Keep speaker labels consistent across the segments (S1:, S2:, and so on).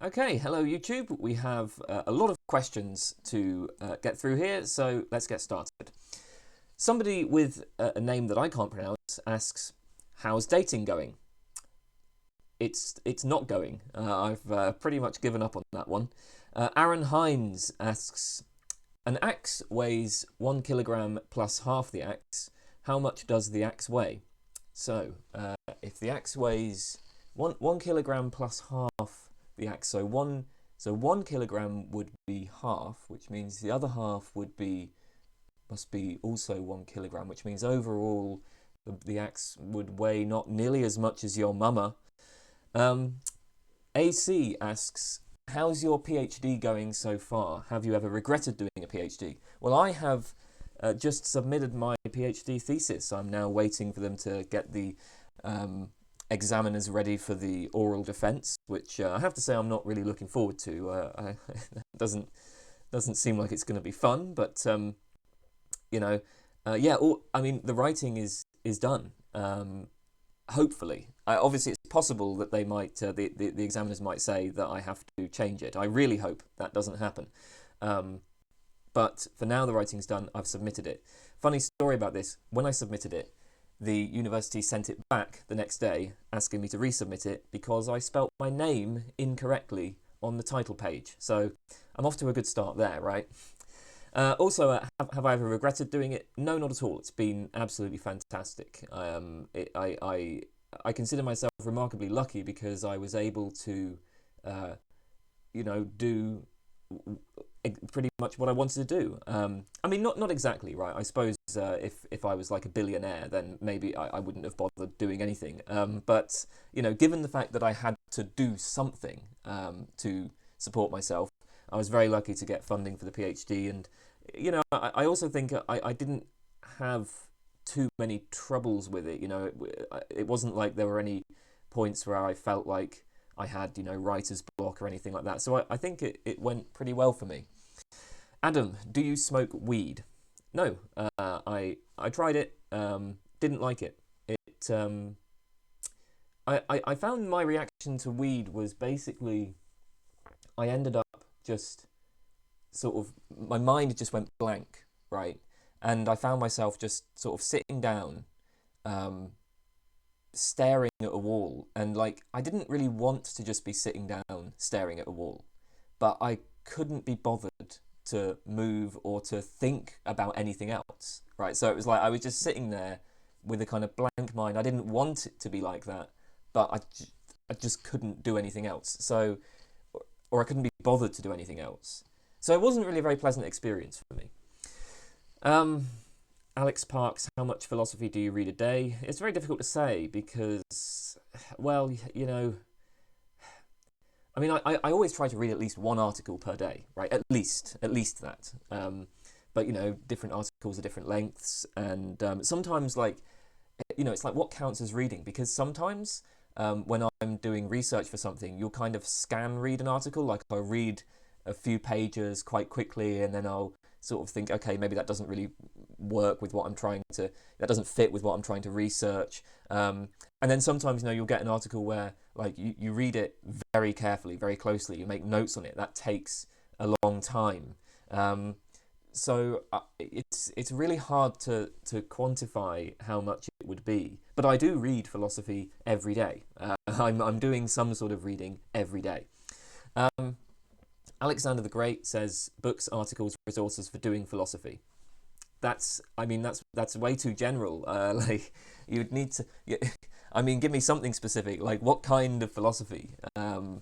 S1: Okay, hello YouTube. We have a lot of questions to get through here, so let's get started. Somebody with a name that I can't pronounce asks, how's dating going? It's not going. I've pretty much given up on that one. Aaron Heinz asks, an axe weighs 1 kilogram plus half the axe. How much does the axe weigh? So, if the axe weighs 1 kilogram plus half the axe, so one kilogram would be half, which means the other half must be also 1 kilogram, which means overall the axe would weigh not nearly as much as your mama. AC asks, how's your PhD going so far? Have you ever regretted doing a PhD? Well, I have just submitted my PhD thesis. I'm now waiting for them to get the examiners ready for the oral defence, which I have to say I'm not really looking forward to. It doesn't seem like it's going to be fun, but yeah. I mean, the writing is done. Hopefully, obviously, it's possible that they might the examiners might say that I have to change it. I really hope that doesn't happen. But for now, the writing's done. I've submitted it. Funny story about this: when I submitted it, the university sent it back the next day, asking me to resubmit it because I spelt my name incorrectly on the title page. So I'm off to a good start there, right? Also, have I ever regretted doing it? No, not at all. It's been absolutely fantastic. I consider myself remarkably lucky because I was able to, do pretty much what I wanted to do. I mean, not exactly, right? I suppose if I was like a billionaire, then maybe I wouldn't have bothered doing anything. But, given the fact that I had to do something to support myself, I was very lucky to get funding for the PhD. And, I also think I didn't have too many troubles with it. It wasn't like there were any points where I felt like I had, writer's block or anything like that. So I think it went pretty well for me. Adam, do you smoke weed? No, I tried it, didn't like it. I found my reaction to weed was basically, I ended up just sort of, my mind just went blank, right? And I found myself just sort of sitting down, staring at a wall, and like I didn't really want to just be sitting down staring at a wall, but I couldn't be bothered to move or to think about anything else, right? So it was like I was just sitting there with a kind of blank mind. I didn't want it to be like that, but I just couldn't do anything else. So, or I couldn't be bothered to do anything else. So it wasn't really a very pleasant experience for me. Alex Parks, how much philosophy do you read a day? It's very difficult to say because, well, I mean, I always try to read at least one article per day, right? At least that. But, different articles are different lengths. And sometimes, it's like what counts as reading? Because sometimes when I'm doing research for something, you'll kind of scan read an article. Like I'll read a few pages quite quickly and then I'll sort of think, okay, maybe that doesn't really work with what I'm trying to, that doesn't fit with what I'm trying to research. And then sometimes, you'll get an article where like you read it very carefully, very closely, you make notes on it. That takes a long time. So it's really hard to quantify how much it would be. But I do read philosophy every day. I'm doing some sort of reading every day. Alexander the Great says books, articles, resources for doing philosophy. That's way too general. Like you'd need to, give me something specific. Like what kind of philosophy? And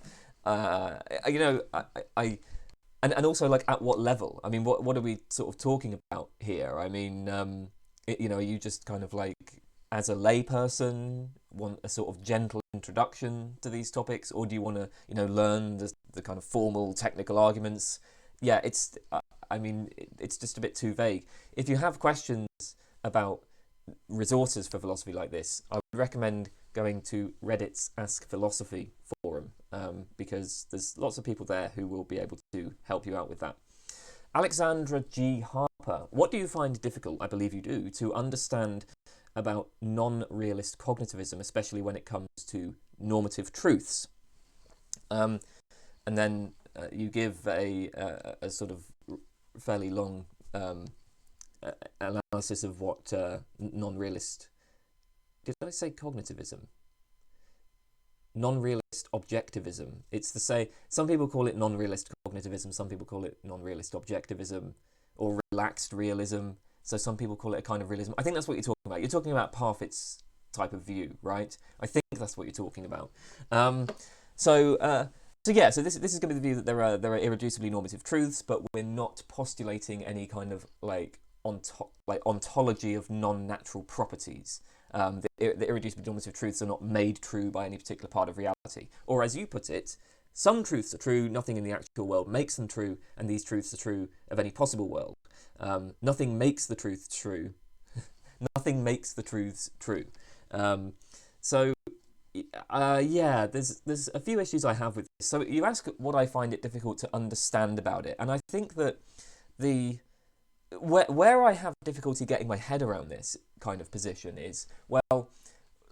S1: also like at what level? I mean, what are we sort of talking about here? I mean, are you just kind of like as a layperson want a sort of gentle introduction to these topics, or do you want to learn the kind of formal technical arguments? Yeah, it's just a bit too vague. If you have questions about resources for philosophy like this, I would recommend going to Reddit's Ask Philosophy forum, because there's lots of people there who will be able to help you out with that. Alexandra G. Harper, what do you find difficult, I believe you do, to understand about non-realist cognitivism, especially when it comes to normative truths? and then you give a sort of fairly long analysis of what non-realist. Did I say cognitivism? Non-realist objectivism. It's the say. Some people call it non-realist cognitivism. Some people call it non-realist objectivism, or relaxed realism. So some people call it a kind of realism. I think that's what you're talking about. You're talking about Parfit's type of view, right? I think that's what you're talking about. So this is going to be the view that there are irreducibly normative truths, but we're not postulating any kind of ontology of non-natural properties. The irreducibly normative truths are not made true by any particular part of reality. Or as you put it, some truths are true, nothing in the actual world makes them true, and these truths are true of any possible world. Nothing makes the truths true. Nothing makes the truths true. There's a few issues I have with this. So you ask what I find it difficult to understand about it, and I think that where I have difficulty getting my head around this kind of position is, well,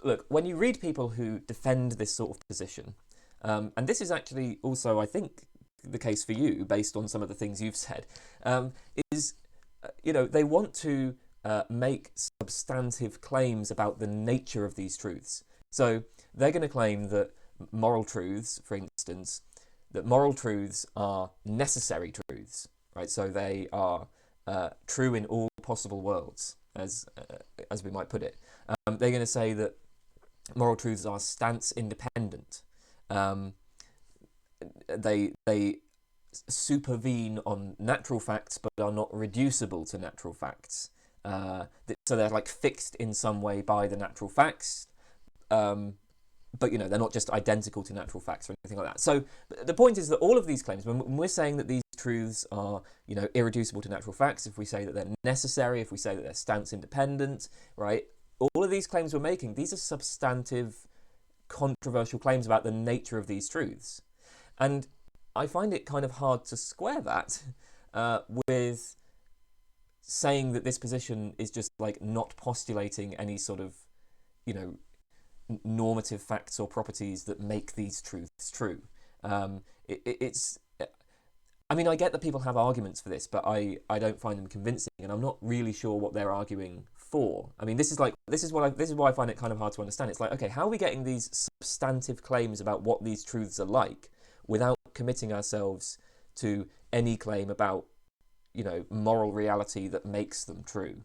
S1: look, when you read people who defend this sort of position, and this is actually also, I think, the case for you, based on some of the things you've said, they want to make substantive claims about the nature of these truths. So they're going to claim that moral truths, for instance, that moral truths are necessary truths, right? So they are true in all possible worlds, as we might put it. They're going to say that moral truths are stance independent. They supervene on natural facts, but are not reducible to natural facts. So they're like fixed in some way by the natural facts, but they're not just identical to natural facts or anything like that. So the point is that all of these claims, when we're saying that these truths are irreducible to natural facts, if we say that they're necessary, if we say that they're stance independent, right, all of these claims we're making, these are substantive, controversial claims about the nature of these truths. And I find it kind of hard to square that with saying that this position is just like not postulating any sort of, normative facts or properties that make these truths true. I get that people have arguments for this, but I don't find them convincing, and I'm not really sure what they're arguing for. I mean, this is why I find it kind of hard to understand. It's like, okay, how are we getting these substantive claims about what these truths are like without committing ourselves to any claim about, moral reality that makes them true?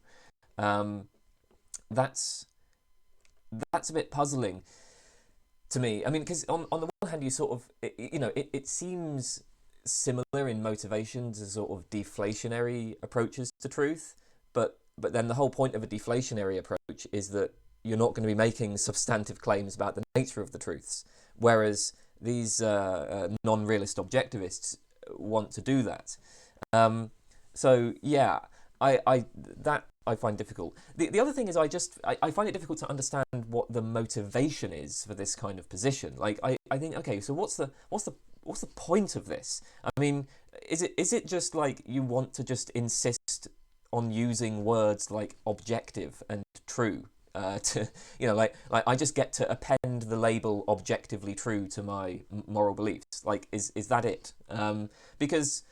S1: That's a bit puzzling to me. I mean, because on the one hand, you sort of, it seems similar in motivation to sort of deflationary approaches to truth, but then the whole point of a deflationary approach is that you're not going to be making substantive claims about the nature of the truths, whereas these non-realist objectivists want to do that. I find difficult. The other thing is I find it difficult to understand what the motivation is for this kind of position. Like I think, okay, so what's the point of this? I mean, is it just like you want to just insist on using words like objective and true to I just get to append the label objectively true to my moral beliefs? Like is that it? Because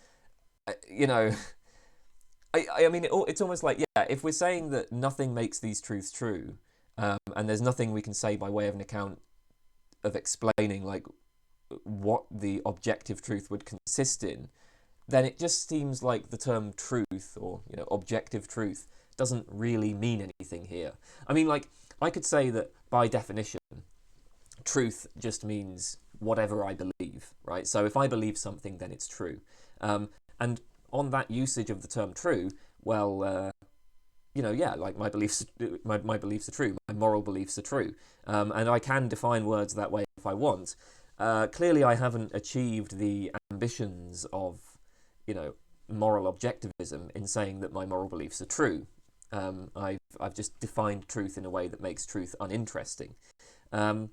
S1: I mean, it's almost like, if we're saying that nothing makes these truths true, and there's nothing we can say by way of an account of explaining like what the objective truth would consist in, then it just seems like the term truth or objective truth doesn't really mean anything here. I mean, like, I could say that by definition, truth just means whatever I believe, right? So if I believe something, then it's true. And on that usage of the term true, well, like my beliefs are true, my moral beliefs are true, and I can define words that way if I want. Clearly, I haven't achieved the ambitions of, moral objectivism in saying that my moral beliefs are true. I've just defined truth in a way that makes truth uninteresting. And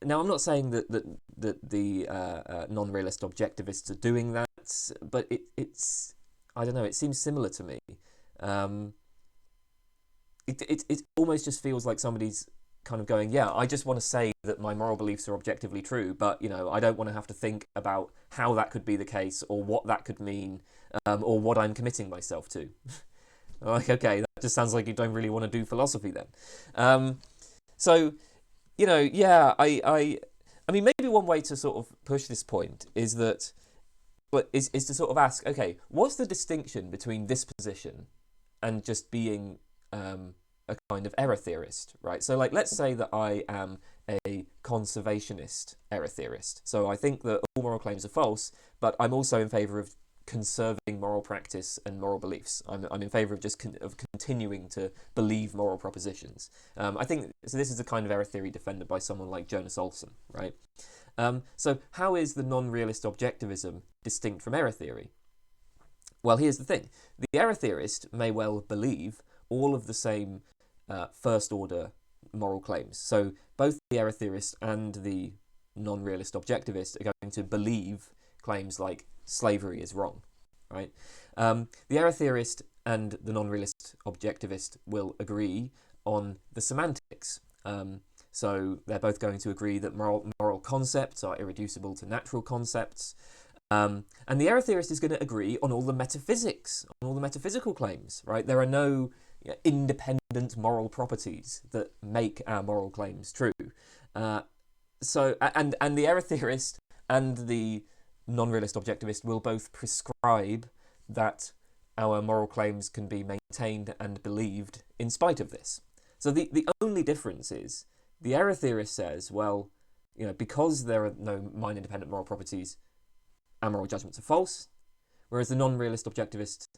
S1: now I'm not saying that the non-realist objectivists are doing that, but it's I don't know. It seems similar to me. It almost just feels like somebody's kind of going, yeah, I just want to say that my moral beliefs are objectively true, but, I don't want to have to think about how that could be the case or what that could mean, or what I'm committing myself to. Like, okay, that just sounds like you don't really want to do philosophy then. So, yeah, I mean, maybe one way to sort of push this point is that, is to sort of ask, okay, what's the distinction between this position and just being a kind of error theorist, right? So, like, let's say that I am a conservationist error theorist. So I think that all moral claims are false, but I'm also in favour of conserving moral practice and moral beliefs. I'm in favour of just continuing to believe moral propositions. I think so. This is a kind of error theory defended by someone like Jonas Olson, right? So how is the non-realist objectivism distinct from error theory? Well, here's the thing: the error theorist may well believe all of the same first-order moral claims. So both the error theorist and the non-realist objectivist are going to believe claims like slavery is wrong, right? The error theorist and the non-realist objectivist will agree on the semantics. So they're both going to agree that moral concepts are irreducible to natural concepts. And the error theorist is going to agree on all the metaphysics, on all the metaphysical claims, right? There are no independent moral properties that make our moral claims true. And the error theorist and the non-realist objectivist will both prescribe that our moral claims can be maintained and believed in spite of this. So the only difference is the error theorist says, well, because there are no mind-independent moral properties, our moral judgments are false, whereas the non-realist objectivist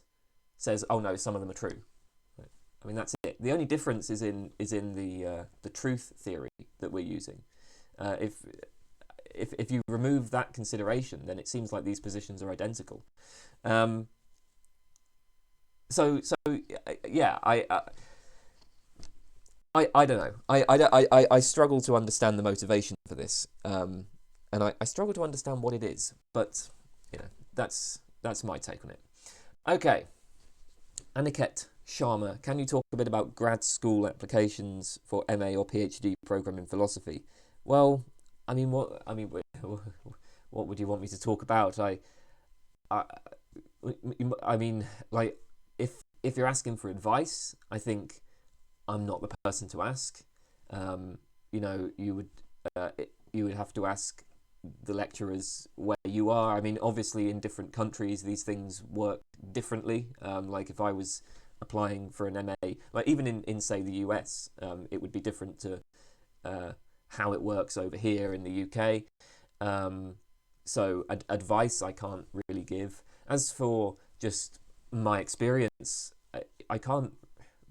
S1: says, oh no, some of them are true. Right? I mean, that's it. The only difference is in the truth theory that we're using. If you remove that consideration, then it seems like these positions are identical. Yeah, I don't know. I struggle to understand the motivation for this, and I struggle to understand what it is. But that's my take on it. Okay, Aniket Sharma, can you talk a bit about grad school applications for MA or PhD program in philosophy? Well, what would you want me to talk about? I mean, like, if you're asking for advice, I think I'm not the person to ask. You would have to ask the lecturers where you are. I mean, obviously in different countries these things work differently. Like if I was applying for an MA, like even in say the US, it would be different to how it works over here in the UK. So advice I can't really give. As for just my experience, I can't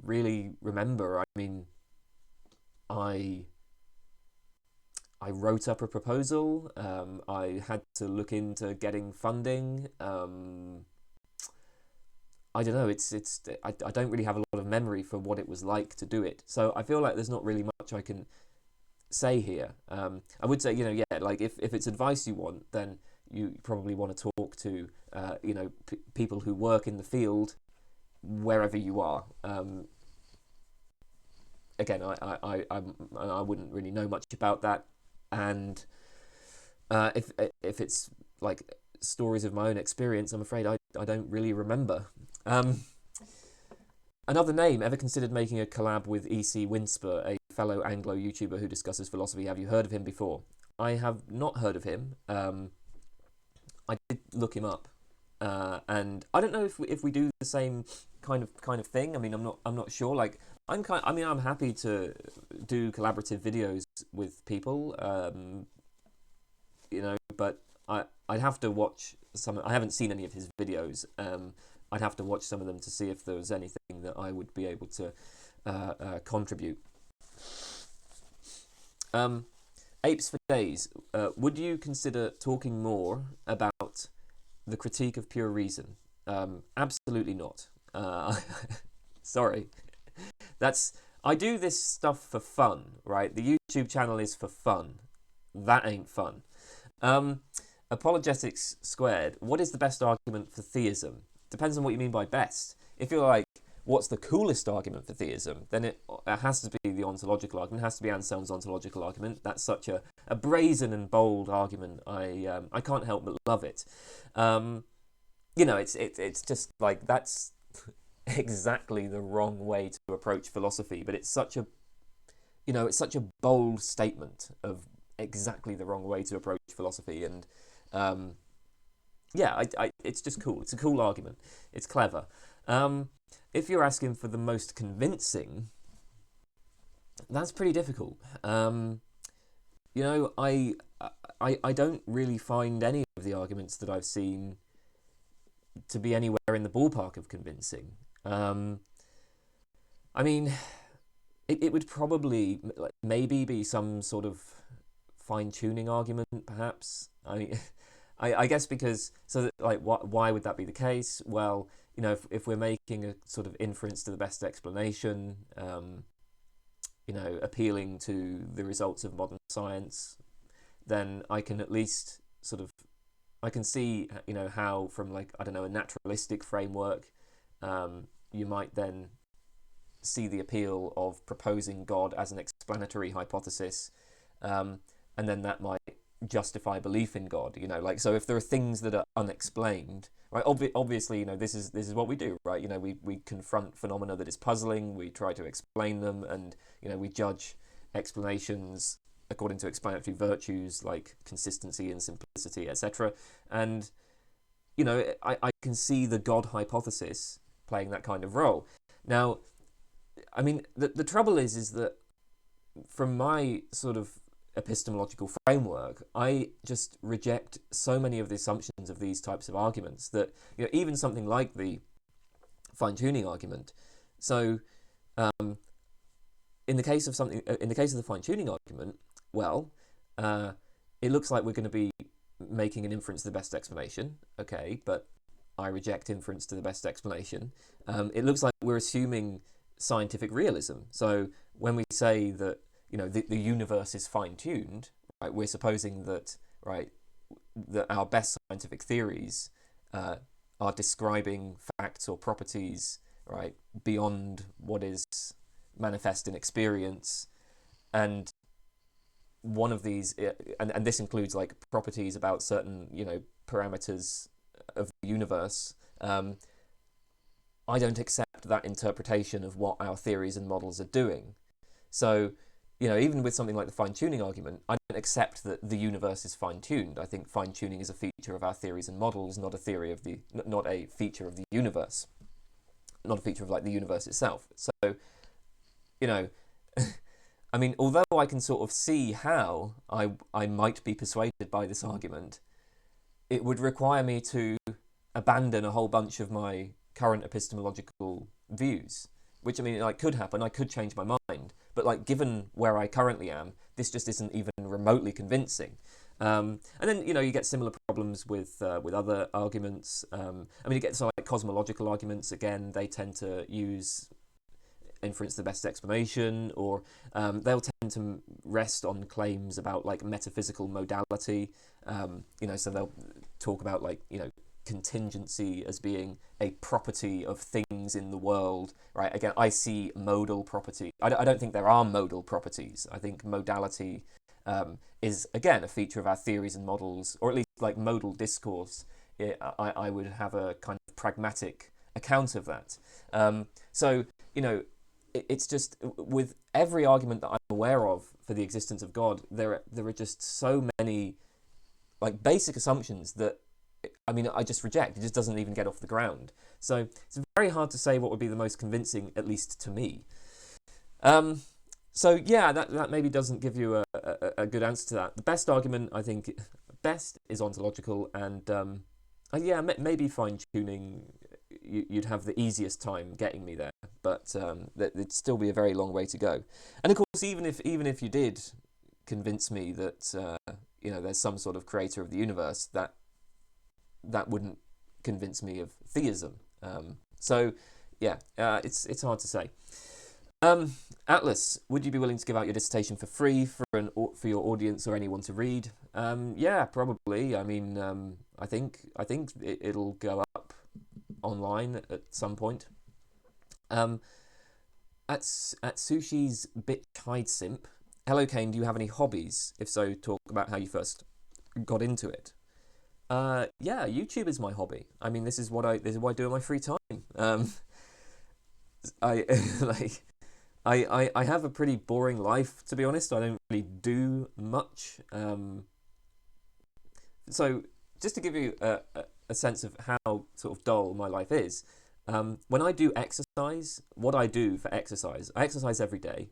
S1: really remember. I mean, I wrote up a proposal. I had to look into getting funding. I don't know. I don't really have a lot of memory for what it was like to do it. So I feel like there's not really much I can say here. I would say, like if it's advice you want, then you probably want to talk to people who work in the field wherever you are. Again, I wouldn't really know much about that, and if it's like stories of my own experience, I'm afraid I don't really remember. Another name, ever considered making a collab with E.C. Winsper, a fellow Anglo YouTuber who discusses philosophy? Have you heard of him before? I have not heard of him. I did look him up, and I don't know if we do the same kind of thing. I mean, I'm not sure. Like, I'm happy to do collaborative videos with people, but I'd have to watch some. I haven't seen any of his videos. I'd have to watch some of them to see if there was anything that I would be able to contribute. Apes for Days, would you consider talking more about the critique of pure reason? Absolutely not. Sorry. I do this stuff for fun, right? The YouTube channel is for fun. That ain't fun. Apologetics Squared, what is the best argument for theism? Depends on what you mean by best. If you're like, what's the coolest argument for theism, then it has to be the ontological argument. It has to be Anselm's ontological argument. That's such a brazen and bold argument. I can't help but love it. It's just like, that's exactly the wrong way to approach philosophy, but it's such a bold statement of exactly the wrong way to approach philosophy, and it's just cool. It's a cool argument. It's clever. If you're asking for the most convincing, that's pretty difficult. I don't really find any of the arguments that I've seen to be anywhere in the ballpark of convincing. It would probably maybe be some sort of fine-tuning argument, perhaps. I guess because, so that, why would that be the case? Well, if we're making a sort of inference to the best explanation, appealing to the results of modern science, then I can at least I can see, how from a naturalistic framework, you might then see the appeal of proposing God as an explanatory hypothesis, and then that might justify belief in God. So if there are things that are unexplained, right? Obviously, this is what we do, right? We confront phenomena that is puzzling, we try to explain them, and we judge explanations according to explanatory virtues like consistency and simplicity, etc. And I can see the God hypothesis playing that kind of role. Now, the trouble is that from my sort of epistemological framework, I just reject so many of the assumptions of these types of arguments that even something like the fine-tuning argument. So, in the case of the fine-tuning argument, well, it looks like we're going to be making an inference to the best explanation. Okay, but I reject inference to the best explanation. It looks like we're assuming scientific realism. So when we say that the universe is fine-tuned, right, we're supposing that that our best scientific theories are describing facts or properties, right, beyond what is manifest in experience, and one of these, and this includes properties about certain parameters of the universe. I don't accept that interpretation of what our theories and models are doing. So, even with something like the fine-tuning argument, I don't accept that the universe is fine-tuned. I think fine-tuning is a feature of our theories and models, not a feature of the universe, not a feature of the universe itself. So, although I can sort of see how I might be persuaded by this argument, it would require me to abandon a whole bunch of my current epistemological views, which could happen. I could change my mind, but given where I currently am, this just isn't even remotely convincing. And then you get similar problems with other arguments. You get cosmological arguments. Again, they tend to use inference to the best explanation, or they'll tend to rest on claims about metaphysical modality. So they'll talk about contingency as being a property of things in the world, right? Again, I see modal property. I don't think there are modal properties. I think modality is, again, a feature of our theories and models, or at least modal discourse. I would have a kind of pragmatic account of that. It's just, with every argument that I'm aware of for the existence of God, there are just so many basic assumptions that I just reject. It just doesn't even get off the ground. So it's very hard to say what would be the most convincing, at least to me. That maybe doesn't give you a good answer to that. The best argument, I think, is ontological, and maybe fine-tuning, you'd have the easiest time getting me there, but it'd still be a very long way to go. And of course, even if you did convince me that there's some sort of creator of the universe, that wouldn't convince me of theism. It's hard to say. Atlas, would you be willing to give out your dissertation for free for your audience or anyone to read? Yeah, probably. I think it'll go up online at some point. Um, at Atsushi'sBitch HideSimp. Hello, Kane. Do you have any hobbies? If so, talk about how you first got into it. Yeah, YouTube is my hobby. I mean, this is what I do in my free time. I like I have a pretty boring life, to be honest. I don't really do much. So just to give you a sense of how sort of dull my life is, when I do exercise, what I do for exercise, I exercise every day,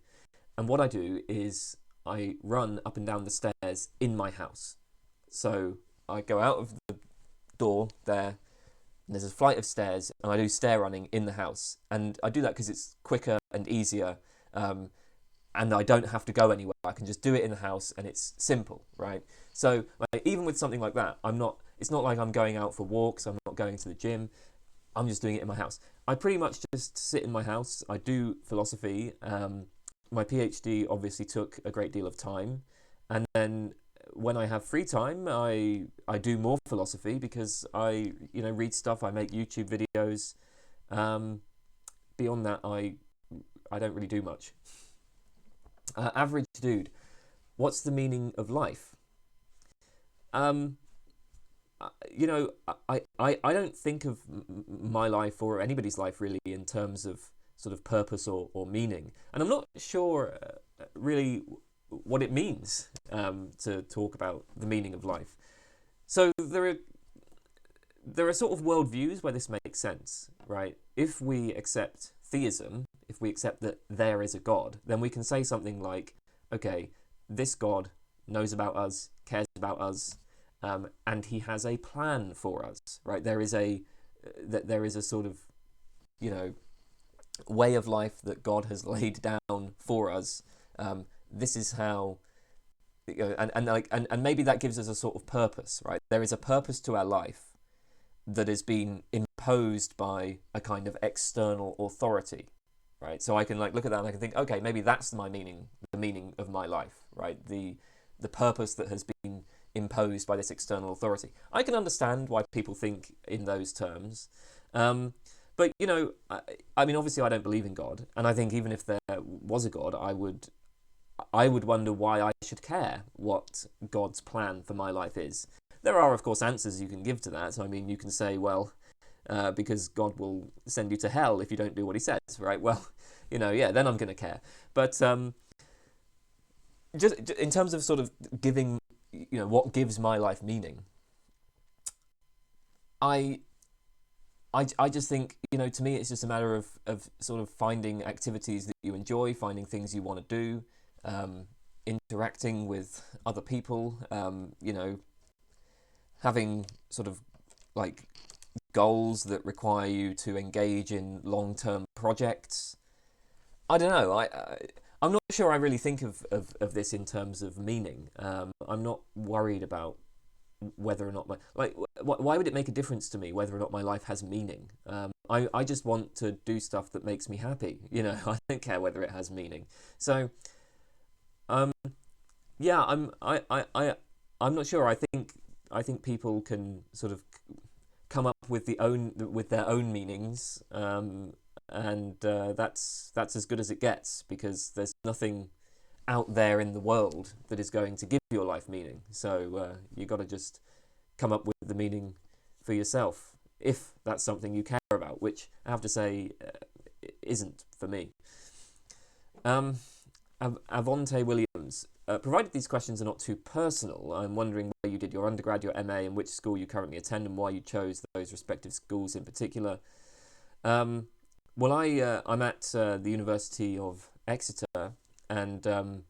S1: and what I do is I run up and down the stairs in my house. So I go out of the door there, and there's a flight of stairs, and I do stair running in the house. And I do that because it's quicker and easier, and I don't have to go anywhere. I can just do it in the house, and it's simple, right? So like, even with something like that, it's not like I'm going out for walks, I'm not going to the gym, I'm just doing it in my house. I pretty much just sit in my house. I do philosophy. My PhD obviously took a great deal of time, and then when I have free time, I do more philosophy because I read stuff, I make YouTube videos. Beyond that, I don't really do much. Average dude, what's the meaning of life? I don't think of my life or anybody's life really in terms of sort of purpose or meaning, and I'm not sure really what it means to talk about the meaning of life. So there are sort of worldviews where this makes sense, right? If we accept theism, if we accept that there is a God, then we can say something like, okay, this God knows about us, cares about us, and he has a plan for us, right? There is a sort of, way of life that God has laid down for us. This is how, and maybe that gives us a sort of purpose, right? There is a purpose to our life that has been imposed by a kind of external authority, right? So I can look at that and I can think, okay, maybe that's the meaning of my life, right? The purpose that has been imposed by this external authority. I can understand why people think in those terms, but I mean, obviously, I don't believe in God, and I think even if there was a God, I would wonder why I should care what God's plan for my life is. There are, of course, answers you can give to that. I mean, you can say, well, because God will send you to hell if you don't do what he says, right? Well, yeah, then I'm going to care. But just in terms of sort of giving, what gives my life meaning, I just think, to me, it's just a matter of sort of finding activities that you enjoy, finding things you want to do, interacting with other people, having sort of like goals that require you to engage in long-term projects. I don't know. I'm not sure I really think of this in terms of meaning. I'm not worried about whether or not why would it make a difference to me whether or not my life has meaning? I just want to do stuff that makes me happy. I don't care whether it has meaning. So, yeah, I'm not sure. I think people can sort of come up with their own meanings, and that's as good as it gets, because there's nothing out there in the world that is going to give your life meaning. So you got to just come up with the meaning for yourself, if that's something you care about, which I have to say isn't for me. Avontay Williams, provided these questions are not too personal, I'm wondering where you did your undergrad, your MA, and which school you currently attend, and why you chose those respective schools in particular. Well, I'm at the University of Exeter, and so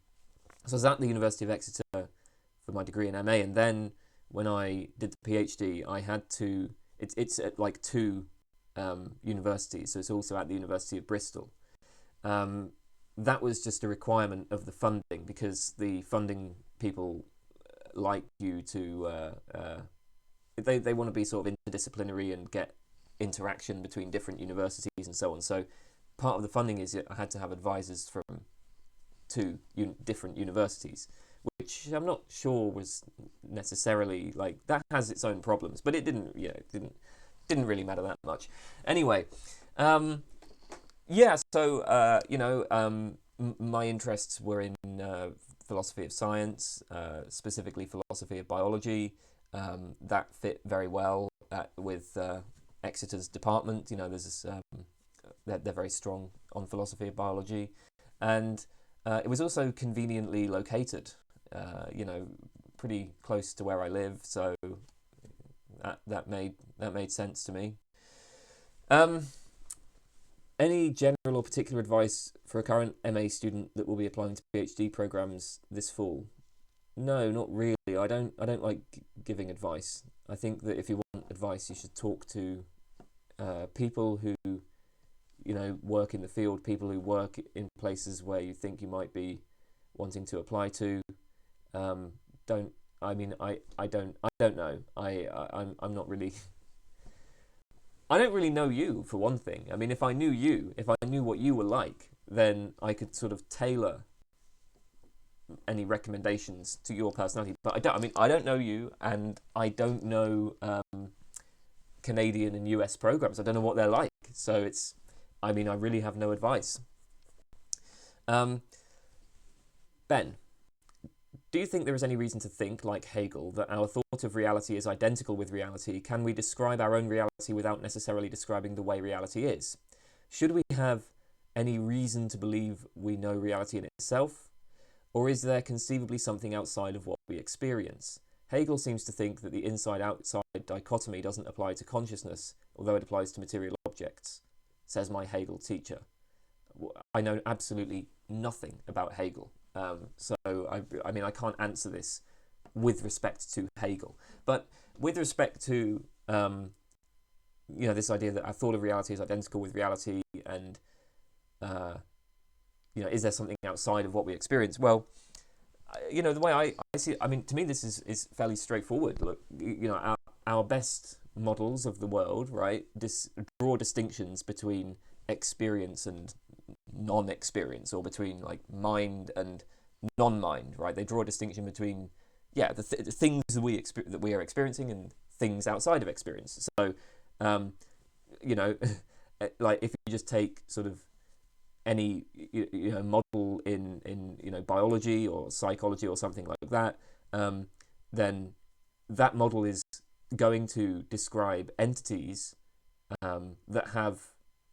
S1: I was at the University of Exeter for my degree in MA, and then when I did the PhD, I had to. It's at like two universities, so it's also at the University of Bristol. That was just a requirement of the funding, because the funding people like you to they want to be sort of interdisciplinary and get interaction between different universities and so on. So part of the funding is I had to have advisors from two different universities, which I'm not sure was necessarily that has its own problems, but it didn't really matter that much. Anyway, Yeah, so my interests were in philosophy of science, specifically philosophy of biology. That fit very well with Exeter's department. There's this, they're very strong on philosophy of biology, and it was also conveniently located. Pretty close to where I live, so that made sense to me. Any general or particular advice for a current MA student that will be applying to PhD programs this fall? No, not really. I don't like giving advice. I think that if you want advice, you should talk to people who work in the field, people who work in places where you think you might be wanting to apply to. I don't know. I'm not really. I don't really know you, for one thing. I mean, if I knew you, if I knew what you were like, then I could sort of tailor any recommendations to your personality. But I don't know you, and I don't know Canadian and US programs. I don't know what they're like. So I really have no advice. Ben, do you think there is any reason to think, like Hegel, that our thought of reality is identical with reality? Can we describe our own reality without necessarily describing the way reality is? Should we have any reason to believe we know reality in itself? Or is there conceivably something outside of what we experience? Hegel seems to think that the inside-outside dichotomy doesn't apply to consciousness, although it applies to material objects, says my Hegel teacher. I know absolutely nothing about Hegel. So I can't answer this with respect to Hegel, but with respect to this idea that our thought of reality is identical with reality, and is there something outside of what we experience? Well, the way I see it, to me this is fairly straightforward. Look, our best models of the world, right, draw distinctions between experience and non-experience, or between like mind and non-mind, right? They draw a distinction between the things that we are experiencing and things outside of experience. So like if you just take sort of any model in biology or psychology or something like that, then that model is going to describe entities that have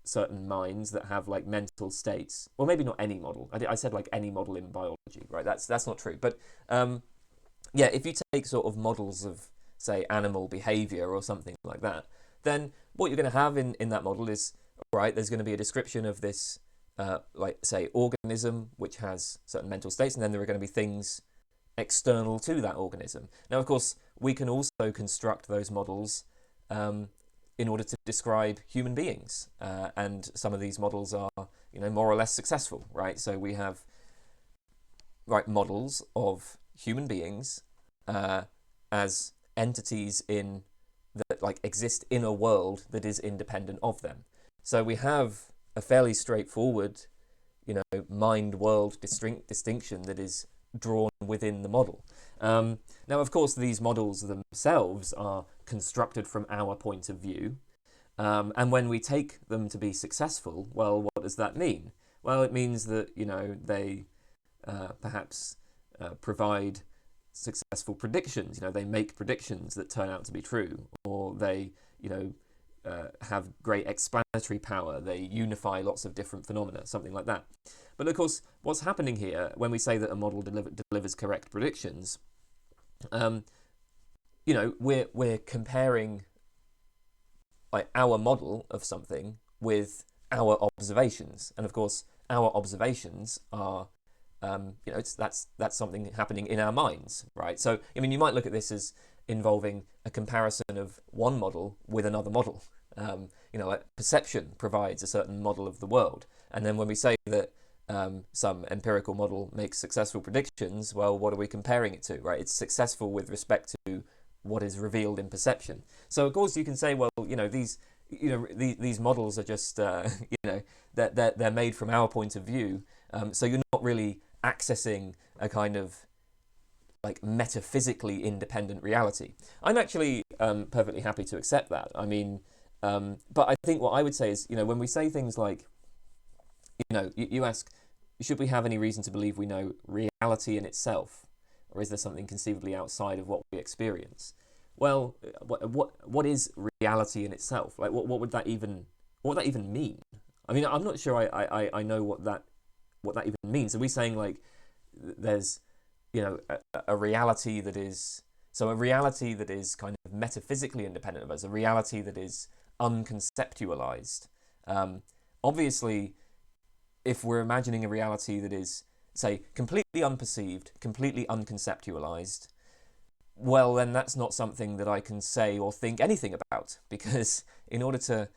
S1: certain minds, that have like mental states. Well, maybe not any model. I said like any model in biology, right? That's not true. But if you take sort of models of, say, animal behavior or something like that, then what you're going to have in that model is, right, there's going to be a description of this, like, say, organism which has certain mental states, and then there are going to be things external to that organism. Now, of course, we can also construct those models in order to describe human beings, and some of these models are, more or less successful, right? So we have, models of human beings as entities that like exist in a world that is independent of them. So we have a fairly straightforward, mind-world distinction that is drawn within the model. Now, of course, these models themselves are constructed from our point of view. And when we take them to be successful, well, what does that mean? Well, it means that, they perhaps provide successful predictions. They make predictions that turn out to be true, or they, have great explanatory power. They unify lots of different phenomena, something like that. But of course, what's happening here when we say that a model delivers correct predictions, we're comparing like our model of something with our observations, and of course, our observations are, that's something happening in our minds, right? So, you might look at this as involving a comparison of one model with another model. Like perception provides a certain model of the world, and then when we say that some empirical model makes successful predictions, well, what are we comparing it to, right? It's successful with respect to what is revealed in perception. So of course you can say, well, these models are just, they're made from our point of view. So you're not really accessing a kind of like metaphysically independent reality. I'm actually perfectly happy to accept that. But I think what I would say is, when we say things like, you ask, should we have any reason to believe we know reality in itself, or is there something conceivably outside of what we experience? Well, what is reality in itself? Like, what would that even mean? I mean, I'm not sure I know what that even means. Are we saying like there's a reality that is kind of metaphysically independent of us, a reality that is unconceptualized? Obviously, if we're imagining a reality that is, say, completely unperceived, completely unconceptualized, well, then that's not something that I can say or think anything about, because in order to,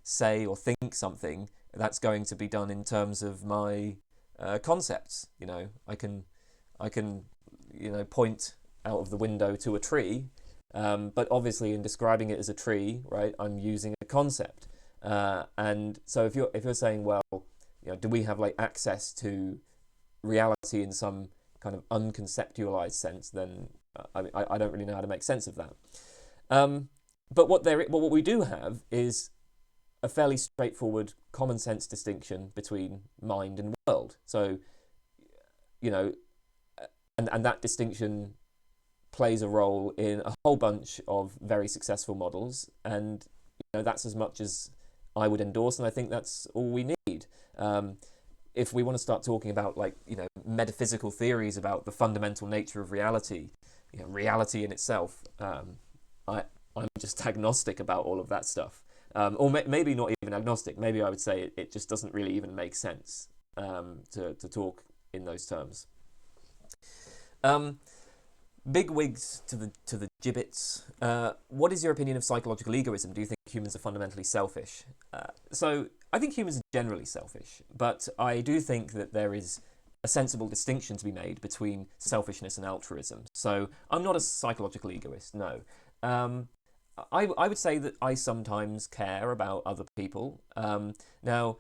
S1: say or think something, that's going to be done in terms of my concepts. I can point out of the window to a tree, but obviously in describing it as a tree, right, I'm using a concept. And so if you're saying, well, do we have like access to reality in some kind of unconceptualized sense, then I don't really know how to make sense of that. But what we do have is a fairly straightforward common sense distinction between mind and world. So, and that distinction plays a role in a whole bunch of very successful models, and that's as much as I would endorse, and I think that's all we need. If we want to start talking about metaphysical theories about the fundamental nature of reality, reality in itself, I'm just agnostic about all of that stuff. Or maybe not even agnostic. Maybe I would say it just doesn't really even make sense to talk in those terms. Big wigs to the gibbets. What is your opinion of psychological egoism? Do you think humans are fundamentally selfish? So I think humans are generally selfish, but I do think that there is a sensible distinction to be made between selfishness and altruism. So I'm not a psychological egoist, no. I would say that I sometimes care about other people. Now,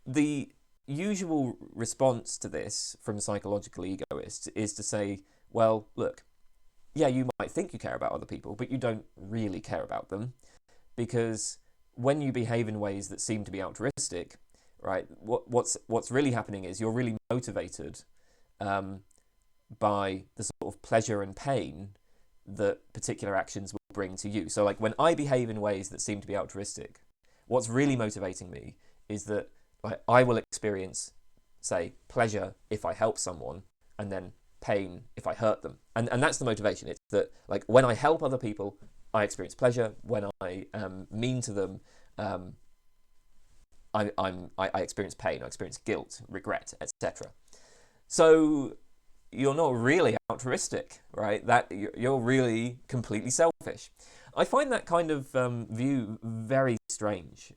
S1: the usual response to this from psychological egoists is to say, well, look, yeah, you might think you care about other people, but you don't really care about them, because when you behave in ways that seem to be altruistic, right, what's really happening is you're really motivated by the sort of pleasure and pain that particular actions will bring to you. So like when I behave in ways that seem to be altruistic, what's really motivating me is that I will experience, say, pleasure if I help someone, and then pain if I hurt them. And that's the motivation. It's that like when I help other people, I experience pleasure. When I am mean to them, I experience pain. I experience guilt, regret, etc. So you're not really altruistic, right? That you're really completely selfish. I find that kind of view very strange,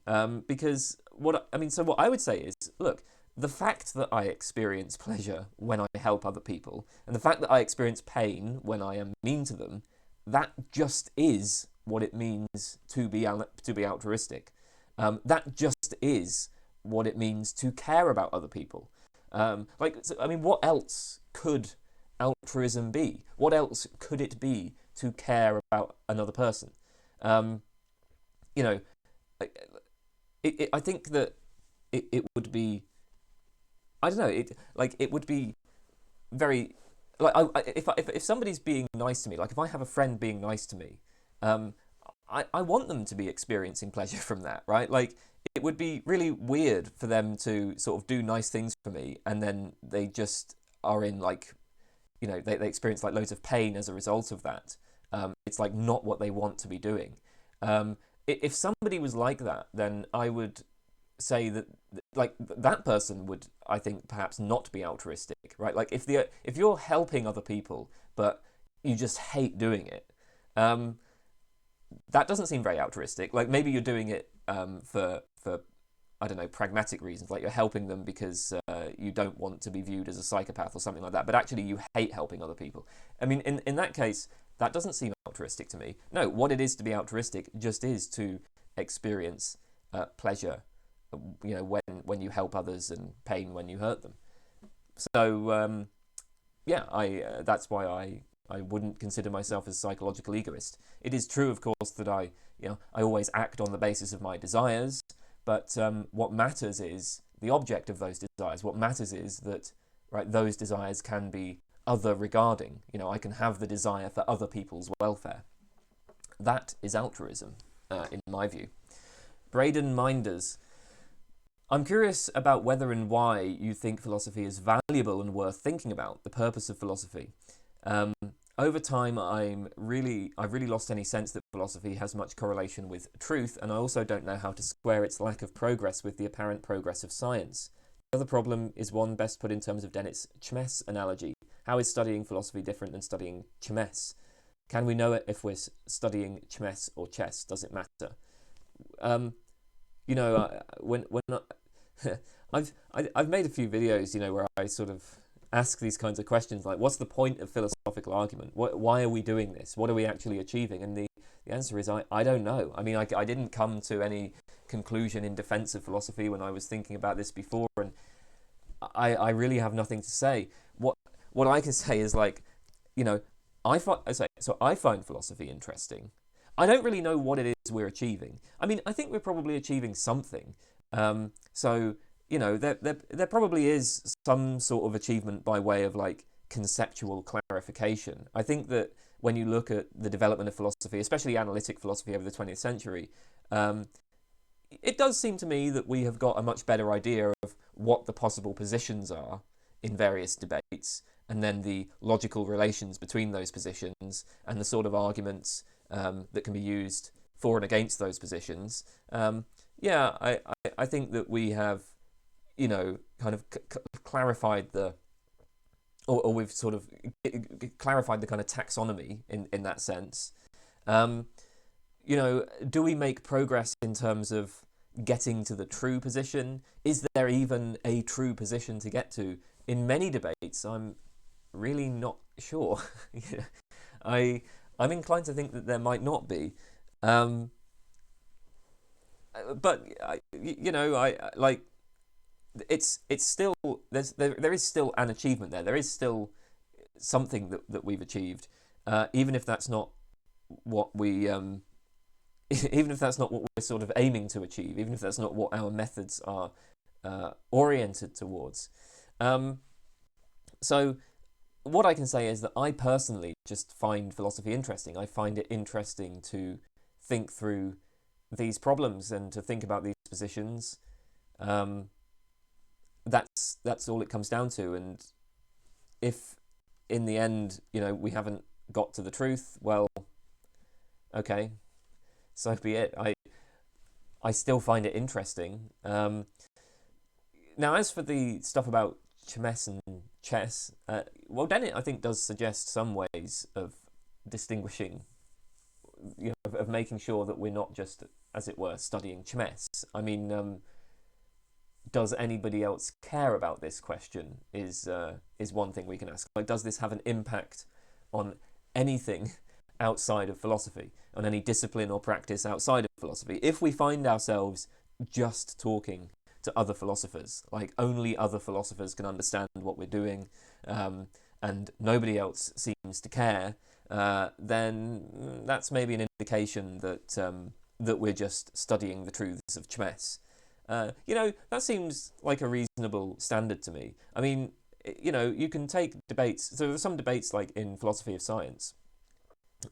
S1: because what I would say is, look, the fact that I experience pleasure when I help other people, and the fact that I experience pain when I am mean to them, that just is what it means to be altruistic. That just is what it means to care about other people. What else could altruism be? What else could it be to care about another person? I think that it would be, I don't know, it would be very, if somebody's being nice to me, like if I have a friend being nice to me, I want them to be experiencing pleasure from that, right? Like, it would be really weird for them to sort of do nice things for me, and then they just are in they experience like loads of pain as a result of that. It's like not what they want to be doing. If somebody was like that, then I would say that that person would, I think, perhaps not be altruistic, right? Like if you're helping other people but you just hate doing it, that doesn't seem very altruistic. Like maybe you're doing it for I don't know, pragmatic reasons, like you're helping them because you don't want to be viewed as a psychopath or something like that, but actually you hate helping other people. I mean, in that case, that doesn't seem altruistic to me. No, what it is to be altruistic just is to experience pleasure, when you help others, and pain when you hurt them. So, that's why I wouldn't consider myself as a psychological egoist. It is true, of course, that I always act on the basis of my desires, but what matters is the object of those desires. What matters is that, right, those desires can be other regarding. You know, I can have the desire for other people's welfare. That is altruism, in my view. Braden Meinders. I'm curious about whether and why you think philosophy is valuable and worth thinking about, the purpose of philosophy. Over time, I've really lost any sense that philosophy has much correlation with truth, and I also don't know how to square its lack of progress with the apparent progress of science. The other problem is one best put in terms of Dennett's chess analogy. How is studying philosophy different than studying chess? Can we know it if we're studying chess or chess? Does it matter? You know, when I've made a few videos, you know, where I sort of ask these kinds of questions, like, what's the point of philosophical argument? Why are we doing this? What are we actually achieving? And the answer is, I don't know. I mean, I didn't come to any conclusion in defense of philosophy when I was thinking about this before, and I really have nothing to say. What I can say is, like, you know, I find philosophy interesting. I don't really know what it is we're achieving. I mean, I think we're probably achieving something. So, you know, there probably is some sort of achievement by way of, like, conceptual clarification. I think that when you look at the development of philosophy, especially analytic philosophy over the 20th century, it does seem to me that we have got a much better idea of what the possible positions are in various debates, and then the logical relations between those positions and the sort of arguments that can be used for and against those positions. Yeah, I think that we have, you know, kind of clarified or we've sort of clarified the kind of taxonomy in that sense. You know, do we make progress in terms of getting to the true position? Is there even a true position to get to? In many debates, I'm really not sure. I'm inclined to think that there might not be. But you know, it's still there is still an achievement there. There is still something that we've achieved, even if that's not what we even if that's not what we're sort of aiming to achieve, even if that's not what our methods are oriented towards. So what I can say is that I personally just find philosophy interesting. I find it interesting to think through these problems and to think about these positions. That's all it comes down to. And if in the end, you know, we haven't got to the truth, well, okay, so be it. I still find it interesting. Now, as for the stuff about chess and chess, well, Dennett, I think, does suggest some ways of distinguishing, you know, of making sure that we're not just, as it were, studying chess. I mean, does anybody else care about this question is one thing we can ask. Like, does this have an impact on anything outside of philosophy, on any discipline or practice outside of philosophy? If we find ourselves just talking to other philosophers, like only other philosophers can understand what we're doing, and nobody else seems to care, then that's maybe an indication that we're just studying the truths of chess. You know, that seems like a reasonable standard to me. I mean, you know, you can take debates. So there's some debates, like in philosophy of science,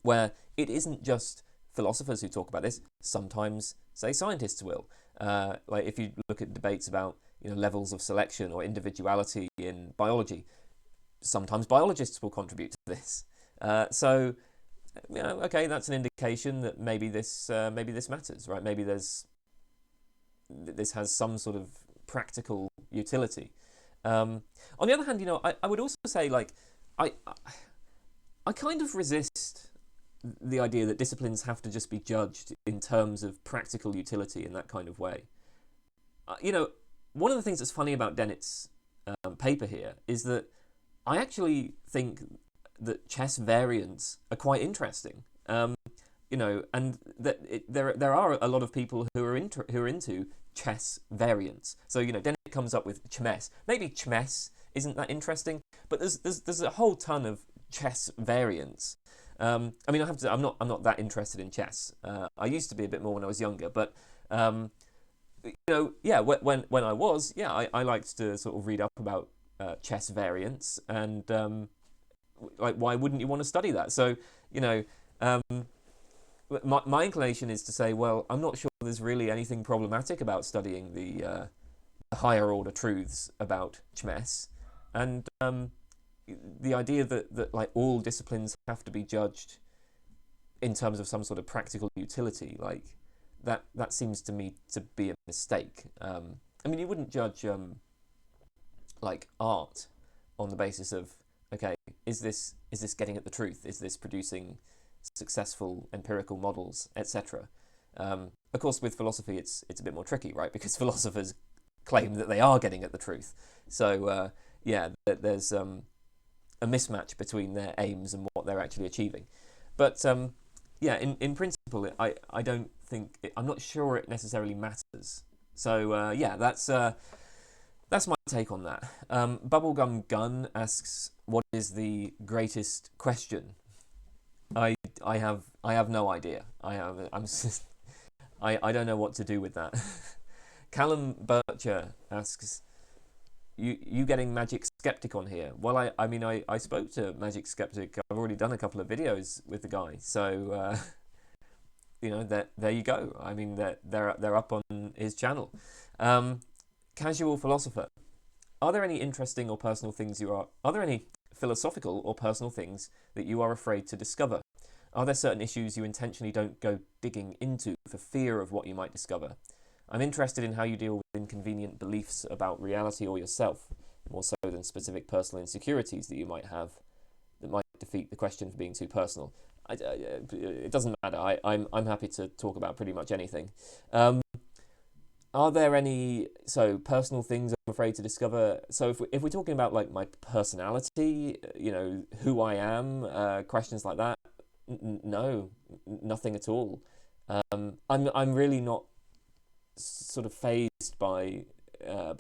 S1: where it isn't just philosophers who talk about this. Sometimes, say, scientists will. Like if you look at debates about, you know, levels of selection or individuality in biology, sometimes biologists will contribute to this. So, you know, okay, that's an indication that maybe this matters, right? Maybe this has some sort of practical utility. On the other hand, you know, I would also say, like, I kind of resist the idea that disciplines have to just be judged in terms of practical utility in that kind of way. You know, one of the things that's funny about Dennett's paper here is that I actually think that chess variants are quite interesting. You know, and that there are a lot of people who are into chess variants. So, you know, Dennett comes up with chess. Maybe chess isn't that interesting, but there's a whole ton of chess variants. I mean, I have to. I'm not that interested in chess. I used to be a bit more when I was younger, but yeah, when I was, yeah, I liked to sort of read up about chess variants, and like, why wouldn't you want to study that? So, um, my inclination is to say, well, I'm not sure there's really anything problematic about studying the higher order truths about chess, and the idea that like all disciplines have to be judged in terms of some sort of practical utility, like that seems to me to be a mistake. I mean, you wouldn't judge like art on the basis of, okay, is this getting at the truth? Is this producing successful empirical models, etc.? Of course, with philosophy, it's a bit more tricky, right? Because philosophers claim that they are getting at the truth. So yeah, there's a mismatch between their aims and what they're actually achieving. But yeah, in principle, I don't think I'm not sure it necessarily matters. So yeah, that's my take on that. Bubblegum Gun asks, what is the greatest question? I have no idea. I don't know what to do with that. Callum Burcher asks, you getting Magic Skeptic on here? Well, I mean, I spoke to Magic Skeptic. I've already done a couple of videos with the guy, so there you go. I mean, they're up on his channel. CasualPhilosopher, are there any interesting or personal things are there any philosophical or personal things that you are afraid to discover? Are there certain issues you intentionally don't go digging into for fear of what you might discover? I'm interested in how you deal with inconvenient beliefs about reality or yourself, more so than specific personal insecurities that you might have that might defeat the question for being too personal. It doesn't matter. I'm happy to talk about pretty much anything. Are there any personal things I'm afraid to discover? So if we're talking about like my personality, who I am, questions like that, no, nothing at all. I'm really not sort of fazed by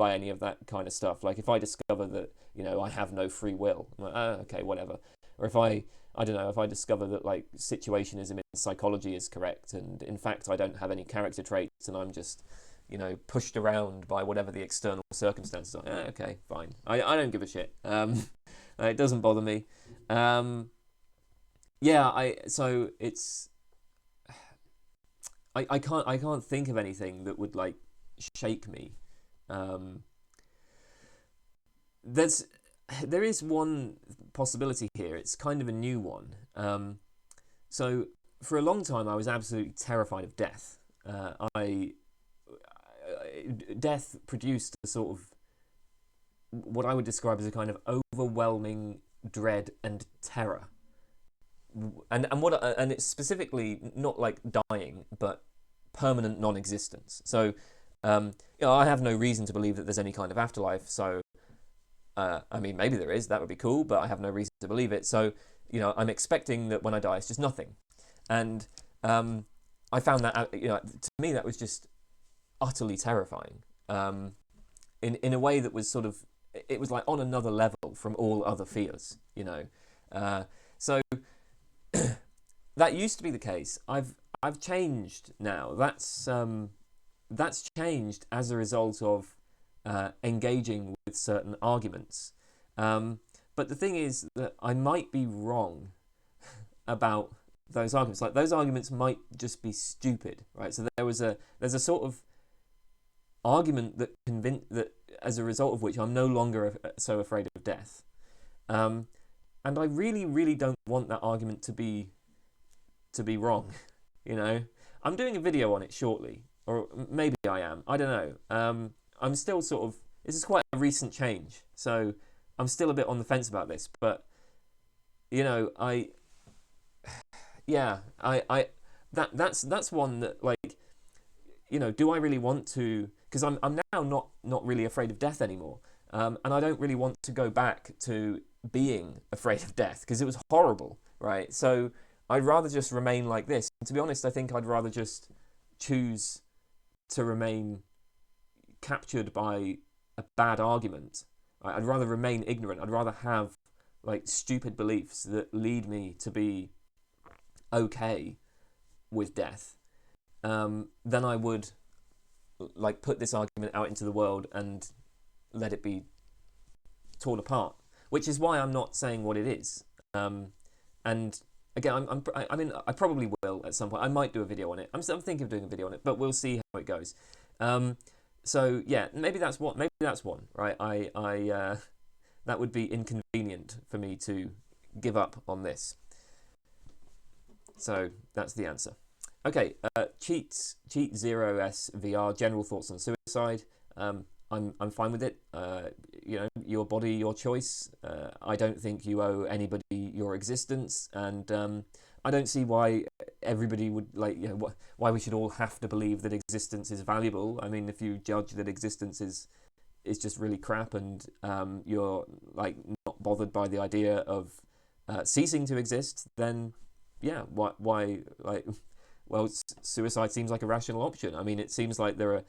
S1: any of that kind of stuff. Like if I discover that I have no free will, I'm like, okay, whatever. Or if I don't know, if I discover that like situationism in psychology is correct, and in fact I don't have any character traits, and I'm just pushed around by whatever the external circumstances are. Okay, fine. I don't give a shit. It doesn't bother me. Yeah, so it's I can't think of anything that would like shake me. There is one possibility here. It's kind of a new one. So for a long time I was absolutely terrified of death. Death produced a sort of what I would describe as a kind of overwhelming dread and terror. And it's specifically not like dying, but permanent non-existence. So I have no reason to believe that there's any kind of afterlife. So I mean, maybe there is. That would be cool, but I have no reason to believe it. So I'm expecting that when I die, it's just nothing. And I found that to me that was just utterly terrifying. In a way that was sort of, it was like on another level from all other fears. So. That used to be the case. I've changed now. That's changed as a result of engaging with certain arguments. But the thing is that I might be wrong about those arguments. Like those arguments might just be stupid, right? So there's a sort of argument that as a result of which I'm no longer so afraid of death. And I really, really don't want that argument to be wrong. I'm doing a video on it shortly, or maybe I am. I don't know. I'm still sort of. This is quite a recent change, so I'm still a bit on the fence about this. But that's one that like, do I really want to? Because I'm now not really afraid of death anymore, and I don't really want to go back to being afraid of death because it was horrible, right? So I'd rather just remain like this. And to be honest, I think I'd rather just choose to remain captured by a bad argument. Right? I'd rather remain ignorant. I'd rather have like stupid beliefs that lead me to be okay with death than I would like put this argument out into the world and let it be torn apart, which is why I'm not saying what it is. And again, I mean, I probably will at some point. I might do a video on it. I'm thinking of doing a video on it, but we'll see how it goes. So yeah, maybe that's one. Maybe that's one, right? That would be inconvenient for me to give up on this. So that's the answer. Okay, Cheat 0s VR. General thoughts on suicide. I'm fine with it. You know, your body, your choice. I don't think you owe anybody your existence, and I don't see why everybody would why we should all have to believe that existence is valuable. I mean, if you judge that existence is just really crap, and you're like not bothered by the idea of ceasing to exist, then yeah, why like, well, suicide seems like a rational option. I mean, it seems like there are,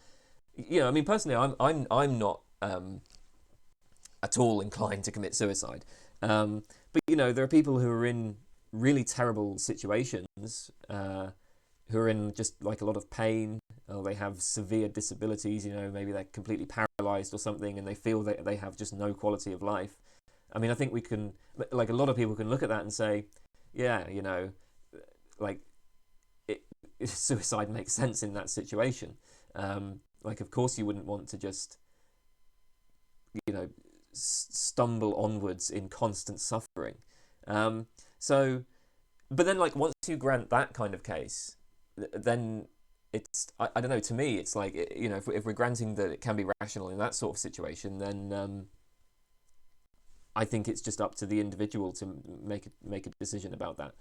S1: you know, I mean, personally, I'm not at all inclined to commit suicide, but you know, there are people who are in really terrible situations, who are in just like a lot of pain, or they have severe disabilities. You know, maybe they're completely paralyzed or something, and they feel that they have just no quality of life. I mean, I think we can, like, a lot of people can look at that and say, yeah, you know, like, suicide makes sense in that situation. Like, of course, you wouldn't want to just, you know, stumble onwards in constant suffering. So, but then, like, once you grant that kind of case, then it's, I don't know, to me, it's like, you know, if we're granting that it can be rational in that sort of situation, then I think it's just up to the individual to make a decision about that.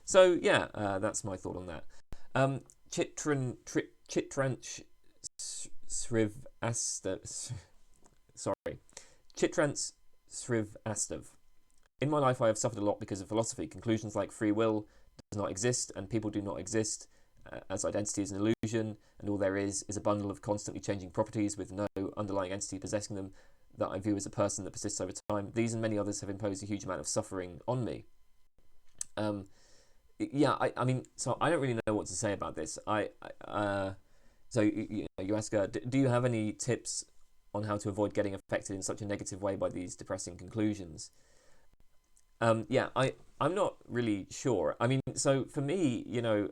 S1: So, yeah, that's my thought on that. Chitransh Srivastav. Sorry. Chitransh Srivastav. In my life, I have suffered a lot because of philosophy. Conclusions like free will does not exist, and people do not exist, as identity is an illusion, and all there is a bundle of constantly changing properties with no underlying entity possessing them that I view as a person that persists over time. These and many others have imposed a huge amount of suffering on me. Yeah, I mean, so I don't really know what to say about this. So you ask, do you have any tips on how to avoid getting affected in such a negative way by these depressing conclusions? Yeah, I'm not really sure. I mean, so for me, you know,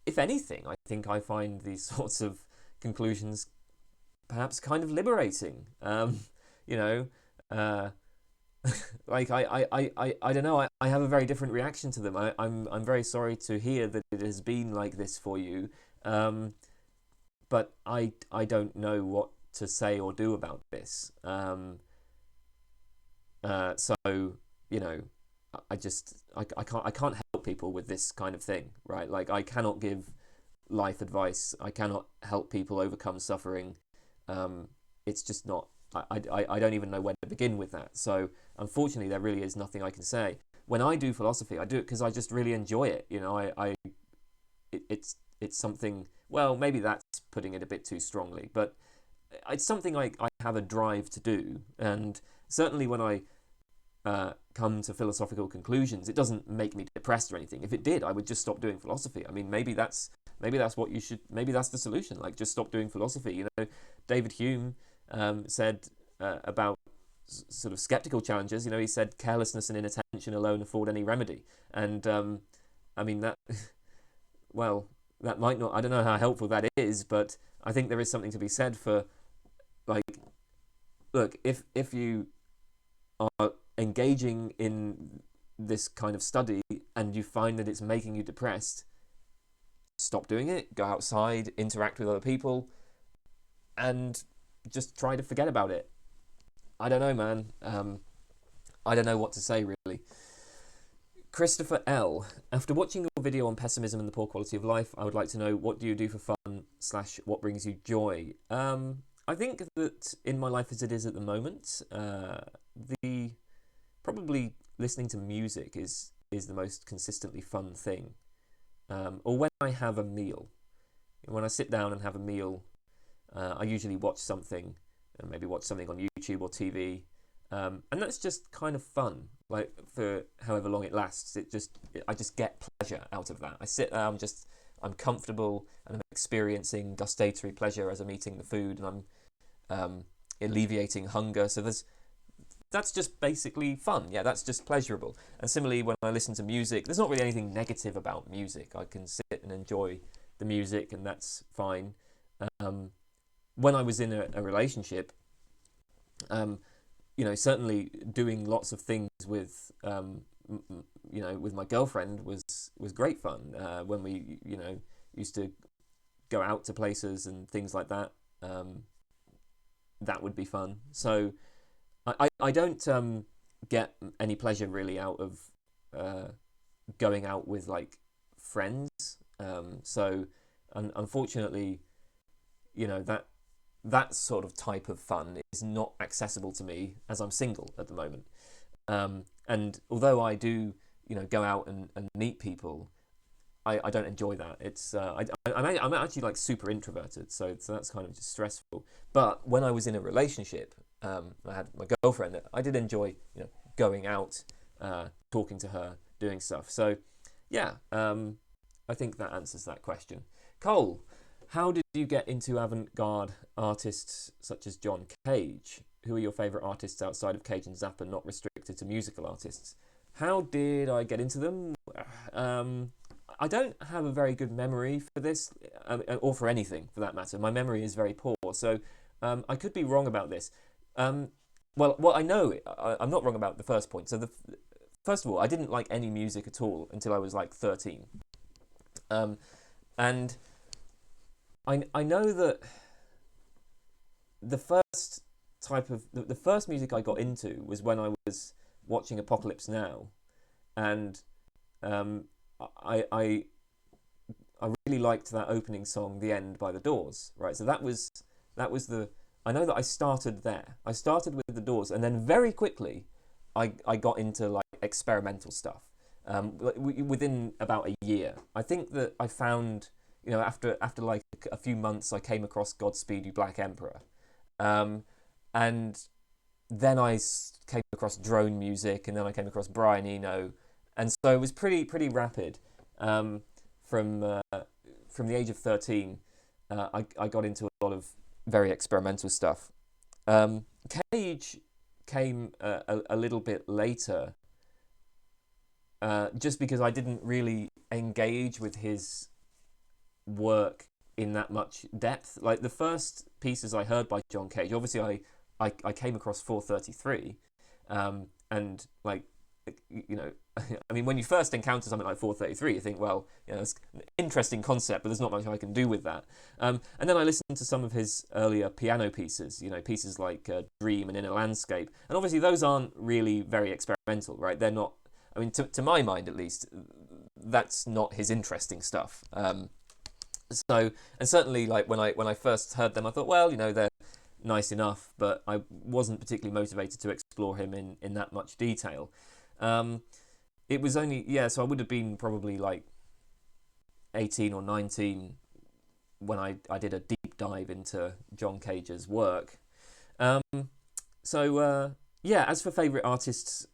S1: if anything, I think I find these sorts of conclusions perhaps kind of liberating. You know, like I don't know. I have a very different reaction to them. I'm very sorry to hear that it has been like this for you. But I don't know what to say or do about this. So, you know, I can't help people with this kind of thing, right? Like, I cannot give life advice. I cannot help people overcome suffering. It's just not. I don't even know where to begin with that. So unfortunately, there really is nothing I can say. When I do philosophy, I do it because I just really enjoy it. You know, it's something. Well, maybe that's putting it a bit too strongly, but it's something I have a drive to do. And certainly when I come to philosophical conclusions, it doesn't make me depressed or anything. If it did, I would just stop doing philosophy. I mean, maybe that's what you should. Maybe that's the solution. Like, just stop doing philosophy. You know, David Hume said about sort of skeptical challenges. You know, he said carelessness and inattention alone afford any remedy. And I mean that. Well, that might not. I don't know how helpful that is, but I think there is something to be said for, like, look, if you are engaging in this kind of study and you find that it's making you depressed, stop doing it. Go outside, interact with other people, and just try to forget about it. I don't know, man. I don't know what to say, really. Christopher L. After watching your video on pessimism and the poor quality of life, I would like to know, what do you do for fun / what brings you joy? I think that in my life as it is at the moment, probably listening to music is the most consistently fun thing. Or when I have a meal. When I sit down and have a meal, I usually watch something, maybe watch something on YouTube or TV, and that's just kind of fun. Like, for however long it lasts, I just get pleasure out of that. I sit there, I'm just I'm comfortable and I'm experiencing gustatory pleasure as I'm eating the food, and I'm alleviating hunger. So that's just basically fun. Yeah, that's just pleasurable. And similarly, when I listen to music, there's not really anything negative about music. I can sit and enjoy the music, and that's fine. When I was in a relationship, certainly doing lots of things with, with my girlfriend was great fun. When we, used to go out to places and things like that, that would be fun. So I don't get any pleasure really out of going out with like friends. So unfortunately, that sort of type of fun is not accessible to me as I'm single at the moment. And although I do, go out and meet people, I don't enjoy that. It's I'm actually like super introverted, so that's kind of just stressful. But when I was in a relationship, I had my girlfriend, I did enjoy, going out, talking to her, doing stuff. So yeah, I think that answers that question. Cole, how did you get into avant-garde artists such as John Cage? Who are your favourite artists outside of Cage and Zappa, not restricted to musical artists? How did I get into them? I don't have a very good memory for this, or for anything for that matter. My memory is very poor, so I could be wrong about this. Well, I know I'm not wrong about the first point. So first of all, I didn't like any music at all until I was like 13. And I know that the first type of the first music I got into was when I was watching Apocalypse Now, and I really liked that opening song, "The End" by The Doors. Right, so that was the. I know that I started there. I started with The Doors, and then very quickly, I got into like experimental stuff. Within about a year, I think that I found, after like a few months, I came across "Godspeed You Black Emperor," and then I came across drone music, and then I came across Brian Eno, and so it was pretty rapid. From the age of 13, I got into a lot of very experimental stuff. Cage came a little bit later, just because I didn't really engage with his work in that much depth. Like the first pieces I heard by John Cage, obviously I came across 433, and like, I mean, when you first encounter something like 433, you think, well, it's an interesting concept, but there's not much I can do with that. And then I listened to some of his earlier piano pieces, pieces like Dream and Inner Landscape, and obviously those aren't really very experimental, right? They're not. I mean, to my mind at least, that's not his interesting stuff. So, and certainly, like when I first heard them, I thought, well, they're nice enough, but I wasn't particularly motivated to explore him in that much detail. It was only, so I would have been probably like 18 or 19 when I did a deep dive into John Cage's work. As for favourite artists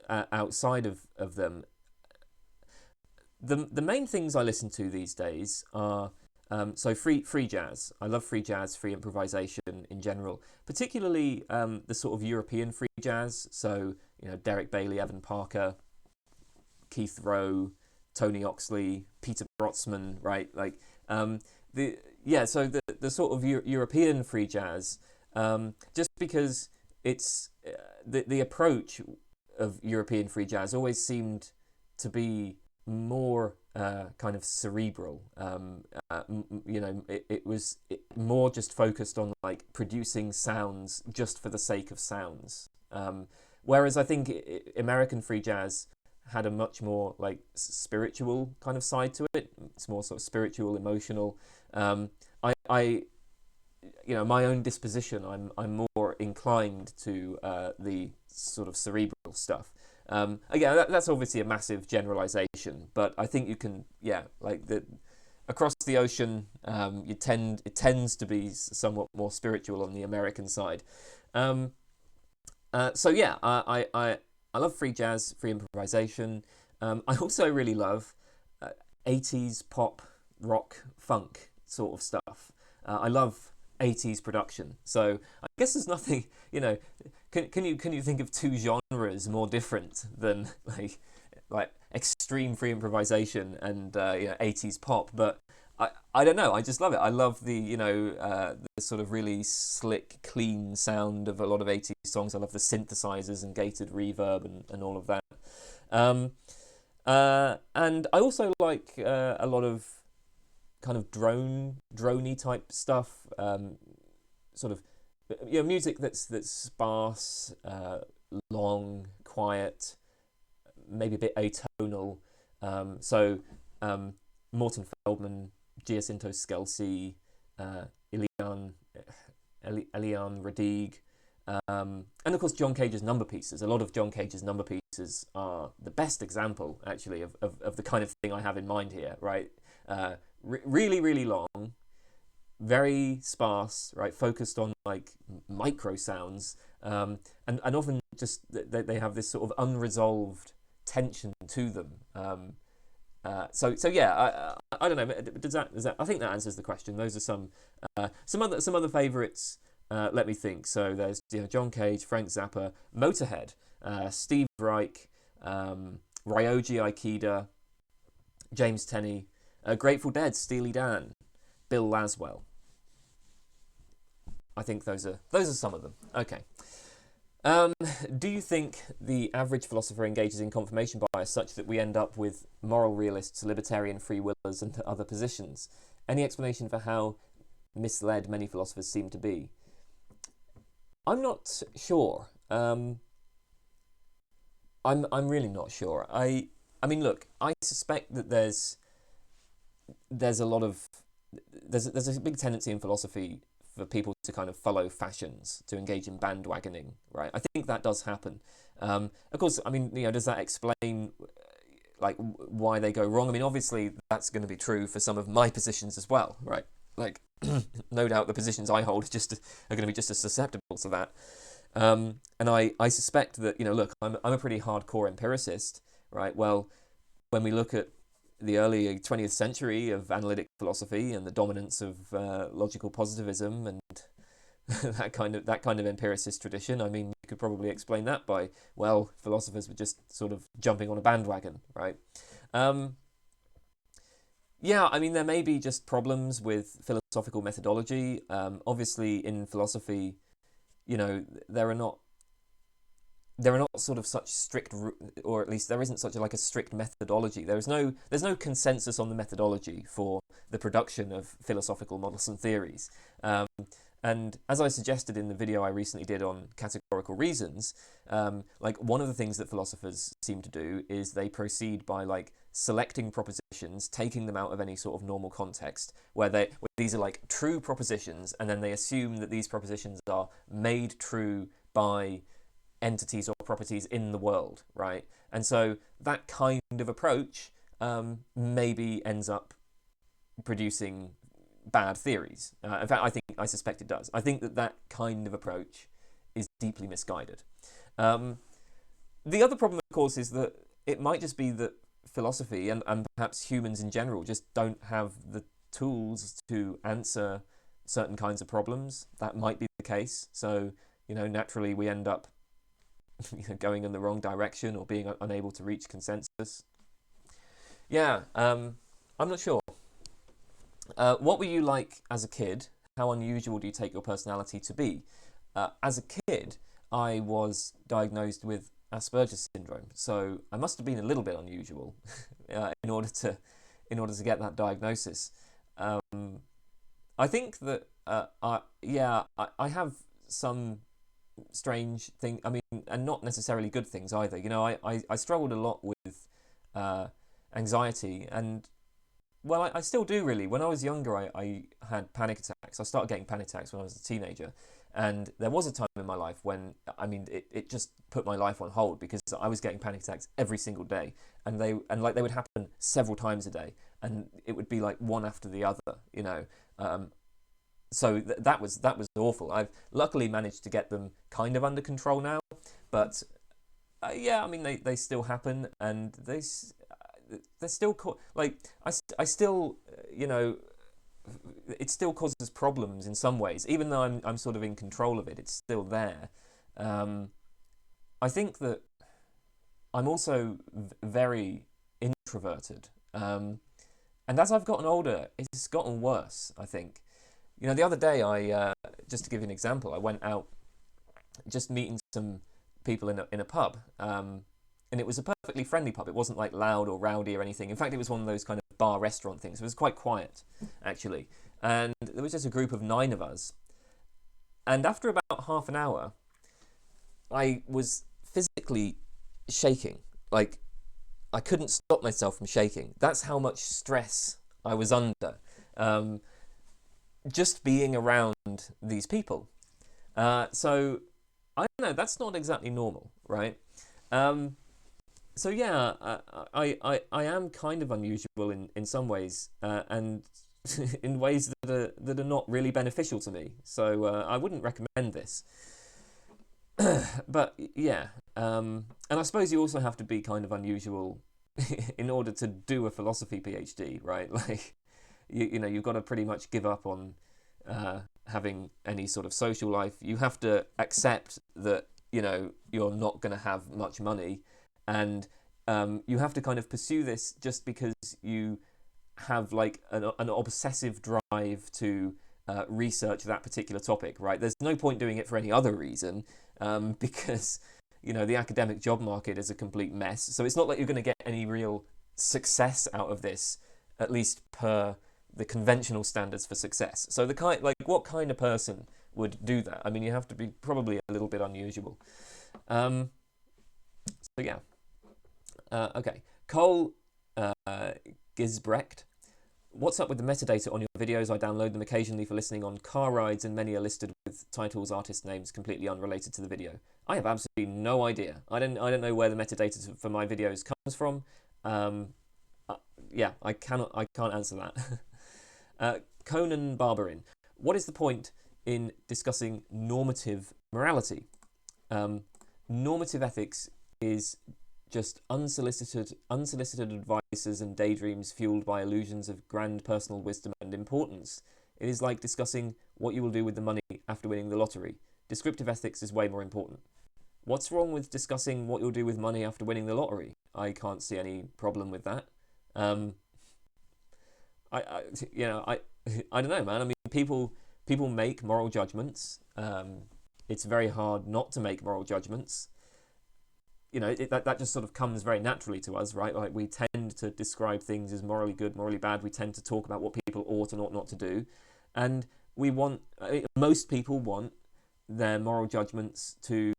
S1: outside of them, the main things I listen to these days are free jazz. I love free jazz, free improvisation in general, particularly the sort of European free jazz. So Derek Bailey, Evan Parker, Keith Rowe, Tony Oxley, Peter Brotzmann, right? Like the sort of European free jazz, just because it's the approach of European free jazz always seemed to be more kind of cerebral. It was more just focused on like producing sounds just for the sake of sounds. Whereas I think American free jazz had a much more like spiritual kind of side to it. It's more sort of spiritual, emotional. My own disposition, I'm more inclined to the sort of cerebral stuff. Again, that's obviously a massive generalization, but I think you can, across the ocean, it tends to be somewhat more spiritual on the American side. I love free jazz, free improvisation. I also really love 80s pop rock, funk sort of stuff. I love 80s production. So I guess there's nothing, can you think of two genres more different than like extreme free improvisation and 80s pop? But I don't know. I just love it. I love the the sort of really slick, clean sound of a lot of 80s songs. I love the synthesizers and gated reverb and all of that. And I also like a lot of kind of droney type stuff. Sort of music that's sparse, long, quiet, maybe a bit atonal. Morton Feldman, Giacinto Scelsi, Eliane Radigue, and of course John Cage's number pieces. A lot of John Cage's number pieces are the best example, actually, of the kind of thing I have in mind here, right? Really, really long, very sparse, right? Focused on like micro sounds, and often just they have this sort of unresolved tension to them. So yeah, I don't know. Does that? I think that answers the question. Those are some other favourites. Let me think. So there's John Cage, Frank Zappa, Motorhead, Steve Reich, Ryoji Aikida, James Tenney, Grateful Dead, Steely Dan, Bill Laswell. I think those are some of them. Okay. Do you think the average philosopher engages in confirmation bias such that we end up with moral realists, libertarian free willers, and other positions? Any explanation for how misled many philosophers seem to be? I'm not sure. I'm really not sure. I mean, look, I suspect that there's a big tendency in philosophy for people to kind of follow fashions, to engage in bandwagoning, right? I think that does happen. Of course, I mean, does that explain like why they go wrong? I mean, obviously that's going to be true for some of my positions as well, right? Like, no doubt the positions I hold are going to be just as susceptible to that. And I suspect that, look, I'm a pretty hardcore empiricist, right? Well, when we look at the early 20th century of analytic philosophy and the dominance of logical positivism and that kind of empiricist tradition, I mean, you could probably explain that by, well, philosophers were just sort of jumping on a bandwagon, right? Yeah, I mean, there may be just problems with philosophical methodology. Obviously, in philosophy, there are not sort of such strict, or at least there isn't such a strict methodology. There's no consensus on the methodology for the production of philosophical models and theories. And as I suggested in the video I recently did on categorical reasons, one of the things that philosophers seem to do is they proceed by selecting propositions, taking them out of any sort of normal context, where these are true propositions, and then they assume that these propositions are made true by entities or properties in the world, right? And so that kind of approach maybe ends up producing bad theories. In fact, I suspect it does. I think that kind of approach is deeply misguided. The other problem, of course, is that it might just be that philosophy and perhaps humans in general just don't have the tools to answer certain kinds of problems. That might be the case. So, naturally we end up going in the wrong direction or being unable to reach consensus. Yeah, I'm not sure. What were you like as a kid? How unusual do you take your personality to be? As a kid, I was diagnosed with Asperger's syndrome, so I must have been a little bit unusual in order to get that diagnosis. I think that I have some strange thing. I mean, and not necessarily good things either. I struggled a lot with anxiety, and well, I still do really. When I was younger, I had panic attacks. I started getting panic attacks when I was a teenager, and there was a time in my life when, I mean, it just put my life on hold because I was getting panic attacks every single day, and they would happen several times a day, and it would be like one after the other, So that was awful. I've luckily managed to get them kind of under control now, but yeah, I mean they still happen, and they're still like I still it still causes problems in some ways, even though I'm sort of in control of it. It's still there. I think that I'm also very introverted, and as I've gotten older, it's gotten worse. I think, the other day I just to give you an example, I went out just meeting some people in a pub, and it was a perfectly friendly pub. It wasn't like loud or rowdy or anything. In fact, it was one of those kind of bar restaurant things. It was quite quiet, actually, and there was just a group of 9 of us. And after about half an hour, I was physically shaking. Like, I couldn't stop myself from shaking. That's how much stress I was under, just being around these people. So I don't know, that's not exactly normal, right? So yeah, I am kind of unusual in some ways, and in ways that are not really beneficial to me. So I wouldn't recommend this. But yeah, and I suppose you also have to be kind of unusual in order to do a philosophy PhD, right? Like, you've got to pretty much give up on having any sort of social life. You have to accept that you're not going to have much money, and you have to kind of pursue this just because you have like an obsessive drive to research that particular topic, right? There's no point doing it for any other reason, because the academic job market is a complete mess. So it's not like you're going to get any real success out of this, at least per the conventional standards for success. So what kind of person would do that? I mean, you have to be probably a little bit unusual. So yeah. Okay. Cole Gisbrecht. What's up with the metadata on your videos? I download them occasionally for listening on car rides, and many are listed with titles, artist names completely unrelated to the video. I have absolutely no idea. I don't know where the metadata for my videos comes from. Yeah, I can't answer that. Conan Barberin. What is the point in discussing normative morality? Normative ethics is just unsolicited advices and daydreams fueled by illusions of grand personal wisdom and importance. It is like discussing what you will do with the money after winning the lottery. Descriptive ethics is way more important. What's wrong with discussing what you'll do with money after winning the lottery? I can't see any problem with that. I don't know, man. I mean, people make moral judgments. It's very hard not to make moral judgments. That just sort of comes very naturally to us, right? Like, we tend to describe things as morally good, morally bad. We tend to talk about what people ought and ought not to do. And most people want their moral judgments to,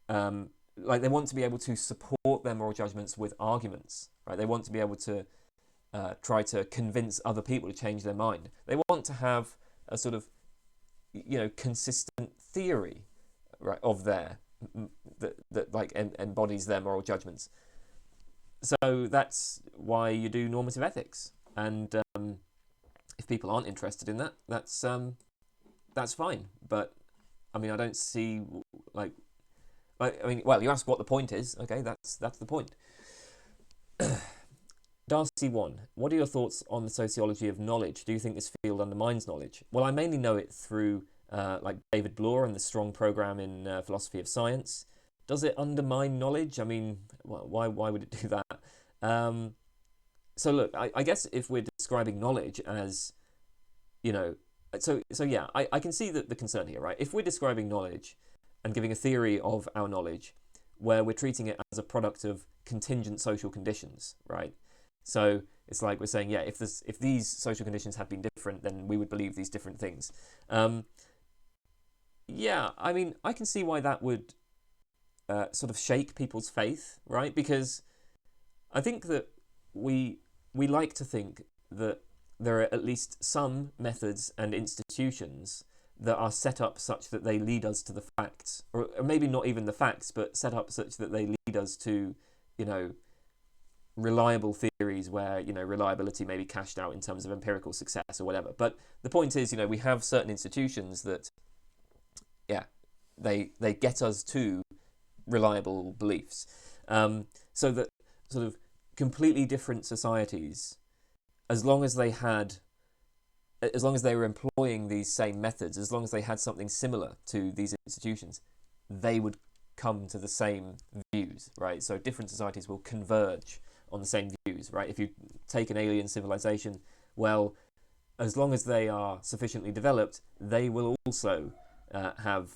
S1: they want to be able to support their moral judgments with arguments, right? They want to be able to try to convince other people to change their mind. They want to have a sort of, consistent theory, right, of that like embodies their moral judgments. So that's why you do normative ethics. And if people aren't interested in that, that's fine. But I mean, I don't see you ask what the point is. Okay, that's the point. Darcy 1. What are your thoughts on the sociology of knowledge? Do you think this field undermines knowledge? Well, I mainly know it through David Bloor and the strong program in philosophy of science. Does it undermine knowledge? I mean, why would it do that? So look, I guess if we're describing knowledge as, so yeah, I can see the concern here, right? If we're describing knowledge and giving a theory of our knowledge where we're treating it as a product of contingent social conditions, right? So it's like we're saying, yeah, if these social conditions had been different, then we would believe these different things. Yeah, I mean, I can see why that would sort of shake people's faith, right? Because I think that we like to think that there are at least some methods and institutions that are set up such that they lead us to the facts, or maybe not even the facts, but set up such that they lead us to, reliable theories where, reliability may be cashed out in terms of empirical success or whatever. But the point is, we have certain institutions that, yeah, they get us to reliable beliefs. So that sort of completely different societies, as long as they were employing these same methods, as long as they had something similar to these institutions, they would come to the same views, right? So different societies will converge on the same views, right? If you take an alien civilization, well, as long as they are sufficiently developed, they will also have,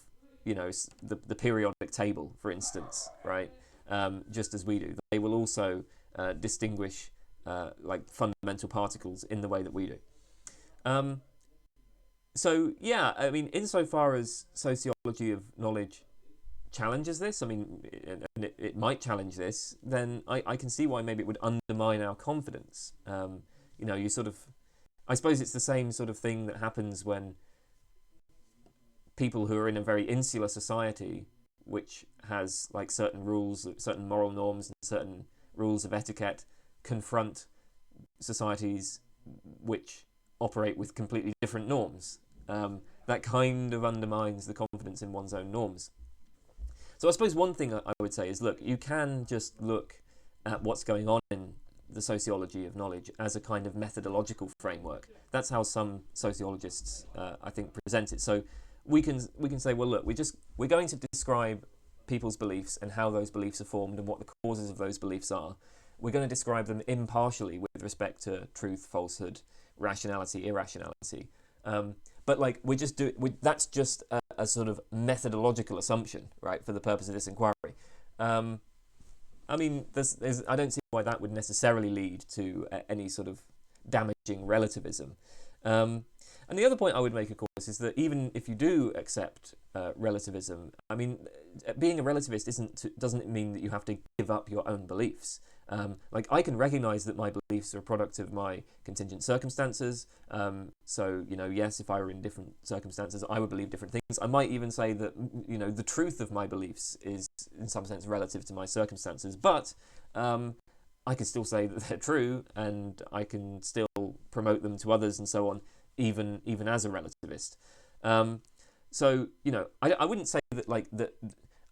S1: the periodic table, for instance, right? Just as we do. They will also distinguish like fundamental particles in the way that we do. So yeah, I mean, insofar as sociology of knowledge challenges this, I mean, and it might challenge this, then I can see why maybe it would undermine our confidence. You sort of, I suppose it's the same sort of thing that happens when people who are in a very insular society, which has like certain rules, certain moral norms, and certain rules of etiquette, confront societies which operate with completely different norms. That kind of undermines the confidence in one's own norms. So I suppose one thing I would say is, look, you can just look at what's going on in the sociology of knowledge as a kind of methodological framework. That's how some sociologists, I think, present it. So we can say, well, look, we're going to describe people's beliefs and how those beliefs are formed and what the causes of those beliefs are. We're going to describe them impartially with respect to truth, falsehood, rationality, irrationality. But like that's just a sort of methodological assumption, right, for the purpose of this inquiry. I mean, I don't see why that would necessarily lead to any sort of damaging relativism. And the other point I would make, of course, is that even if you do accept relativism, I mean, being a relativist doesn't mean that you have to give up your own beliefs. Like, I can recognize that my beliefs are a product of my contingent circumstances. So, yes, if I were in different circumstances, I would believe different things. I might even say that, the truth of my beliefs is, in some sense, relative to my circumstances. But I can still say that they're true, and I can still promote them to others and so on, even as a relativist. So, I wouldn't say that, like, that.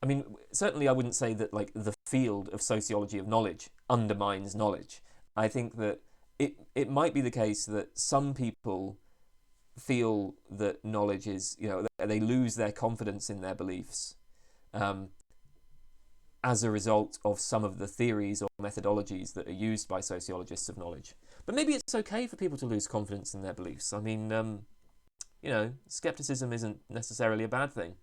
S1: I mean, certainly I wouldn't say that, like, the field of sociology of knowledge undermines knowledge. I think that it might be the case that some people feel that knowledge is, they lose their confidence in their beliefs as a result of some of the theories or methodologies that are used by sociologists of knowledge. But maybe it's okay for people to lose confidence in their beliefs. I mean, skepticism isn't necessarily a bad thing.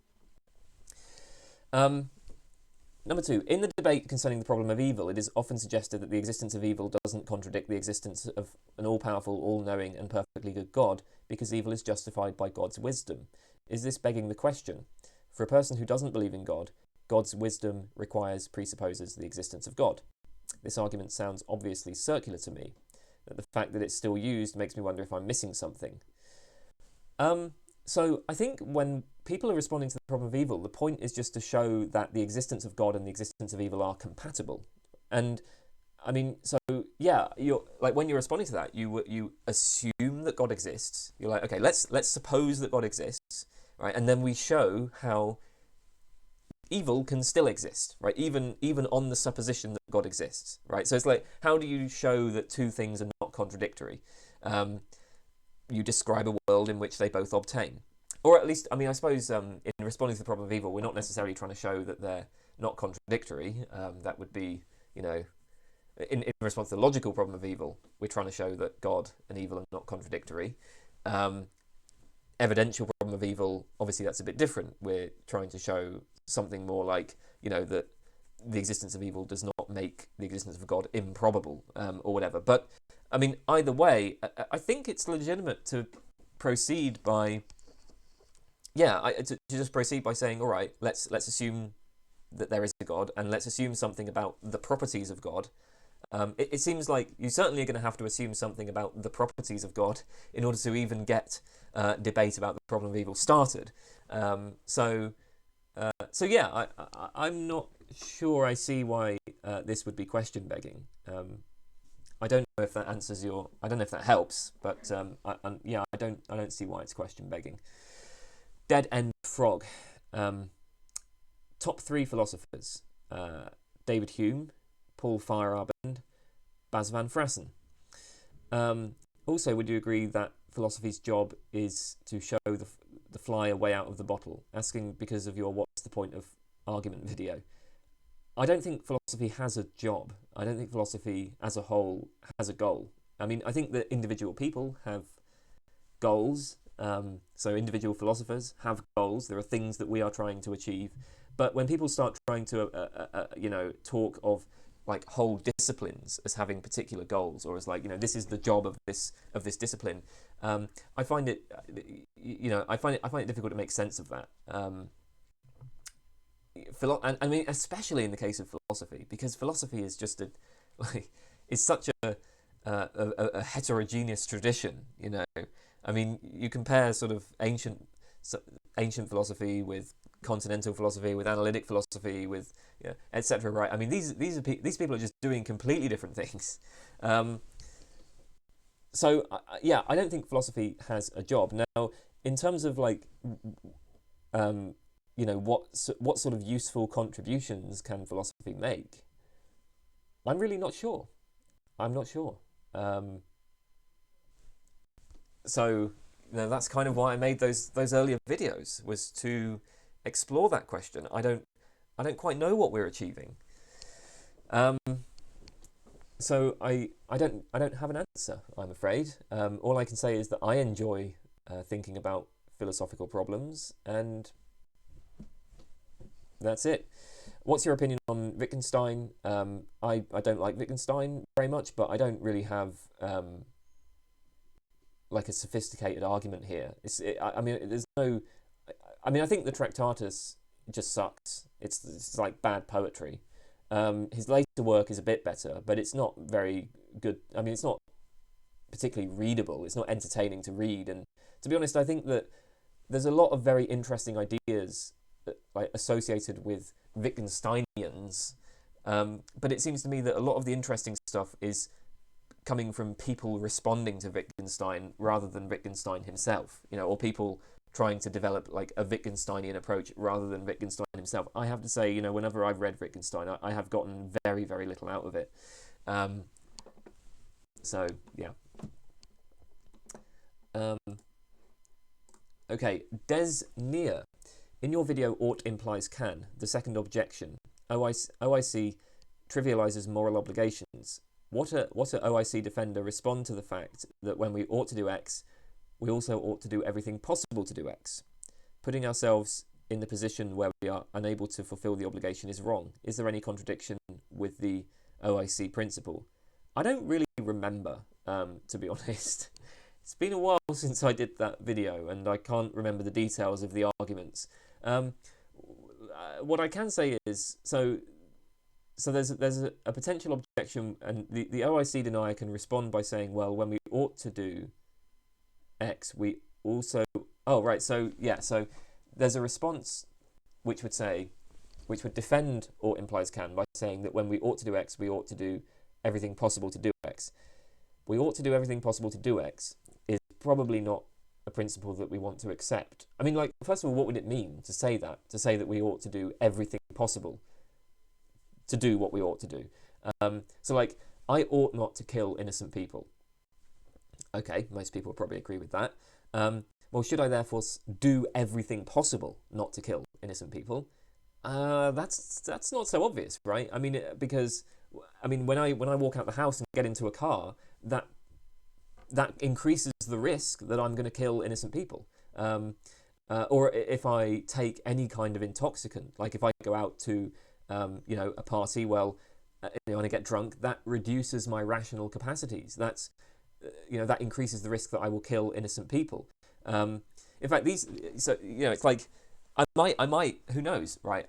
S1: Number 2, in the debate concerning the problem of evil, it is often suggested that the existence of evil doesn't contradict the existence of an all-powerful, all-knowing and perfectly good God, because evil is justified by God's wisdom. Is this begging the question? For a person who doesn't believe in God, God's wisdom presupposes the existence of God. This argument sounds obviously circular to me. The fact that it's still used makes me wonder if I'm missing something. So I think when people are responding to the problem of evil, the point is just to show that the existence of God and the existence of evil are compatible. And I mean, so yeah, you're like, when you're responding to that, you assume that God exists. You're like, okay, let's suppose that God exists, right? And then we show how evil can still exist, right? Even on the supposition that God exists, right? So it's like, how do you show that two things are not contradictory? You describe a world in which they both obtain. Or at least, I mean, I suppose in responding to the problem of evil, we're not necessarily trying to show that they're not contradictory. That would be, in response to the logical problem of evil, we're trying to show that God and evil are not contradictory. Evidential problem of evil, obviously that's a bit different. We're trying to show something more like, that the existence of evil does not make the existence of God improbable, or whatever. But I mean, either way, I think it's legitimate to proceed by, to just proceed by saying, all right, let's assume that there is a God, and let's assume something about the properties of God. It seems like you certainly are going to have to assume something about the properties of God in order to even get debate about the problem of evil started. So yeah, I'm not sure I see why this would be question begging. I don't know if that answers your. I don't know if that helps, but I don't see why it's question begging. Dead End Frog. Top 3 philosophers: David Hume, Paul Feyerabend, Bas van Frassen. Also, would you agree that philosophy's job is to show the fly a way out of the bottle? Asking because of your what's the point of argument video. I don't think philosophy has a job. I don't think philosophy as a whole has a goal. I mean, I think that individual people have goals. So individual philosophers have goals. There are things that we are trying to achieve. But when people start trying to, talk of like whole disciplines as having particular goals, or as like, this is the job of this discipline, I find it, I find it difficult to make sense of that. And I mean, especially in the case of philosophy, because philosophy is just is such a heterogeneous tradition. I mean, you compare sort of ancient philosophy with continental philosophy, with analytic philosophy, with etc. Right? I mean, these people are just doing completely different things. So I don't think philosophy has a job. Now, in terms of like, what sort of useful contributions can philosophy make? I'm really not sure. I'm not sure. So that's kind of why I made those earlier videos, was to explore that question. I don't quite know what we're achieving. So I don't have an answer, I'm afraid. All I can say is that I enjoy thinking about philosophical problems, and that's it. What's your opinion on Wittgenstein? I don't like Wittgenstein very much, but I don't really have like a sophisticated argument here. I think the Tractatus just sucks. It's like bad poetry. His later work is a bit better, but it's not very good. I mean, it's not particularly readable. It's not entertaining to read. And to be honest, I think that there's a lot of very interesting ideas like associated with Wittgensteinians, but it seems to me that a lot of the interesting stuff is coming from people responding to Wittgenstein rather than Wittgenstein himself, or people trying to develop like a Wittgensteinian approach rather than Wittgenstein himself. I have to say, whenever I've read Wittgenstein, I have gotten very, very little out of it. So yeah. Okay, Des Near. In your video, ought implies can. The second objection. OIC trivializes moral obligations. What a OIC defender respond to the fact that when we ought to do X, we also ought to do everything possible to do X? Putting ourselves in the position where we are unable to fulfill the obligation is wrong. Is there any contradiction with the OIC principle? I don't really remember, to be honest. It's been a while since I did that video, and I can't remember the details of the arguments. What I can say is, so there's a potential objection, and the OIC denier can respond by saying, well, when we ought to do X, we also... Oh, right, so there's a response which would defend ought implies can by saying that when we ought to do X, we ought to do everything possible to do X. We ought to do everything possible to do X is probably not a principle that we want to accept. I mean, like, first of all, what would it mean to say that? To say that we ought to do everything possible to do what we ought to do. So, like, I ought not to kill innocent people. Okay, most people probably agree with that. Well, should I therefore do everything possible not to kill innocent people? That's not so obvious, right? I mean, because when I walk out the house and get into a car, that increases the risk that I'm going to kill innocent people. Or if I take any kind of intoxicant, like if I go out to a party, well, and I get drunk, that reduces my rational capacities. That's that increases the risk that I will kill innocent people. In fact, it's like I might, who knows, right?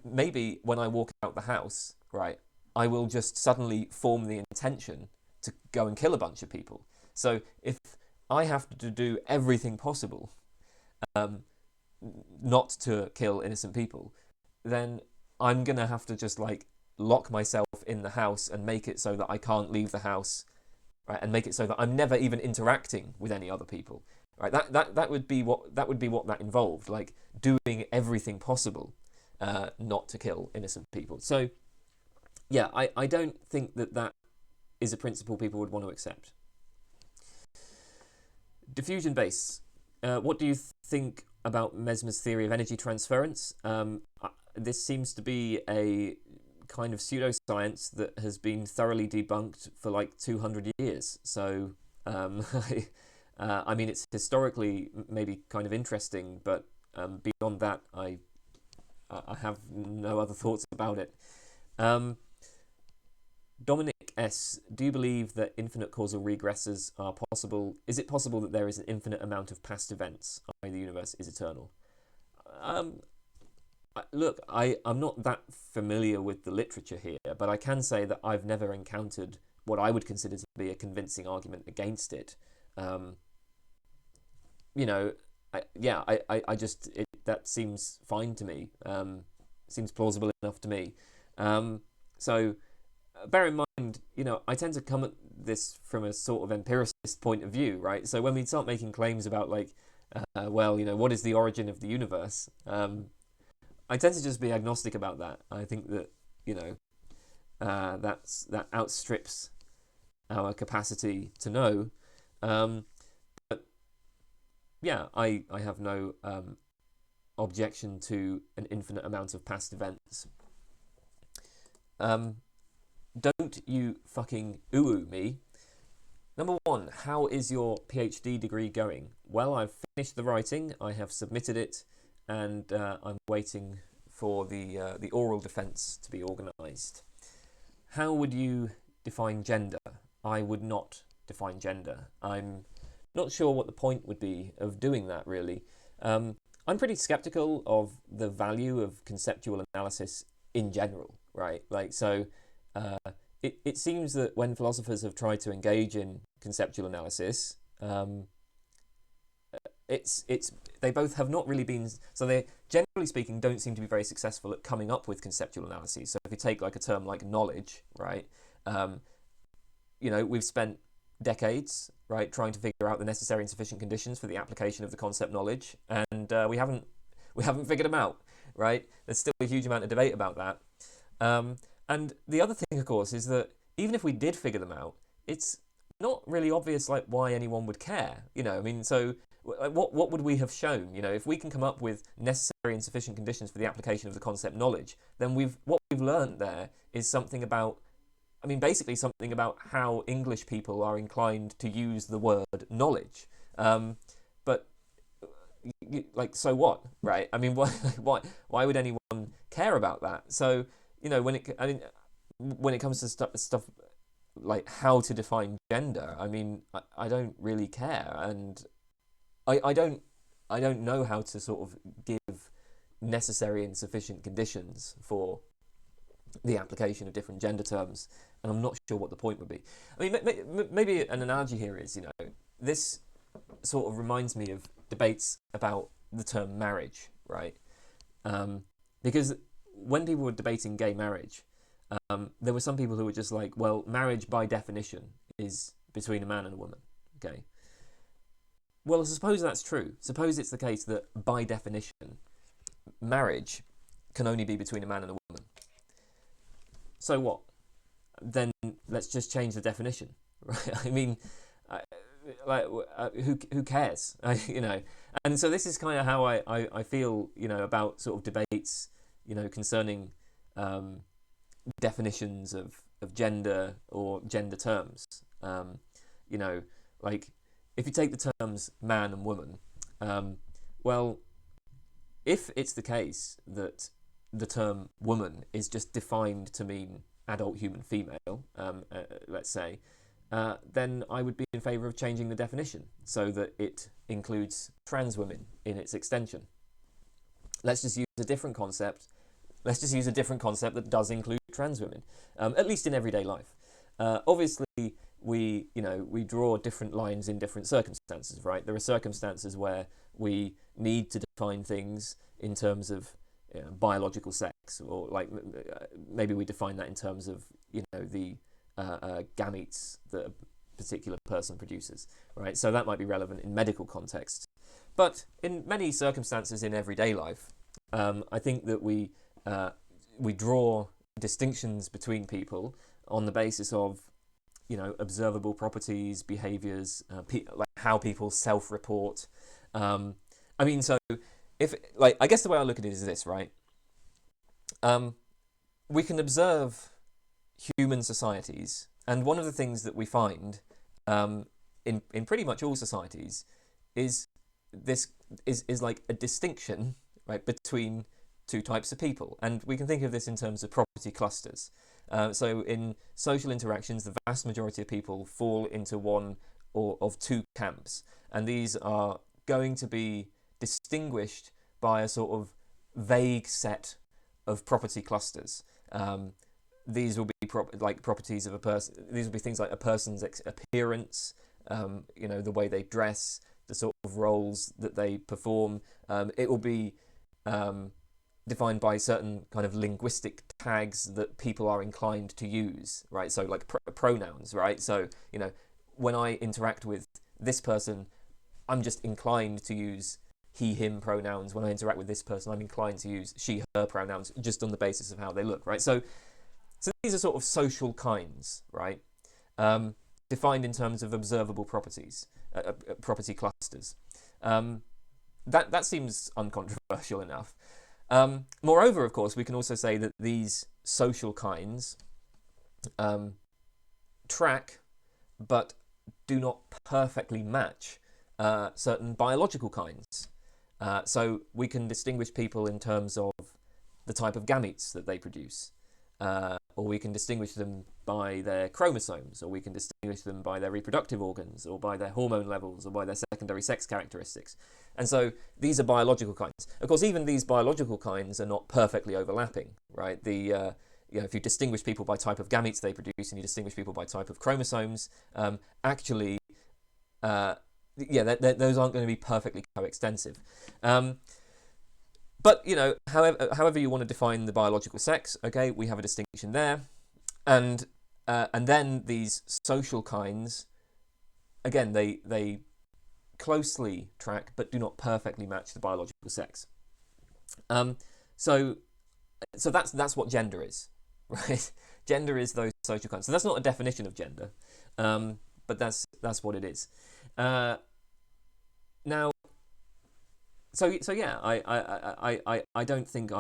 S1: Maybe when I walk out the house, right, I will just suddenly form the intention to go and kill a bunch of people. So if I have to do everything possible not to kill innocent people, then I'm going to have to just like lock myself in the house and make it so that I can't leave the house, right? And make it so that I'm never even interacting with any other people, right? That would be what that involved, like doing everything possible not to kill innocent people. So yeah, I don't think that is a principle people would want to accept. Diffusion base. What do you think about Mesmer's theory of energy transference? This seems to be a kind of pseudoscience that has been thoroughly debunked for like 200 years. So, I mean, it's historically maybe kind of interesting, but beyond that, I have no other thoughts about it. Dominic S., do you believe that infinite causal regresses are possible? Is it possible that there is an infinite amount of past events, i.e. the universe is eternal? Look, I'm not that familiar with the literature here, but I can say that I've never encountered what I would consider to be a convincing argument against it. You know, that seems fine to me. Seems plausible enough to me. So bear in mind, you know, I tend to come at this from a sort of empiricist point of view, right? So when we start making claims about like, well, you know, what is the origin of the universe? I tend to just be agnostic about that. I think that, you know, that outstrips our capacity to know. But yeah, I have no objection to an infinite amount of past events. Don't you fucking ooh me. Number 1, how is your PhD degree going? Well, I've finished the writing, I have submitted it, and I'm waiting for the oral defence to be organised. How would you define gender? I would not define gender. I'm not sure what the point would be of doing that, really. I'm pretty sceptical of the value of conceptual analysis in general, right? Like, so it seems that when philosophers have tried to engage in conceptual analysis, they both have not really been, so they, generally speaking, don't seem to be very successful at coming up with conceptual analyses. So if you take like a term like knowledge, right, you know, we've spent decades, right, trying to figure out the necessary and sufficient conditions for the application of the concept knowledge, and we haven't figured them out, right? There's still a huge amount of debate about that. And the other thing, of course, is that even if we did figure them out, it's not really obvious like why anyone would care. You know, I mean, so what would we have shown? You know, if we can come up with necessary and sufficient conditions for the application of the concept knowledge, then what we've learned there is something about, I mean, basically something about how English people are inclined to use the word knowledge. But like, so what, right? I mean, why would anyone care about that? So, you know, when it comes to stuff like how to define gender, I mean, I don't really care, and I don't know how to sort of give necessary and sufficient conditions for the application of different gender terms, and I'm not sure what the point would be. I mean, maybe an analogy here is, you know, this sort of reminds me of debates about the term marriage, right? Because when people were debating gay marriage, there were some people who were just like, well, marriage by definition is between a man and a woman, okay? Well, suppose that's true. Suppose it's the case that by definition, marriage can only be between a man and a woman. So what? Then let's just change the definition, right? I mean, who cares? You know, and so this is kind of how I feel, you know, about sort of debates, you know, concerning definitions of gender or gender terms. You know, like if you take the terms man and woman, well, if it's the case that the term woman is just defined to mean adult human female, let's say, then I would be in favour of changing the definition so that it includes trans women in its extension. Let's just use a different concept. Let's just use a different concept that does include trans women, at least in everyday life. Obviously, we draw different lines in different circumstances, right? There are circumstances where we need to define things in terms of biological sex, or like maybe we define that in terms of, you know, the gametes that a particular person produces, right? So that might be relevant in medical contexts. But in many circumstances in everyday life, I think that we draw distinctions between people on the basis of observable properties, behaviors, like how people self-report. So if I guess the way I look at it is this, right? We can observe human societies, and one of the things that we find in pretty much all societies is like a distinction, right, between two types of people, and we can think of this in terms of property clusters. So in social interactions, the vast majority of people fall into one or of two camps, and these are going to be distinguished by a sort of vague set of property clusters. These will be properties of a person. These will be things like a person's appearance, the way they dress, the sort of roles that they perform. It will be defined by certain kind of linguistic tags that people are inclined to use, right? So like pronouns, right? So, when I interact with this person, I'm just inclined to use he, him pronouns. When I interact with this person, I'm inclined to use she, her pronouns just on the basis of how they look, right? So these are sort of social kinds, right? Defined in terms of observable properties, property clusters. That seems uncontroversial enough. Moreover, of course, we can also say that these social kinds track but do not perfectly match certain biological kinds. So we can distinguish people in terms of the type of gametes that they produce, or we can distinguish them by their chromosomes, or we can distinguish them by their reproductive organs, or by their hormone levels, or by their secondary sex characteristics. And so these are biological kinds. Of course, even these biological kinds are not perfectly overlapping, right? If you distinguish people by type of gametes they produce, and you distinguish people by type of chromosomes, those aren't going to be perfectly coextensive. But, however you want to define the biological sex, okay, we have a distinction there. And then these social kinds, again, they closely track but do not perfectly match the biological sex. So that's what gender is, right? Gender is those social kinds. So that's not a definition of gender, but that's what it is. Now, so yeah, I don't think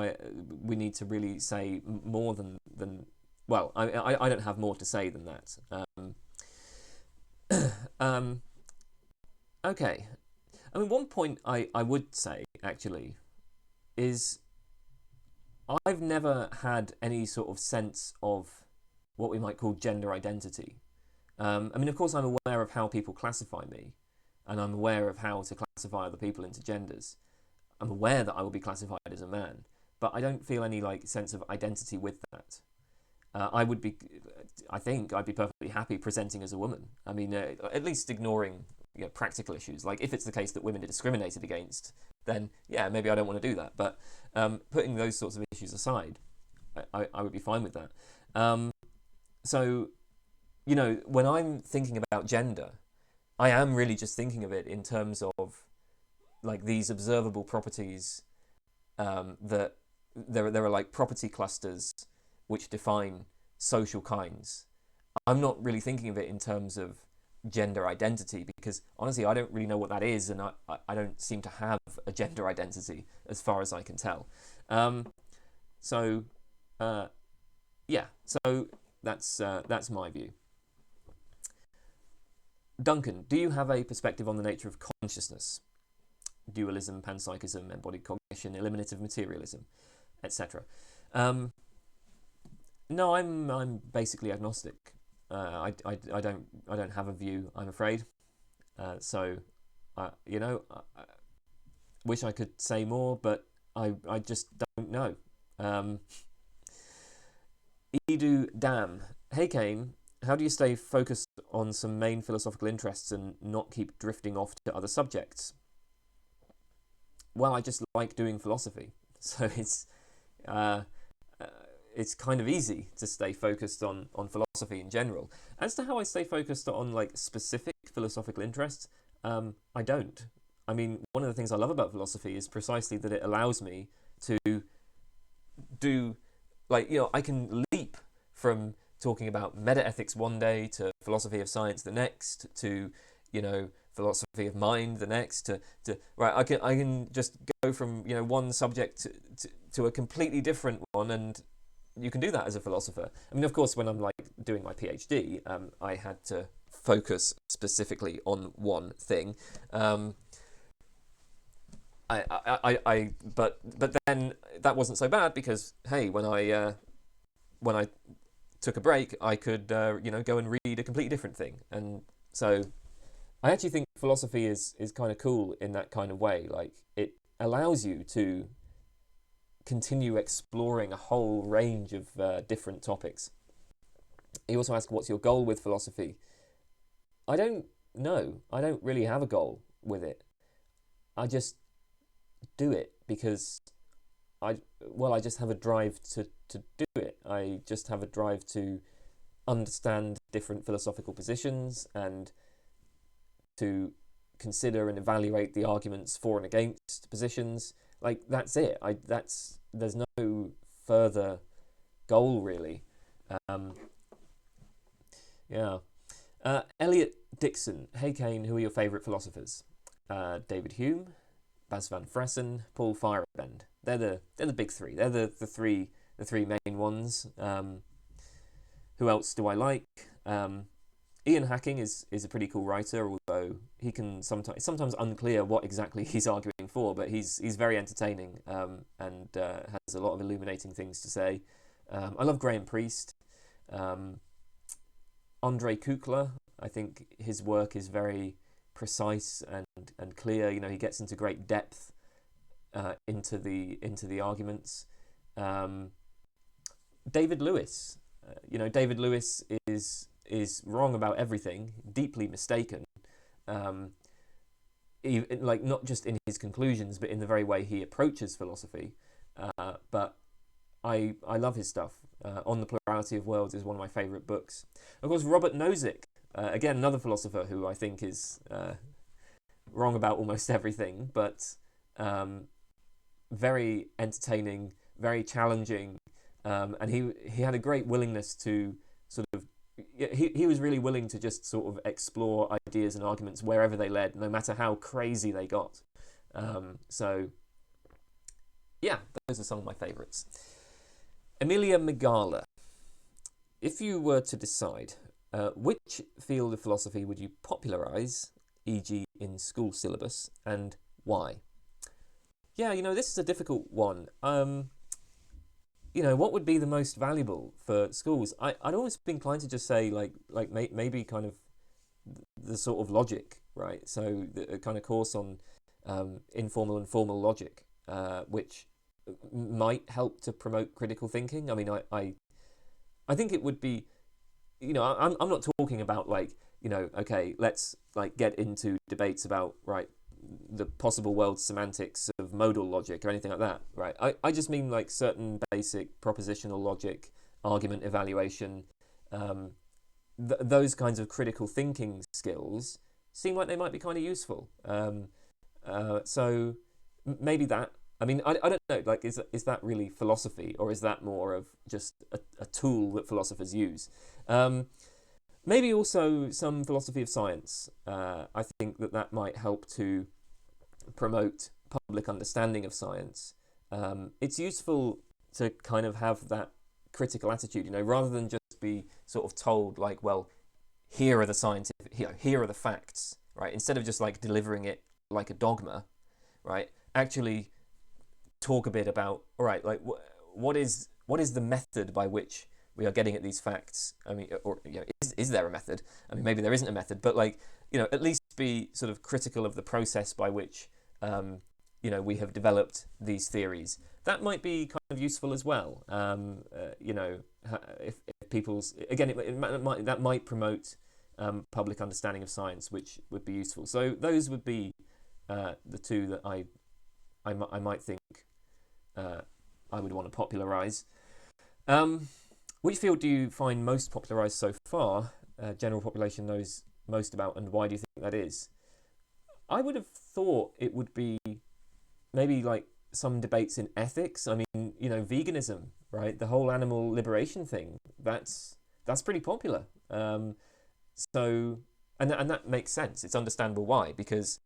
S1: we need to really say more than well, I don't have more to say than that. Okay, I mean, one point I would say actually is I've never had any sort of sense of what we might call gender identity. Of course, I'm aware of how people classify me, and I'm aware of how to classify other people into genders. I'm aware that I will be classified as a man, but I don't feel any sense of identity with that. I think I'd be perfectly happy presenting as a woman. I mean, at least ignoring practical issues. Like if it's the case that women are discriminated against, then yeah, maybe I don't want to do that. But putting those sorts of issues aside, I would be fine with that. So, when I'm thinking about gender, I am really just thinking of it in terms of these observable properties that there are property clusters which define social kinds. I'm not really thinking of it in terms of gender identity because honestly I don't really know what that is, and I don't seem to have a gender identity as far as I can tell. So that's my view. Duncan, do you have a perspective on the nature of consciousness? Dualism, panpsychism, embodied cognition, eliminative materialism, etc. No, I'm basically agnostic. I don't have a view, I'm afraid. I wish I could say more, but I just don't know. Edu Dam, hey Kane, how do you stay focused on some main philosophical interests and not keep drifting off to other subjects? Well, I just like doing philosophy, so it's kind of easy to stay focused on philosophy in general. As to how I stay focused on specific philosophical interests, I don't. I mean, one of the things I love about philosophy is precisely that it allows me to do, I can leap from talking about meta-ethics one day to philosophy of science the next to, philosophy of mind the next to right. I can just go from, one subject to a completely different one, and you can do that as a philosopher. I mean, of course, when I'm doing my PhD, I had to focus specifically on one thing. But then that wasn't so bad because, hey, when I took a break, I could go and read a completely different thing. And so I actually think philosophy is kind of cool in that kind of way. Like, it allows you to continue exploring a whole range of different topics. You also ask, what's your goal with philosophy? I don't know. I don't really have a goal with it. I just do it because I just have a drive to do it. I just have a drive to understand different philosophical positions and to consider and evaluate the arguments for and against positions. Like, that's it. There's no further goal really. Elliot Dixon. Hey Kane, who are your favourite philosophers? David Hume, Bas van Fressen, Paul Feyerabend. They're the big three. They're the three main ones. Who else do I like? Ian Hacking is a pretty cool writer, although he can sometimes unclear what exactly he's arguing for, but he's very entertaining and has a lot of illuminating things to say. I love Graham Priest. Andrei Kukla, I think his work is very precise and clear. He gets into great depth into the arguments. David Lewis. David Lewis is wrong about everything, deeply mistaken. Not just in his conclusions, but in the very way he approaches philosophy. But I love his stuff. On the Plurality of Worlds is one of my favourite books. Of course, Robert Nozick, again, another philosopher who I think is wrong about almost everything, but very entertaining, very challenging, and he had a great willingness to sort of, he was really willing to just sort of explore ideas and arguments wherever they led, no matter how crazy they got. So yeah, those are some of my favourites. Amelia Megala. If you were to decide which field of philosophy would you popularise, e.g. in school syllabus, and why? Yeah, this is a difficult one. What would be the most valuable for schools? I'd always be inclined to just say maybe kind of the sort of logic, right? So the kind of course on informal and formal logic, which might help to promote critical thinking. I mean, I think it would be, I'm not talking about okay, let's get into debates about, right, the possible world semantics of modal logic or anything like that, right? I just mean certain basic propositional logic, argument evaluation, those kinds of critical thinking skills seem like they might be kind of useful. So maybe that. I mean, I don't know, is that really philosophy, or is that more of just a tool that philosophers use? Maybe also some philosophy of science. I think that might help to promote public understanding of science. It's useful to kind of have that critical attitude, rather than just be sort of told well, here are the scientific, here are the facts, right? Instead of just delivering it like a dogma, right? Actually talk a bit about, all right, what is the method by which we are getting at these facts? I mean, or is there a method? I mean, maybe there isn't a method, but at least be sort of critical of the process by which we have developed these theories. That might be kind of useful as well. If people's, again, that might promote public understanding of science, which would be useful. So those would be the two that I might think I would want to popularise. Which field do you find most popularised so far? General population knows most about, and why do you think that is? I would have thought it would be maybe some debates in ethics. I mean, veganism, right? The whole animal liberation thing. That's that's pretty popular. So, and that makes sense. It's understandable why, because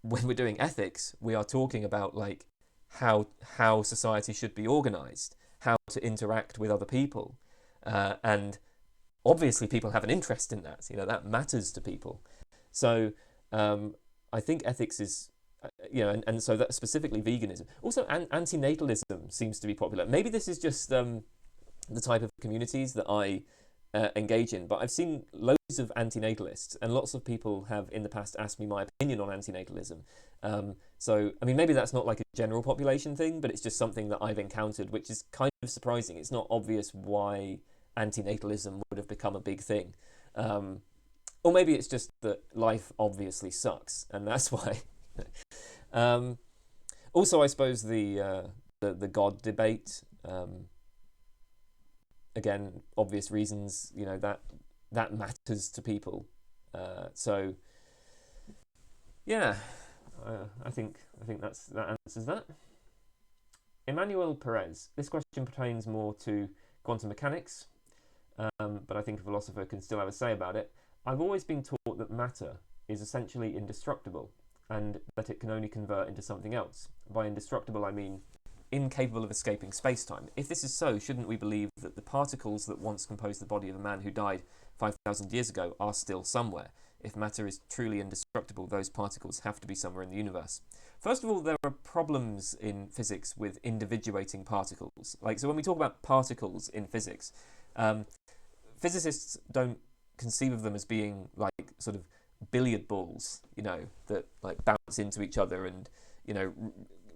S1: when we're doing ethics, we are talking about like how society should be organized, how to interact with other people, and obviously people have an interest in that. You know, that matters to people. So I think ethics is, you know, and so that specifically veganism. Also, antinatalism seems to be popular. Maybe this is just the type of communities that I engage in, but I've seen loads of antinatalists, and lots of people have in the past asked me my opinion on antinatalism. So, I mean, maybe that's not like a general population thing, but it's just something that I've encountered, which is kind of surprising. It's not obvious why antinatalism would have become a big thing. Or maybe it's just that life obviously sucks, and that's why. Also, I suppose the God debate, again, obvious reasons, you know, that matters to people. So yeah, I think that answers that. Emmanuel Perez. This question pertains more to quantum mechanics, but I think a philosopher can still have a say about it. I've always been taught that matter is essentially indestructible, and that it can only convert into something else. By indestructible, I mean incapable of escaping space-time. If this is so, shouldn't we believe that the particles that once composed the body of a man who died 5,000 years ago are still somewhere? If matter is truly indestructible, those particles have to be somewhere in the universe. First of all, there are problems in physics with individuating particles. Like, so when we talk about particles in physics, physicists don't conceive of them as being like sort of billiard balls, you know, that like bounce into each other and, you know,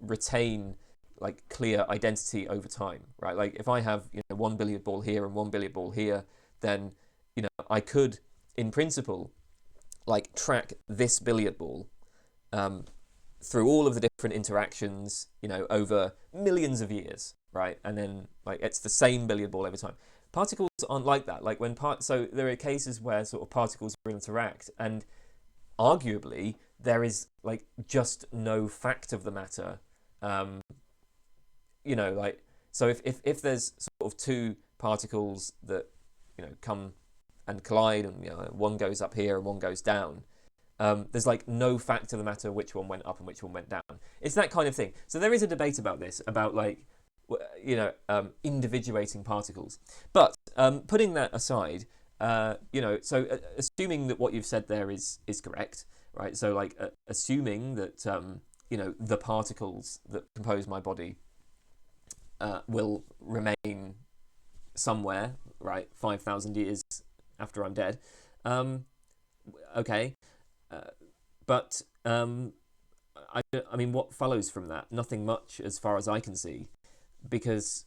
S1: retain like clear identity over time, right? Like if I have, you know, one billiard ball here and one billiard ball here, then, you know, I could, in principle, like track this billiard ball through all of the different interactions, you know, over millions of years, right? And then like it's the same billiard ball over time. Particles aren't like that. Like when so there are cases where sort of particles will interact, and arguably there is like just no fact of the matter. You know, like, so if there's sort of two particles that, you know, come and collide, and, you know, one goes up here and one goes down, there's like no fact of the matter which one went up and which one went down. It's that kind of thing. So there is a debate about this, about like, you know, individuating particles. But putting that aside, you know, so assuming that what you've said there is correct, right? So like assuming that, you know, the particles that compose my body will remain somewhere, right, 5,000 years after I'm dead. Okay. But I mean, what follows from that? Nothing much as far as I can see, because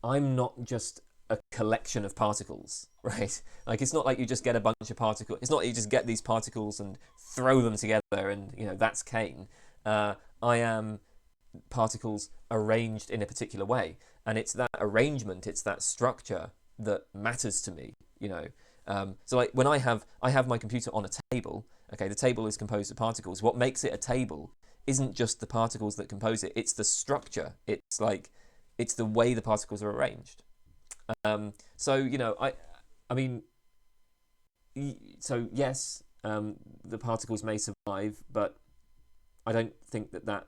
S1: I'm not just a collection of particles, right? Like, it's not like you just get a bunch of particles. It's not like you just get these particles and throw them together and, you know, that's Kane. I am particles arranged in a particular way, and it's that arrangement, it's that structure that matters to me, you know. So like when I have my computer on a table, okay, the table is composed of particles. What makes it a table isn't just the particles that compose it, it's the structure. It's like, it's the way the particles are arranged. So, you know, I mean, so yes, the particles may survive, but I don't think that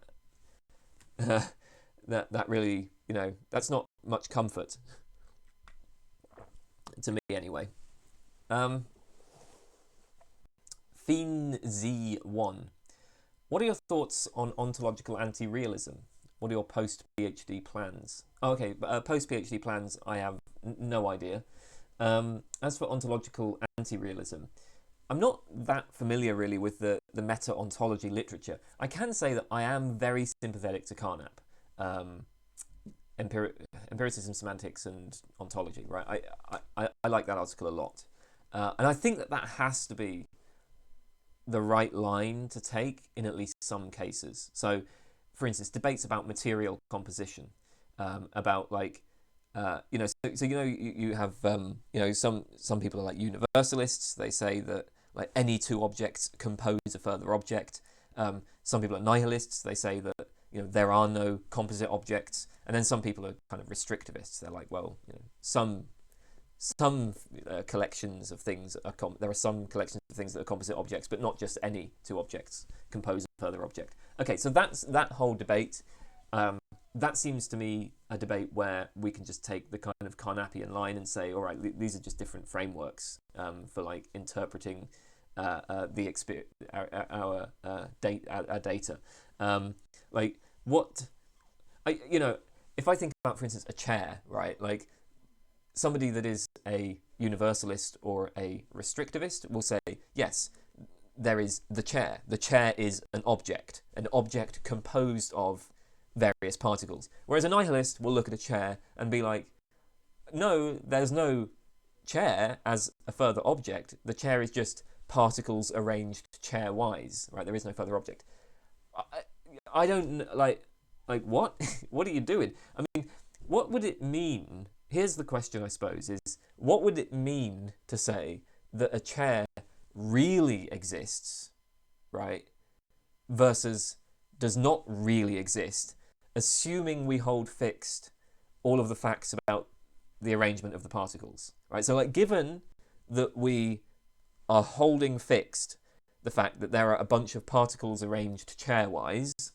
S1: really, you know, that's not much comfort to me anyway. FienZ1. What are your thoughts on ontological anti-realism? What are your post-PhD plans? Oh, okay, post-PhD plans, I have no idea. As for ontological anti-realism, I'm not that familiar really with the meta-ontology literature. I can say that I am very sympathetic to Carnap. Empiricism, semantics, and ontology, right? I like that article a lot. And I think that has to be the right line to take in at least some cases. So, for instance, debates about material composition, about like, you know, so you know, you have, you know, some people are like universalists. They say that like any two objects compose a further object. Some people are nihilists. They say that, you know, there are no composite objects. And then some people are kind of restrictivists. They're like, well, you know, some some collections of things there are some collections of things that are composite objects, but not just any two objects compose a further object. Okay, so that's that whole debate. That seems to me a debate where we can just take the kind of Carnapian line and say, all right, these are just different frameworks for like interpreting the experience, our data. Like what, if I think about, for instance, a chair, right? Like somebody that is a universalist or a restrictivist will say, yes, there is the chair. The chair is an object composed of various particles. Whereas a nihilist will look at a chair and be like, no, there's no chair as a further object. The chair is just particles arranged chair-wise, right? There is no further object. I don't, like what? What are you doing? I mean, what would it mean? Here's the question, I suppose, is what would it mean to say that a chair really exists, right, versus does not really exist, assuming we hold fixed all of the facts about the arrangement of the particles, right? So, like, given that we are holding fixed the fact that there are a bunch of particles arranged chair-wise,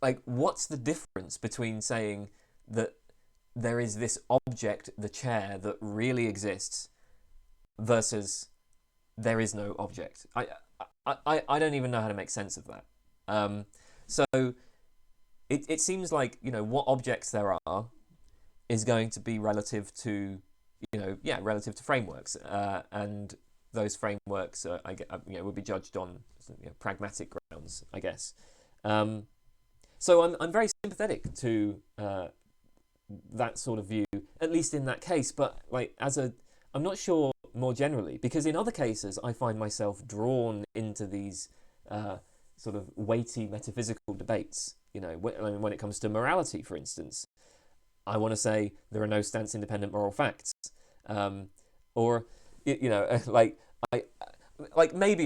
S1: like, what's the difference between saying that there is this object, the chair, that really exists, versus there is no object? I don't even know how to make sense of that. So it seems like, what objects there are is going to be relative to, relative to frameworks, and those frameworks, would be judged on pragmatic grounds, I guess. So I'm very sympathetic to that sort of view, at least in that case. But I'm not sure more generally, because in other cases I find myself drawn into these sort of weighty metaphysical debates. When it comes to morality, for instance, I want to say there are no stance-independent moral facts, or maybe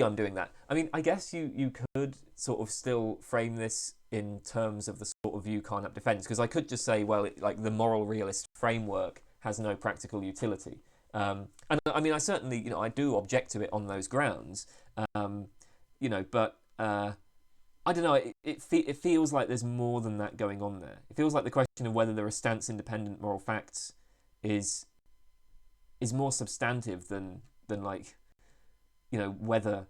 S1: I'm doing that. I mean, I guess you could sort of still frame this in terms of the sort of view Carnap defends, because I could just say, well, the moral realist framework has no practical utility. And I mean, I certainly, I do object to it on those grounds, but I don't know, it feels like there's more than that going on there. It feels like the question of whether there are stance-independent moral facts is more substantive than whether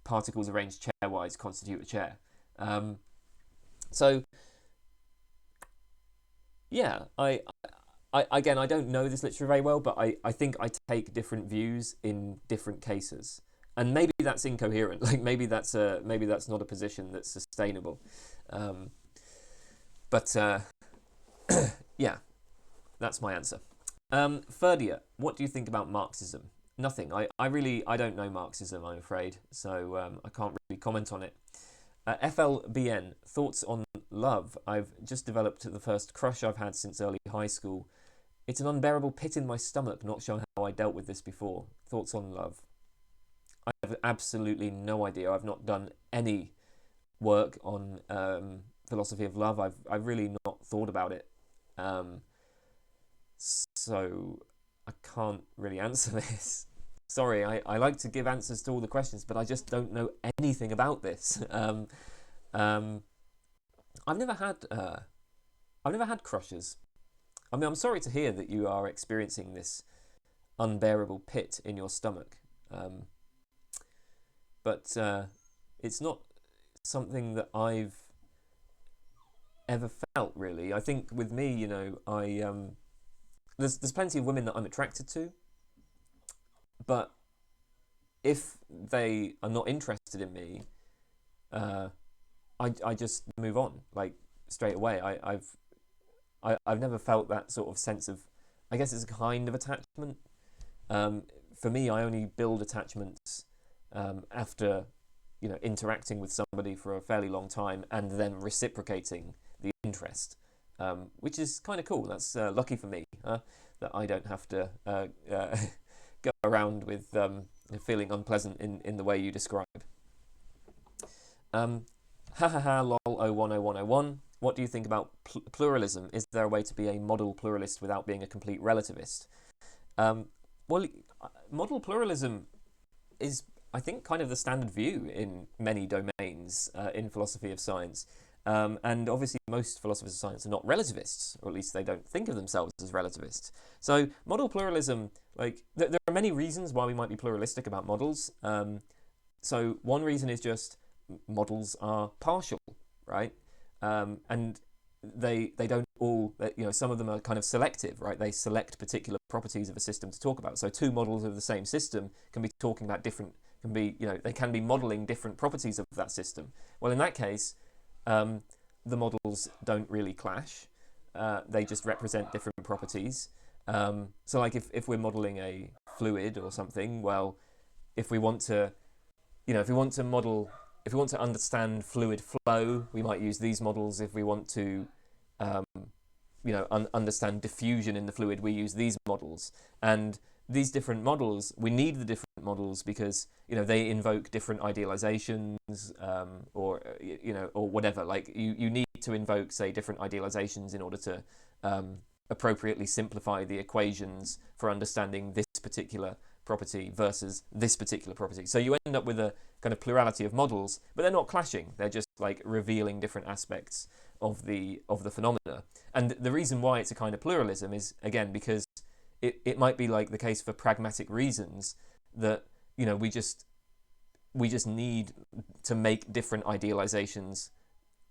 S1: particles arranged chair-wise constitute a chair. So, yeah, I again, I don't know this literature very well, but I think I take different views in different cases. And maybe that's incoherent. Maybe that's not a position that's sustainable. But yeah, that's my answer. Ferdia, what do you think about Marxism? Nothing. I don't know Marxism, I'm afraid, so I can't really comment on it. FLBN, thoughts on love. I've just developed the first crush I've had since early high school. It's an unbearable pit in my stomach, not sure how I dealt with this before. Thoughts on love. I have absolutely no idea. I've not done any work on philosophy of love. I've really not thought about it. So I can't really answer this. Sorry, I like to give answers to all the questions, but I just don't know anything about this. I've never had crushes. I mean, I'm sorry to hear that you are experiencing this unbearable pit in your stomach. But it's not something that I've ever felt, really. I think with me, there's plenty of women that I'm attracted to, but if they are not interested in me, I just move on, straight away. I've never felt that sort of sense of, I guess it's a kind of attachment. For me, I only build attachments after interacting with somebody for a fairly long time and then reciprocating the interest, which is kind of cool. That's lucky for me, that I don't have to go around with feeling unpleasant in the way you describe. Ha ha ha lol 010101. what do you think about pluralism? Is there a way to be a model pluralist without being a complete relativist? Well, model pluralism is, I think, kind of the standard view in many domains in philosophy of science. And obviously most philosophers of science are not relativists, or at least they don't think of themselves as relativists. So model pluralism, like, there are many reasons why we might be pluralistic about models. So one reason is just models are partial, right? And they don't all, you know, some of them are kind of selective, right? They select particular properties of a system to talk about. So two models of the same system can be talking about different, can be, you know, they can be modeling different properties of that system. Well, in that case, the models don't really clash. They just represent different properties. So like if we're modeling a fluid or something, well, if we want to, you know, if we want to understand fluid flow, we might use these models. If we want to, you know, understand diffusion in the fluid, we use these models. And these different models, we need the different models because, you know, they invoke different idealizations, or, you know, or whatever. Like you need to invoke, say, different idealizations in order to appropriately simplify the equations for understanding this particular property versus this particular property. So you end up with a kind of plurality of models, but they're not clashing. They're just like revealing different aspects of the phenomena. And the reason why it's a kind of pluralism is, again, because it might be like the case for pragmatic reasons that, you know, we just need to make different idealizations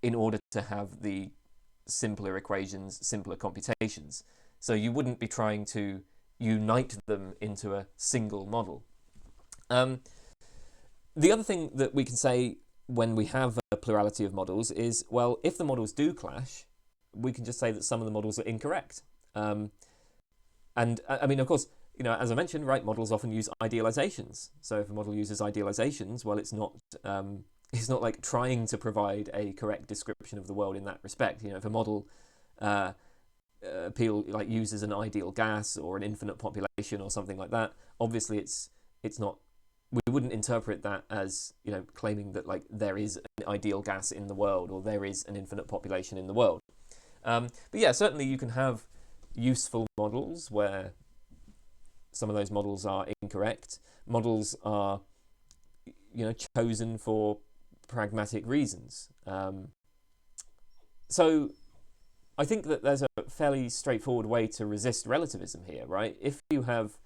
S1: in order to have the simpler equations, simpler computations. So you wouldn't be trying to unite them into a single model. The other thing that we can say when we have a plurality of models is, well, if the models do clash, we can just say that some of the models are incorrect. And I mean, of course, you know, as I mentioned, right, models often use idealizations. So if a model uses idealizations, well, it's not like trying to provide a correct description of the world in that respect. You know, if a model uses an ideal gas or an infinite population or something like that, obviously it's not. We wouldn't interpret that as, you know, claiming that like there is an ideal gas in the world or there is an infinite population in the world. But yeah, certainly you can have useful models where some of those models are incorrect. Models are, you know, chosen for pragmatic reasons. So I think that there's a fairly straightforward way to resist relativism here, right? If you have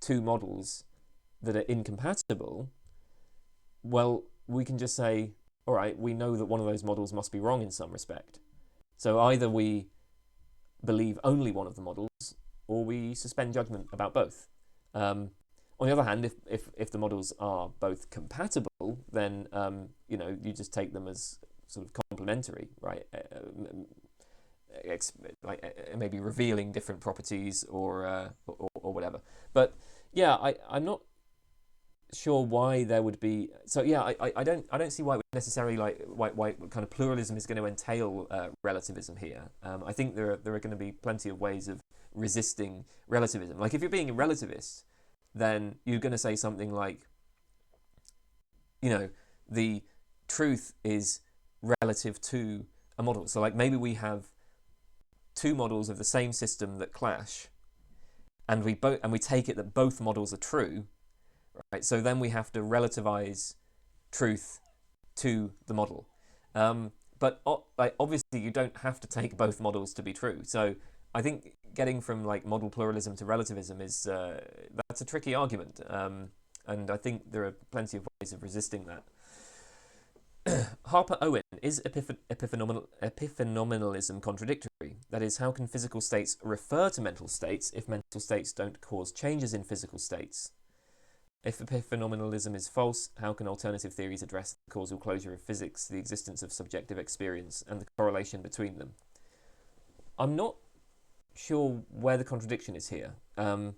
S1: two models that are incompatible, well, we can just say, all right, we know that one of those models must be wrong in some respect. So either we believe only one of the models, or we suspend judgment about both. On the other hand, if the models are both compatible, then you know, you just take them as sort of complementary, right? Maybe revealing different properties or whatever. But yeah, I'm not sure why there would be. So yeah, I don't see why it would necessarily why kind of pluralism is going to entail relativism here. I think there are going to be plenty of ways of resisting relativism. Like if you're being a relativist, then you're going to say something like, you know, the truth is relative to a model. So like maybe we have two models of the same system that clash, and we take it that both models are true. Right, so then we have to relativize truth to the model. But like obviously you don't have to take both models to be true. So I think getting from like model pluralism to relativism is that's a tricky argument. And I think there are plenty of ways of resisting that. Harper Owen, is epiphenomenalism contradictory? That is, how can physical states refer to mental states if mental states don't cause changes in physical states? If epiphenomenalism is false, how can alternative theories address the causal closure of physics, the existence of subjective experience, and the correlation between them? I'm not sure where the contradiction is here. So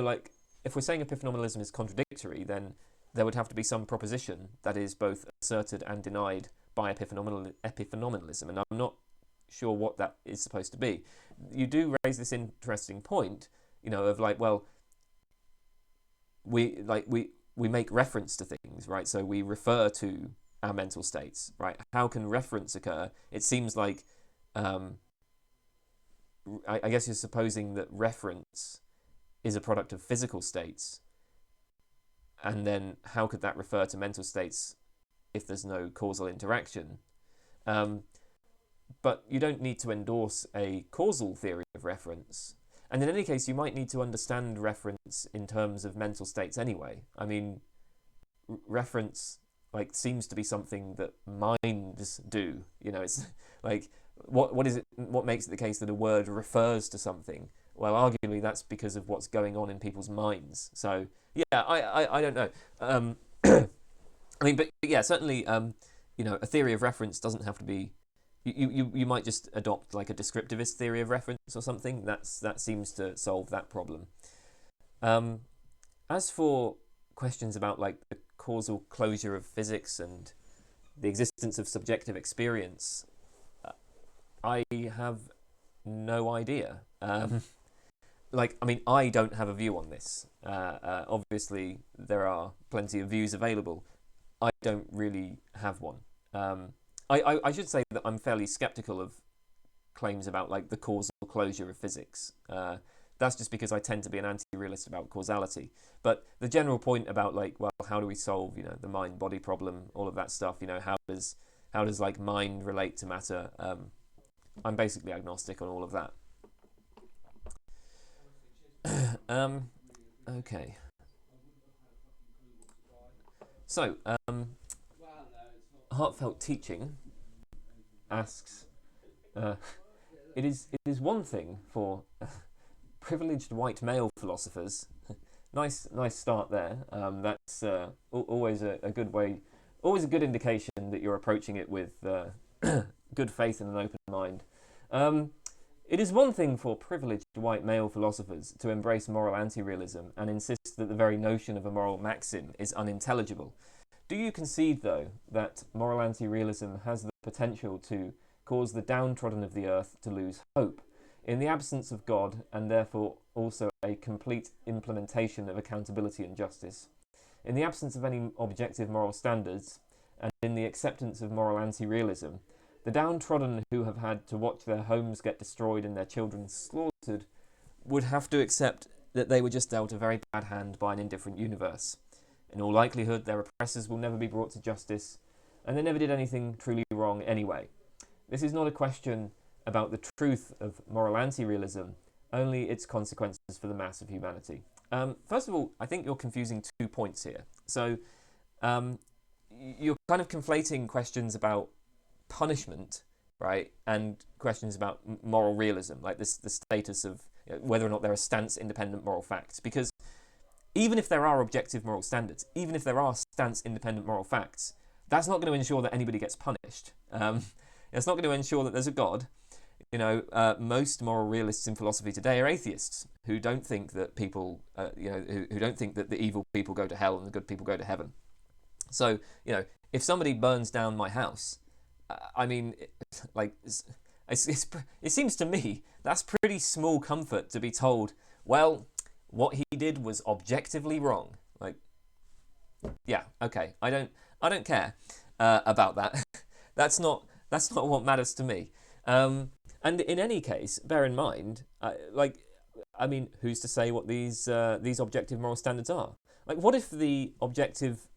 S1: like, if we're saying epiphenomenalism is contradictory, then there would have to be some proposition that is both asserted and denied by epiphenomenalism, and I'm not sure what that is supposed to be. You do raise this interesting point, you know, of like, well, we make reference to things, right? So we refer to our mental states, right? How can reference occur? It seems like, I guess you're supposing that reference is a product of physical states, and then how could that refer to mental states if there's no causal interaction? But you don't need to endorse a causal theory of reference. And in any case, you might need to understand reference in terms of mental states anyway. I mean, reference like seems to be something that minds do. You know, it's like what is it? What makes it the case that a word refers to something? Well, arguably that's because of what's going on in people's minds. So yeah, I don't know. I mean, but yeah, certainly, you know, a theory of reference doesn't have to be. You might just adopt like a descriptivist theory of reference or something. That seems to solve that problem. As for questions about like the causal closure of physics and the existence of subjective experience, I have no idea. Like, I mean, I don't have a view on this. Obviously, there are plenty of views available. I don't really have one. I should say that I'm fairly skeptical of claims about like the causal closure of physics. That's just because I tend to be an anti-realist about causality. But the general point about like, well, how do we solve, you know, the mind-body problem, all of that stuff, you know, how does like mind relate to matter? I'm basically agnostic on all of that. Okay. So, Heartfelt Teaching asks, it is one thing for privileged white male philosophers. nice start there. That's always a good way, always a good indication that you're approaching it with good faith and an open mind. It is one thing for privileged white male philosophers to embrace moral anti-realism and insist that the very notion of a moral maxim is unintelligible. Do you concede, though, that moral anti-realism has the potential to cause the downtrodden of the earth to lose hope, in the absence of God, and therefore also a complete implementation of accountability and justice? In the absence of any objective moral standards, and in the acceptance of moral anti-realism, the downtrodden who have had to watch their homes get destroyed and their children slaughtered would have to accept that they were just dealt a very bad hand by an indifferent universe. In all likelihood, their oppressors will never be brought to justice, and they never did anything truly wrong anyway. This is not a question about the truth of moral anti-realism, only its consequences for the mass of humanity. First of all, I think you're confusing 2 points here. So you're kind of conflating questions about punishment, right, and questions about moral realism, like the status of whether or not there are stance-independent moral facts. Because even if there are objective moral standards, even if there are stance-independent moral facts, that's not going to ensure that anybody gets punished. It's not going to ensure that there's a God. You know, most moral realists in philosophy today are atheists who don't think that people, who don't think that the evil people go to hell and the good people go to heaven. So, you know, if somebody burns down my house, I mean, it seems to me that's pretty small comfort to be told, well, what he did was objectively wrong. Like, yeah, okay, I don't care about that. That's not what matters to me. And in any case, bear in mind, I mean, who's to say what these objective moral standards are? Like, what if the objective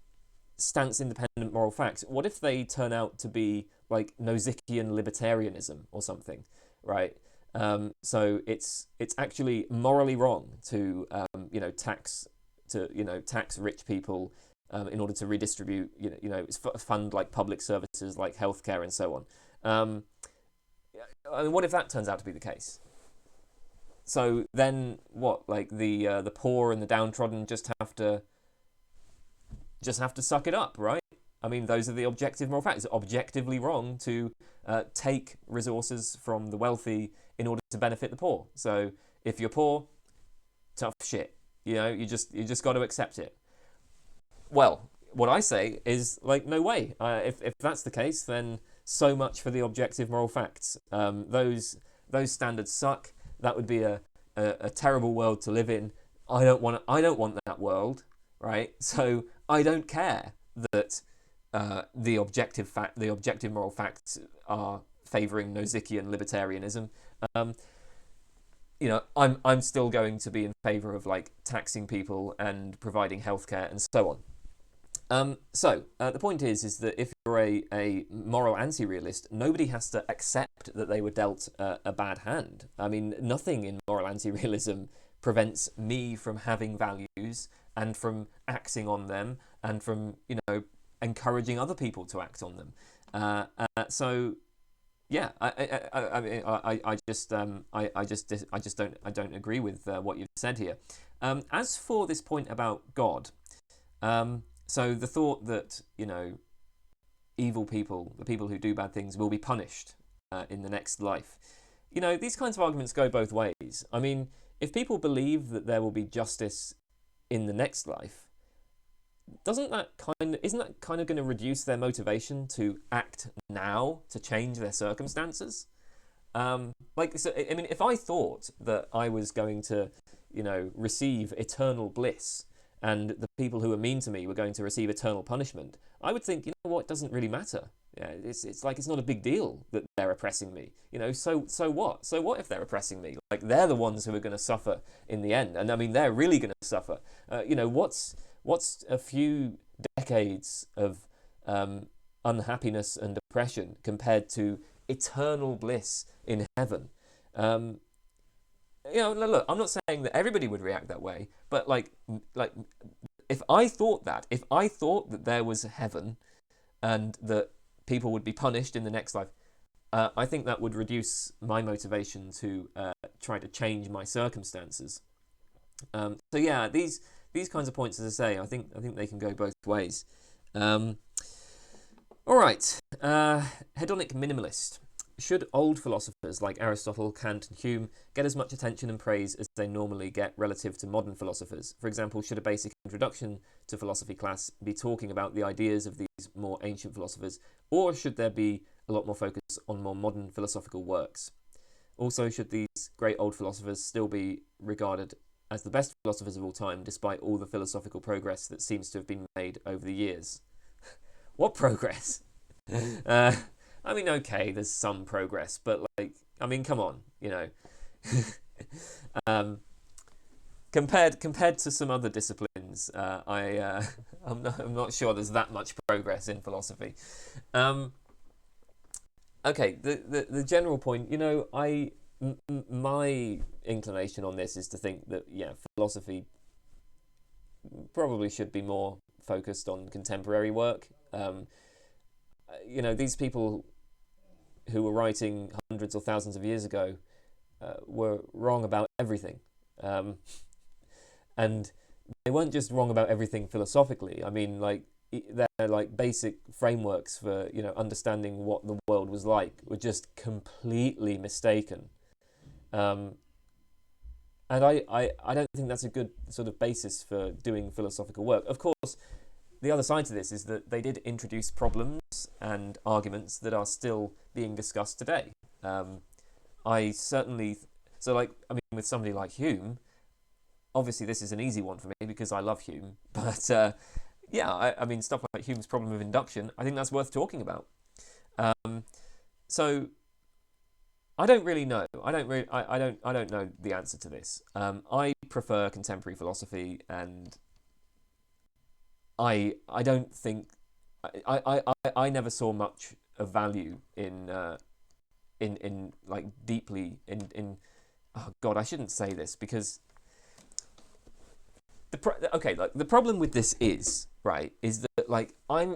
S1: stance-independent moral facts, what if they turn out to be like Nozickian libertarianism or something, right? So it's actually morally wrong to tax rich people in order to redistribute fund like public services like healthcare and so on. I mean, what if that turns out to be the case? So then what? Like the poor and the downtrodden just have to suck it up, right? I mean, those are the objective moral facts. It's objectively wrong to take resources from the wealthy in order to benefit the poor. So if you're poor, tough shit. You know, you just got to accept it. Well, what I say is like, no way. If that's the case, then so much for the objective moral facts. Those standards suck. That would be a terrible world to live in. I don't want that world, right? So I don't care that the objective moral facts are favouring Nozikian libertarianism. I'm still going to be in favour of like taxing people and providing healthcare and so on. So the point is that if you're a moral anti-realist, nobody has to accept that they were dealt a bad hand. I mean, nothing in moral anti-realism prevents me from having values and from acting on them and from, encouraging other people to act on them. So yeah, I don't agree with what you've said here. As for this point about God, so the thought that evil people, the people who do bad things, will be punished in the next life. These kinds of arguments go both ways. I mean, if people believe that there will be justice in the next life, isn't that kind of going to reduce their motivation to act now to change their circumstances? If I thought that I was going to, receive eternal bliss and the people who are mean to me were going to receive eternal punishment, I would think, it doesn't really matter. Yeah, it's like it's not a big deal that they're oppressing me. So what? So what if they're oppressing me? Like, they're the ones who are going to suffer in the end, and I mean they're really going to suffer. What's a few decades of unhappiness and depression compared to eternal bliss in heaven? Look, I'm not saying that everybody would react that way, but like if I thought that there was heaven and that people would be punished in the next life, I think that would reduce my motivation to try to change my circumstances. So yeah, these kinds of points, as I say, I think they can go both ways. All right, hedonic minimalist. Should old philosophers like Aristotle, Kant, and Hume get as much attention and praise as they normally get relative to modern philosophers? For example, should a basic introduction to philosophy class be talking about the ideas of these more ancient philosophers, or should there be a lot more focus on more modern philosophical works? Also, should these great old philosophers still be regarded as the best philosophers of all time, despite all the philosophical progress that seems to have been made over the years? What progress? I mean, okay, there's some progress, but come on, compared to some other disciplines, I'm not sure there's that much progress in philosophy. Okay, the general point, my inclination on this is to think that philosophy probably should be more focused on contemporary work. These people who were writing hundreds or thousands of years ago were wrong about everything. And they weren't just wrong about everything philosophically. I mean, their basic frameworks for understanding what the world was like were just completely mistaken. And I don't think that's a good sort of basis for doing philosophical work. Of course, the other side to this is that they did introduce problems and arguments that are still being discussed today. With somebody like Hume, obviously this is an easy one for me because I love Hume. But stuff like Hume's problem of induction, I think that's worth talking about. So I don't really know. I don't know the answer to this. I prefer contemporary philosophy, and I don't think I never saw much of value in oh god, I shouldn't say this because the problem with this is that I'm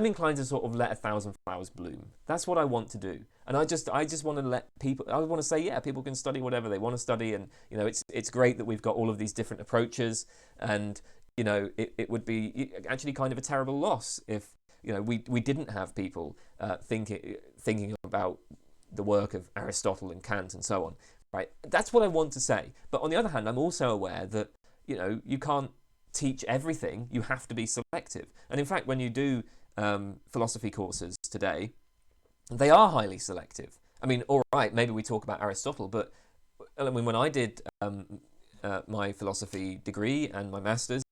S1: inclined to sort of let 1,000 flowers bloom. That's what I want to do, and I just want to let people. I want to say people can study whatever they want to study, and it's great that we've got all of these different approaches, and it would be actually kind of a terrible loss if we didn't have people thinking about the work of Aristotle and Kant and so on. Right? That's what I want to say. But on the other hand, I'm also aware that you can't teach everything. You have to be selective. And in fact, when you do philosophy courses today, they are highly selective. I mean, all right, maybe we talk about Aristotle, but I mean, when I did my philosophy degree and my master's,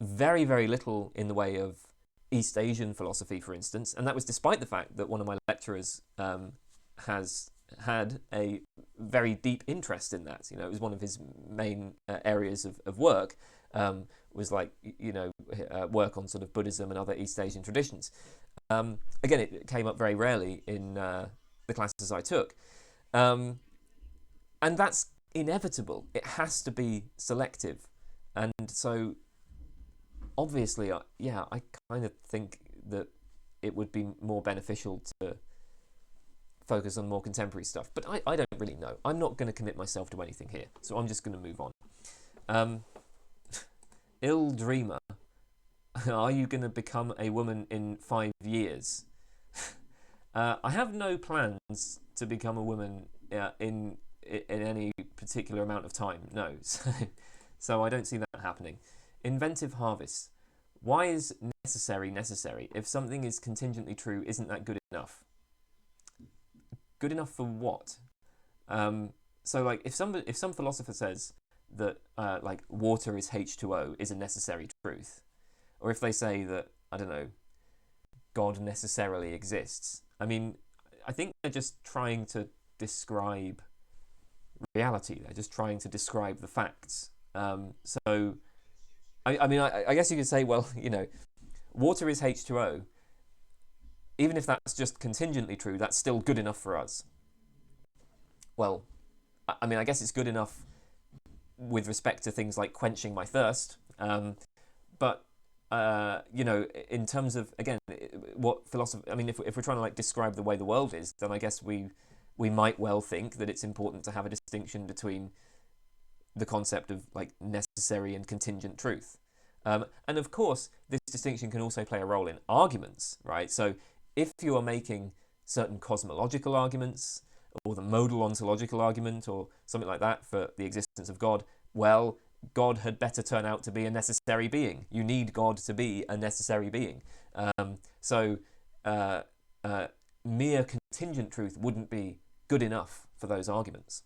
S1: very, very little in the way of East Asian philosophy, for instance, and that was despite the fact that one of my lecturers has had a very deep interest in that. It was one of his main areas of work, was like, work on sort of Buddhism and other East Asian traditions. Again, it came up very rarely in the classes I took. And that's inevitable. It has to be selective. And so, obviously, I kind of think that it would be more beneficial to focus on more contemporary stuff. But I don't really know. I'm not going to commit myself to anything here. So I'm just going to move on. Ill Dreamer, are you going to become a woman in 5 years? I have no plans to become a woman in any particular amount of time. No. So I don't see that happening. Inventive Harvest. Why is necessary? If something is contingently true, isn't that good enough? Good enough for what? So like if some philosopher says that like water is H2O is a necessary truth, or if they say that, I don't know, God necessarily exists, I mean, I think they're just trying to describe reality. They're just trying to describe the facts. So I mean, I guess you could say, well, water is H2O. Even if that's just contingently true, that's still good enough for us. Well, I mean, I guess it's good enough with respect to things like quenching my thirst. But, in terms of, again, what philosophy... I mean, if we're trying to, like, describe the way the world is, then I guess we might well think that it's important to have a distinction between the concept of, like, necessary and contingent truth. And, of course, this distinction can also play a role in arguments, right? So if you are making certain cosmological arguments, or the modal ontological argument, or something like that for the existence of God, well, God had better turn out to be a necessary being. You need God to be a necessary being. So mere contingent truth wouldn't be good enough for those arguments.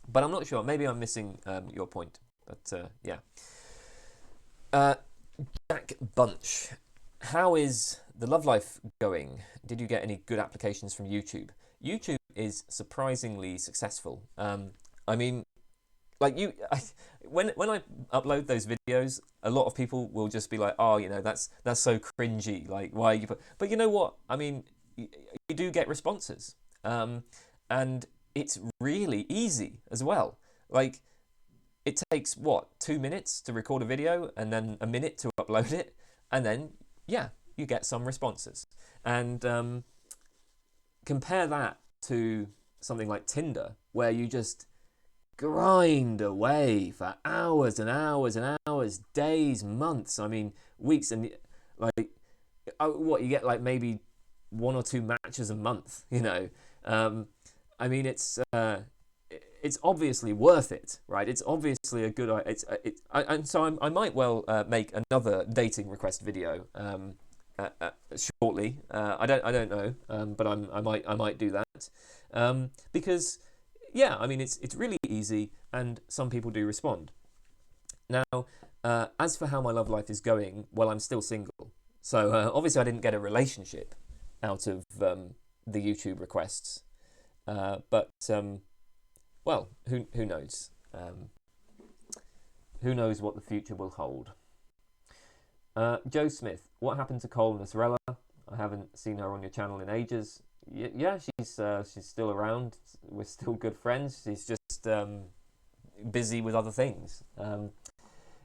S1: But I'm not sure. Maybe I'm missing your point. But yeah. Jack Bunch. How is the love life going? Did you get any good applications from YouTube? YouTube is surprisingly successful. I mean, like when I upload those videos, a lot of people will just be like, "Oh, that's so cringy. Like, why you put?" But you know what? I mean, you do get responses, and it's really easy as well. Like, it takes 2 minutes to record a video, and then a minute to upload it, and then you get some responses. And compare that to something like Tinder, where you just grind away for hours and hours and hours, days, months, I mean, weeks, and like, you get like maybe 1 or 2 matches a month, I mean, it's obviously worth it, right? It's obviously a good, so I might well make another dating request video shortly. I don't know, but I might do that, because I mean, it's really easy, and some people do respond. Now, as for how my love life is going, well, I'm still single, so obviously I didn't get a relationship out of the YouTube requests, but well, who knows? Who knows what the future will hold? Joe Smith, what happened to Cole Nasrella? I haven't seen her on your channel in ages. Yeah, she's still around. We're still good friends. She's just busy with other things.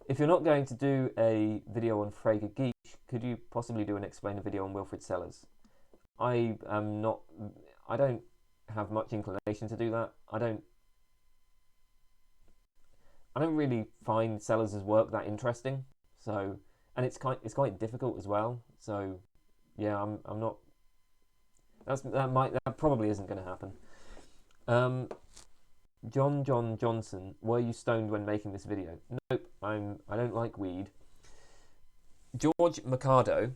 S1: If you're not going to do a video on Frege Geek, could you possibly do an explainer video on Wilfrid Sellers? I don't have much inclination to do that. I don't really find Sellers' work that interesting. So, and it's quite difficult as well. So, yeah, I'm not. That probably isn't going to happen. John Johnson, were you stoned when making this video? Nope, I don't like weed. George Mercado,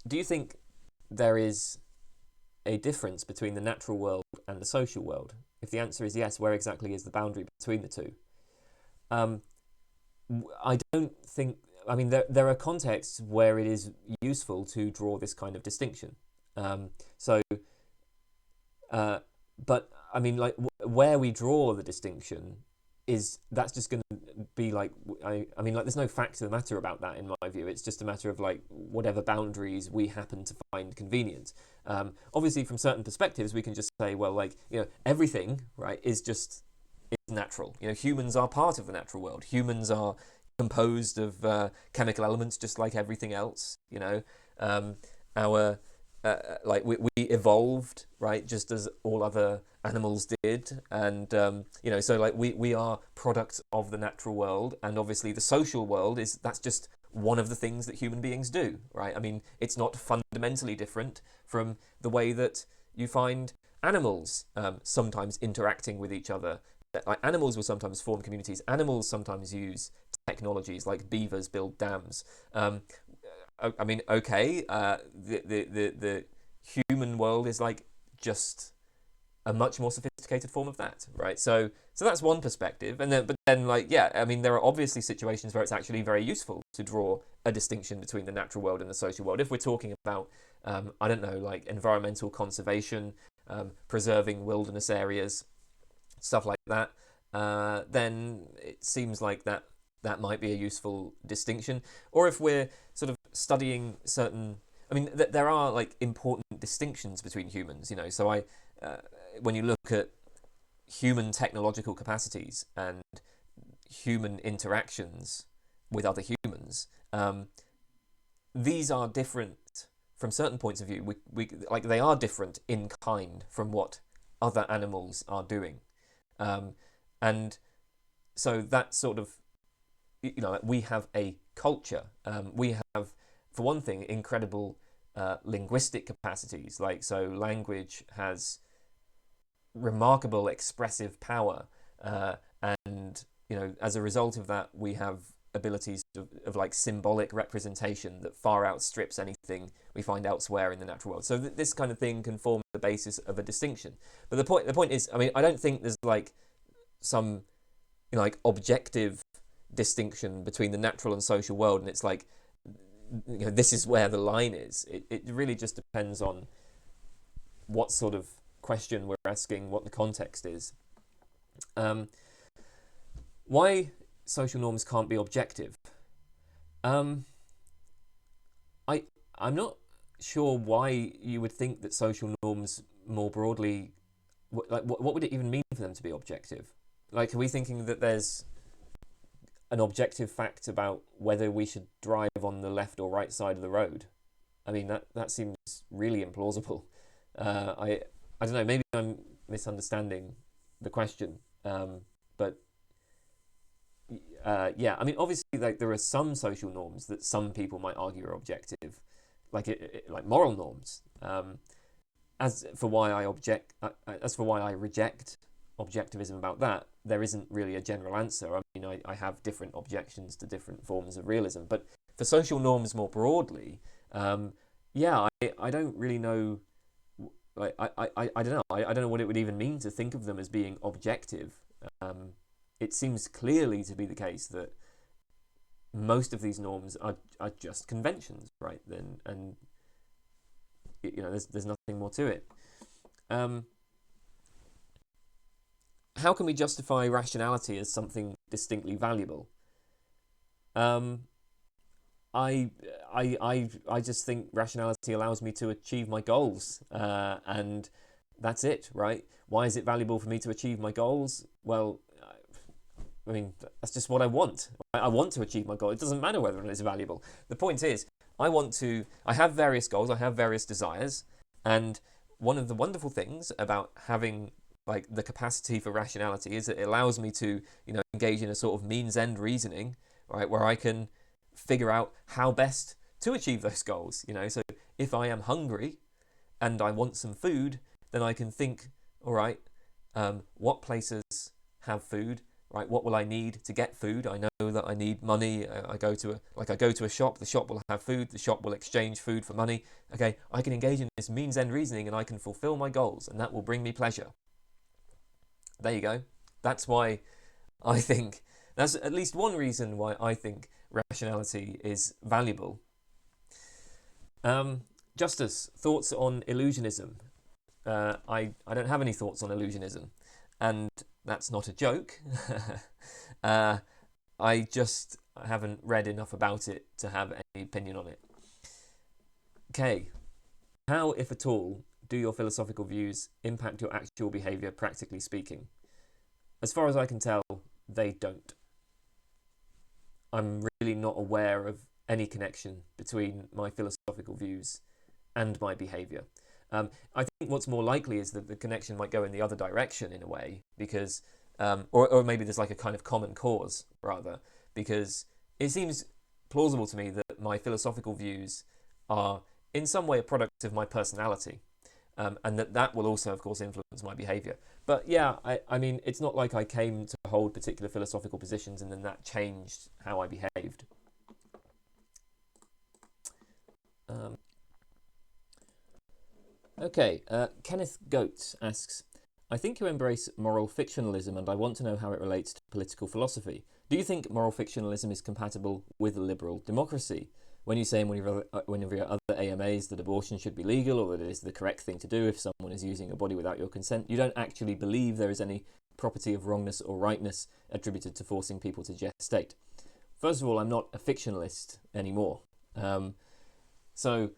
S1: do you think there is a difference between the natural world and the social world? If the answer is yes, where exactly is the boundary between the two? I don't think I mean, there are contexts where it is useful to draw this kind of distinction. But I mean, like where we draw the distinction that's just going to be like, I mean, like there's no fact of the matter about that in my view. It's just a matter of like whatever boundaries we happen to find convenient. Obviously, from certain perspectives, we can just say, well, like, you know, everything, right, is natural. You know, humans are part of the natural world. Humans are composed of chemical elements just like everything else. You know, like we evolved, right, just as all other animals did, and you know, so like we are products of the natural world, and obviously the social world that's just one of the things that human beings do, right? I mean, it's not fundamentally different from the way that you find animals sometimes interacting with each other. Like animals will sometimes form communities. Animals sometimes use technologies, like beavers build dams. I mean, okay, the human world is like just a much more sophisticated form of that, right? So that's one perspective, but then like, yeah, I mean, there are obviously situations where it's actually very useful to draw a distinction between the natural world and the social world. If we're talking about, I don't know, like environmental conservation, preserving wilderness areas, stuff like that, then it seems like that might be a useful distinction. Or if we're sort of studying certain, I mean, there are like important distinctions between humans, you know. So when you look at human technological capacities and human interactions with other humans, these are different from certain points of view. We like, they are different in kind from what other animals are doing, and so that sort of, you know, we have a culture. We have, for one thing, incredible linguistic capacities. Like, so language has remarkable expressive power, and you know, as a result of that, we have abilities of like symbolic representation that far outstrips anything we find elsewhere in the natural world. So this kind of thing can form the basis of a distinction. But the point is, I mean, I don't think there's like some, you know, like objective distinction between the natural and social world, and it's like, you know, this is where the line is. It really just depends on what sort of question we're asking, what the context is. Why social norms can't be objective? I'm not sure why you would think that social norms more broadly, like what would it even mean for them to be objective? Like, are we thinking that there's an objective fact about whether we should drive on the left or right side of the road? I mean, that seems really implausible. I don't know, maybe I'm misunderstanding the question, but yeah, I mean, obviously, like, there are some social norms that some people might argue are objective, like like moral norms. As for why I reject objectivism about that, there isn't really a general answer. I mean, I have different objections to different forms of realism, but for social norms more broadly, yeah, I don't really know. Like, I don't know. I don't know what it would even mean to think of them as being objective. It seems clearly to be the case that most of these norms are just conventions, right? Then, and you know, there's nothing more to it. How can we justify rationality as something distinctly valuable? I just think rationality allows me to achieve my goals, and that's it, right? Why is it valuable for me to achieve my goals? Well, I mean, that's just what I want. I want to achieve my goal. It doesn't matter whether or not it's valuable. The point is, I have various goals, I have various desires, and one of the wonderful things about having like the capacity for rationality is that it allows me to, you know, engage in a sort of means-end reasoning, right, where I can figure out how best to achieve those goals. You know, so if I am hungry and I want some food, then I can think, all right, what places have food, right? What will I need to get food? I know that I need money. I go to a shop. The shop will have food. The shop will exchange food for money. Okay, I can engage in this means-end reasoning, and I can fulfill my goals, and that will bring me pleasure. There you go. That's why I think, that's at least one reason why I think rationality is valuable. Justice, thoughts on illusionism? I don't have any thoughts on illusionism, and that's not a joke. I just haven't read enough about it to have any opinion on it. Okay, how, if at all, do your philosophical views impact your actual behaviour, practically speaking? As far as I can tell, they don't. I'm really not aware of any connection between my philosophical views and my behaviour. I think what's more likely is that the connection might go in the other direction in a way, because, or maybe there's like a kind of common cause, rather, because it seems plausible to me that my philosophical views are in some way a product of my personality, and that will also, of course, influence my behaviour. But yeah, I mean, it's not like I came to hold particular philosophical positions and then that changed how I behaved. Okay, Kenneth Goetz asks, I think you embrace moral fictionalism and I want to know how it relates to political philosophy. Do you think moral fictionalism is compatible with liberal democracy? When you say in one of your other AMAs that abortion should be legal or that it is the correct thing to do if someone is using a body without your consent, you don't actually believe there is any property of wrongness or rightness attributed to forcing people to gestate. First of all, I'm not a fictionalist anymore. So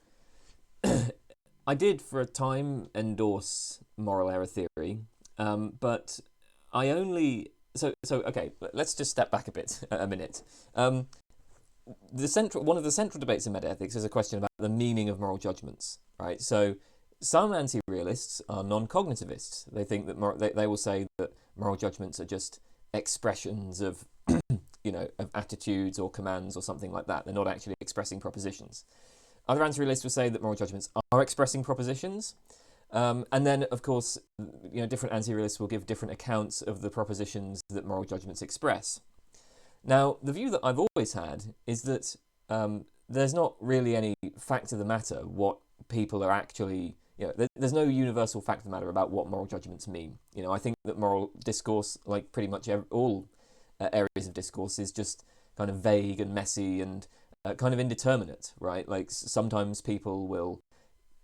S1: I did for a time endorse moral error theory, but I only... So okay, let's just step back a minute. One of the central debates in metaethics is a question about the meaning of moral judgments, right? So some anti-realists are non-cognitivists. They think that they will say that moral judgments are just expressions of, of attitudes or commands or something like that. They're not actually expressing propositions. Other anti-realists will say that moral judgments are expressing propositions. And then, of course, different anti-realists will give different accounts of the propositions that moral judgments express. Now, the view that I've always had is that there's not really any fact of the matter what people are actually... there's no universal fact of the matter about what moral judgments mean. I think that moral discourse, like pretty much all areas of discourse, is just kind of vague and messy and kind of indeterminate, right? Like sometimes people will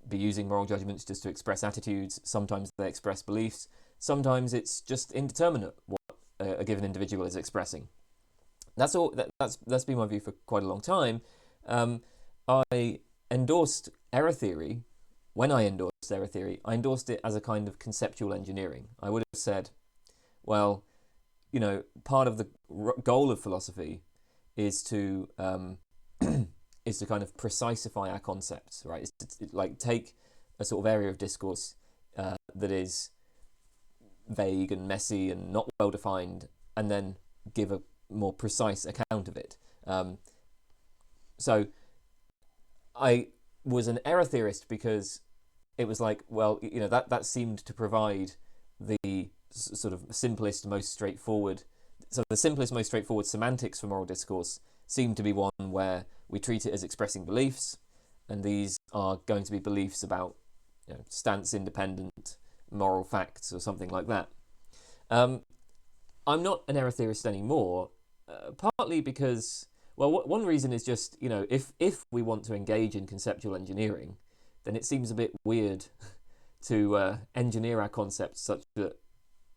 S1: be using moral judgments just to express attitudes, sometimes they express beliefs, sometimes it's just indeterminate what a given individual is expressing. That's all. That's been my view for quite a long time. I endorsed error theory. When I endorsed error theory, I endorsed it as a kind of conceptual engineering. I would have said, well, part of the goal of philosophy is to is to kind of precisify our concepts, right? It's to, like, take a sort of area of discourse that is vague and messy and not well defined, and then give a more precise account of it. So I was an error theorist because it was like, well, that seemed to provide the sort of simplest, most straightforward. So the simplest, most straightforward semantics for moral discourse seemed to be one where we treat it as expressing beliefs, and these are going to be beliefs about stance-independent moral facts or something like that. I'm not an error theorist anymore, partly because, well, one reason is just, if we want to engage in conceptual engineering, then it seems a bit weird to engineer our concepts such that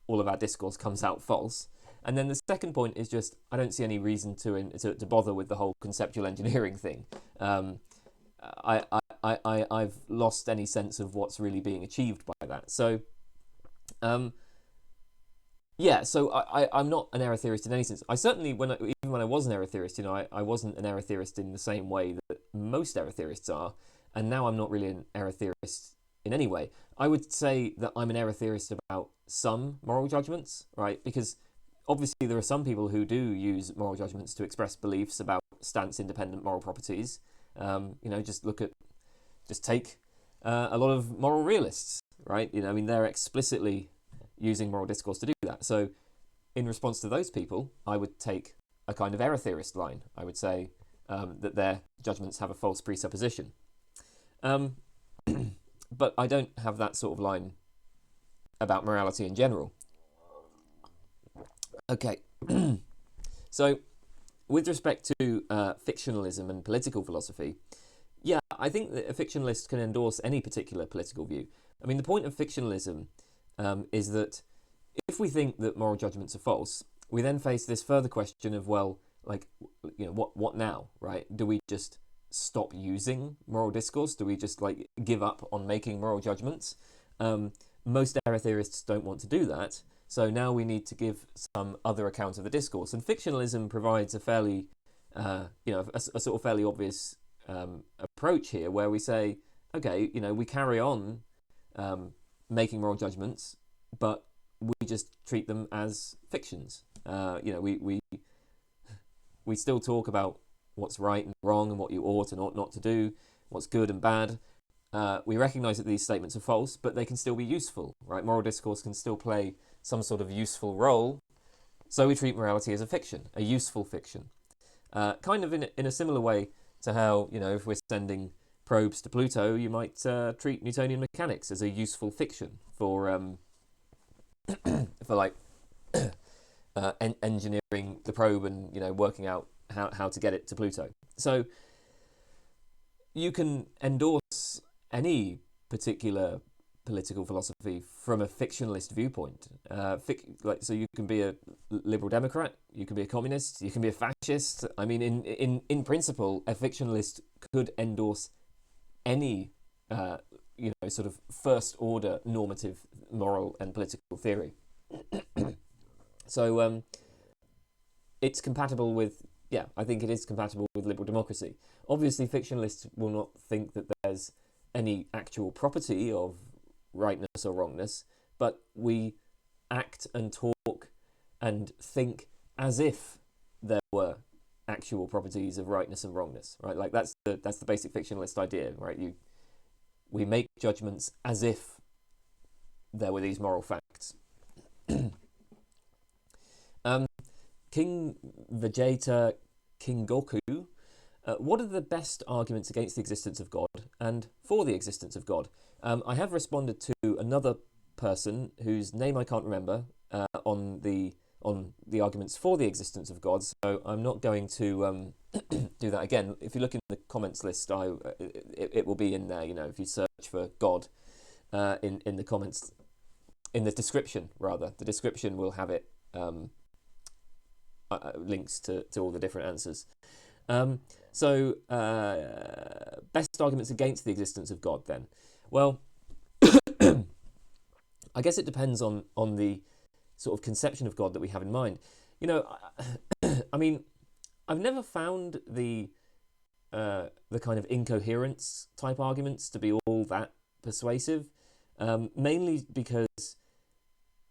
S1: all of our discourse comes out false. And then the second point is just, I don't see any reason to bother with the whole conceptual engineering thing. I've lost any sense of what's really being achieved by that. So, I'm not an error theorist in any sense. I certainly, even when I was an error theorist, I wasn't an error theorist in the same way that most error theorists are, and now I'm not really an error theorist in any way. I would say that I'm an error theorist about some moral judgments, right? Because obviously there are some people who do use moral judgments to express beliefs about stance-independent moral properties. Just take a lot of moral realists, right? They're explicitly using moral discourse to do that. So in response to those people, I would take a kind of error theorist line. I would say that their judgments have a false presupposition. But I don't have that sort of line about morality in general. Okay, so with respect to fictionalism and political philosophy, yeah, I think that a fictionalist can endorse any particular political view. I mean, the point of fictionalism is that if we think that moral judgments are false, we then face this further question of, well, like, you know, what now, right? Do we just stop using moral discourse? Do we just like give up on making moral judgments? Most error theorists don't want to do that. So now we need to give some other account of the discourse. And fictionalism provides a fairly, a sort of fairly obvious approach here, where we say, okay, you know, we carry on making moral judgments, but we just treat them as fictions. We still talk about what's right and wrong and what you ought and ought not to do, what's good and bad. We recognise that these statements are false, but they can still be useful, right? Moral discourse can still play some sort of useful role. So we treat morality as a fiction, a useful fiction. Kind of in a similar way to how, you know, if we're sending probes to Pluto, you might treat Newtonian mechanics as a useful fiction for like engineering the probe and, you know, working out how to get it to Pluto. So you can endorse any particular political philosophy from a fictionalist viewpoint. So you can be a liberal Democrat, you can be a communist, you can be a fascist. I mean, in principle, a fictionalist could endorse any sort of first order normative moral and political theory. So it's compatible with, I think it is compatible with liberal democracy. Obviously, fictionalists will not think that there's any actual property of rightness or wrongness, but we act and talk and think as if there were actual properties of rightness and wrongness, right? Like that's the basic fictionalist idea, right? We make judgments as if there were these moral facts. King Vegeta Kingoku, what are the best arguments against the existence of God and for the existence of God? I have responded to another person whose name I can't remember on the arguments for the existence of God, so I'm not going to do that again. If you look in the comments list, it will be in there. You know, if you search for God in the comments, in the description rather, the description will have it. Links to all the different answers. So best arguments against the existence of God then. Well, I guess it depends on the sort of conception of God that we have in mind. You know, I mean, I've never found the kind of incoherence type arguments to be all that persuasive, mainly because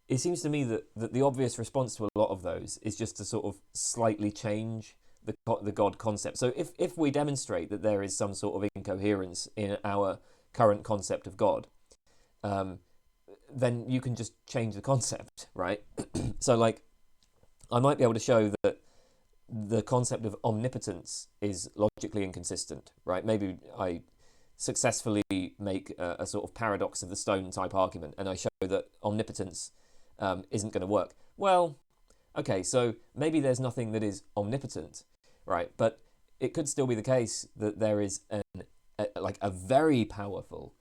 S1: it seems to me that the obvious response to a lot of those is just to sort of slightly change the God concept. So if we demonstrate that there is some sort of incoherence in our current concept of God, then you can just change the concept, right? So like, I might be able to show that the concept of omnipotence is logically inconsistent, right? Maybe I successfully make a sort of paradox of the stone type argument, and I show that omnipotence isn't going to work. Well, okay, so maybe there's nothing that is omnipotent, right? But it could still be the case that there is a very powerful,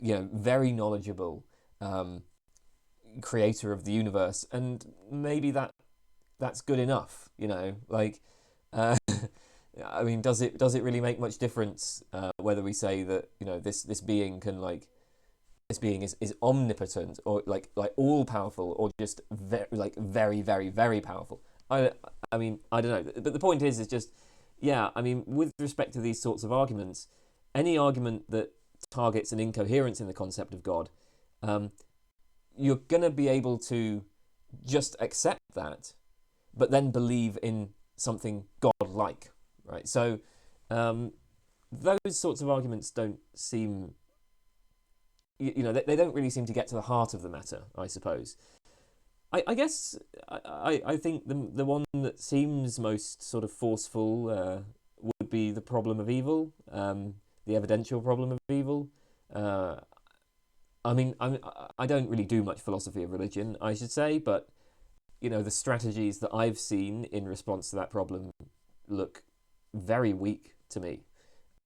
S1: very knowledgeable creator of the universe, and maybe that's good enough, you know, like. I mean, does it really make much difference whether we say that, you know, this being can this being is omnipotent or like all powerful, or just very very very powerful? I mean, I don't know, but the point is just, I mean, with respect to these sorts of arguments, any argument that targets an incoherence in the concept of God, you're going to be able to just accept that, but then believe in something God-like, right? So those sorts of arguments don't seem, you know, they don't really seem to get to the heart of the matter, I suppose. I guess I think the one that seems most sort of forceful would be the problem of evil, the evidential problem of evil. I mean, I don't really do much philosophy of religion, I should say, but the strategies that I've seen in response to that problem look very weak to me.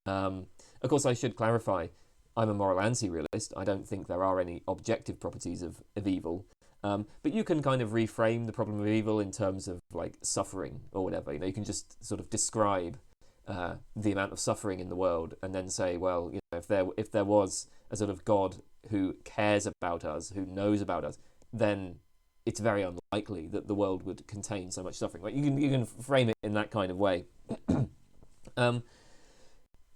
S1: Of course, I should clarify, I'm a moral anti-realist. I don't think there are any objective properties of evil. But you can kind of reframe the problem of evil in terms of like suffering or whatever. You can just sort of describe the amount of suffering in the world and then say, well, if there was a sort of God who cares about us, who knows about us, then it's very unlikely that the world would contain so much suffering. Like you can frame it in that kind of way.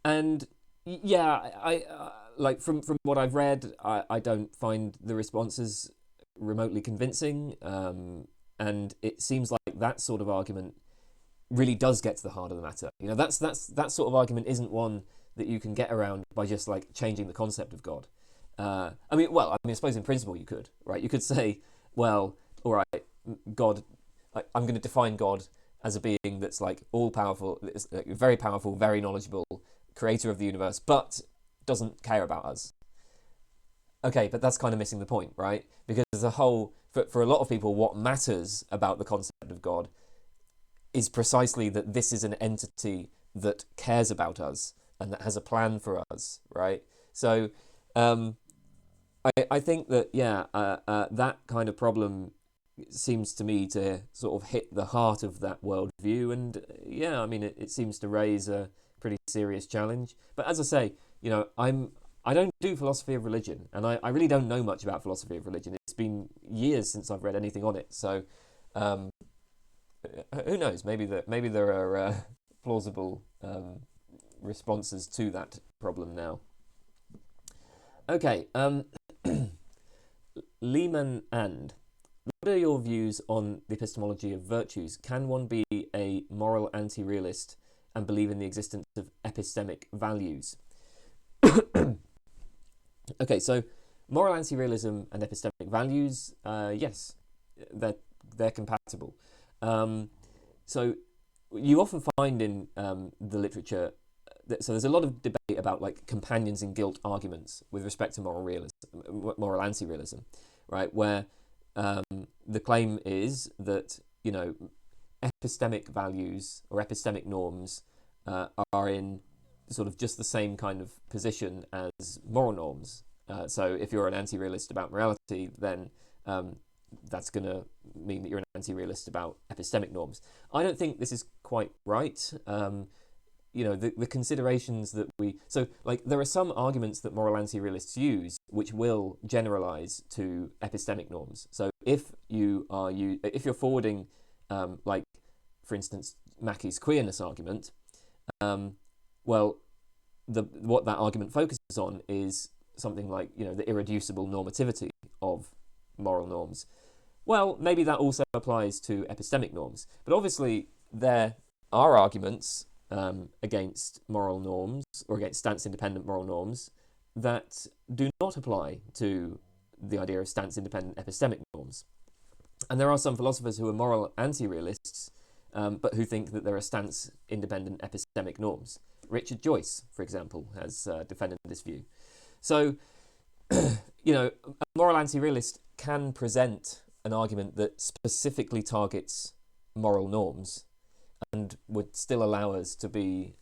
S1: And yeah, I like from what I've read, I don't find the responses remotely convincing, and it seems like that sort of argument really does get to the heart of the matter. That sort of argument isn't one that you can get around by just like changing the concept of God. I suppose in principle you could, right? You could say, well, all right, God, I'm going to define God as a being that's like all powerful, very powerful, very knowledgeable, creator of the universe, but doesn't care about us. Okay, but that's kind of missing the point, right? Because as a whole, for a lot of people, what matters about the concept of God is precisely that this is an entity that cares about us and that has a plan for us, right? So I think that, that kind of problem seems to me to sort of hit the heart of that worldview. And it seems to raise a pretty serious challenge. But as I say, I don't do philosophy of religion, and I really don't know much about philosophy of religion. It's been years since I've read anything on it, so who knows? Maybe there are plausible responses to that problem now. Okay, Lehman and what are your views on the epistemology of virtues? Can one be a moral anti-realist and believe in the existence of epistemic values? Okay, so moral anti-realism and epistemic values, yes, they're compatible. So you often find in the literature so there's a lot of debate about like companions in guilt arguments with respect to moral anti-realism, right? Where the claim is that epistemic values or epistemic norms are in sort of just the same kind of position as moral norms. So if you're an anti-realist about morality, then that's going to mean that you're an anti-realist about epistemic norms. I don't think this is quite right. The considerations that there are some arguments that moral anti-realists use which will generalize to epistemic norms. So if you're forwarding, for instance, Mackey's queerness argument, what that argument focuses on is something like the irreducible normativity of moral norms. Well, maybe that also applies to epistemic norms, but obviously there are arguments against moral norms or against stance-independent moral norms that do not apply to the idea of stance-independent epistemic norms. And there are some philosophers who are moral anti-realists, but who think that there are stance-independent epistemic norms. Richard Joyce, for example, has defended this view. So, a moral anti-realist can present an argument that specifically targets moral norms and would still allow us to be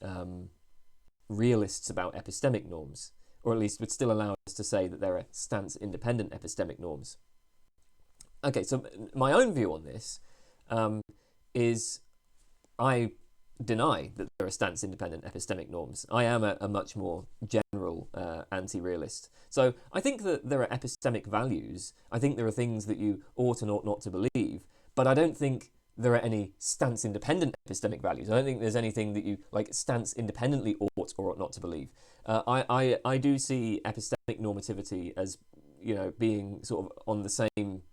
S1: realists about epistemic norms, or at least would still allow us to say that there are stance-independent epistemic norms. Okay, so my own view on this is I deny that there are stance-independent epistemic norms. I am a much more general anti-realist. So I think that there are epistemic values. I think there are things that you ought and ought not to believe, but I don't think there are any stance-independent epistemic values. I don't think there's anything that you stance independently ought or ought not to believe. I do see epistemic normativity as being sort of on the same,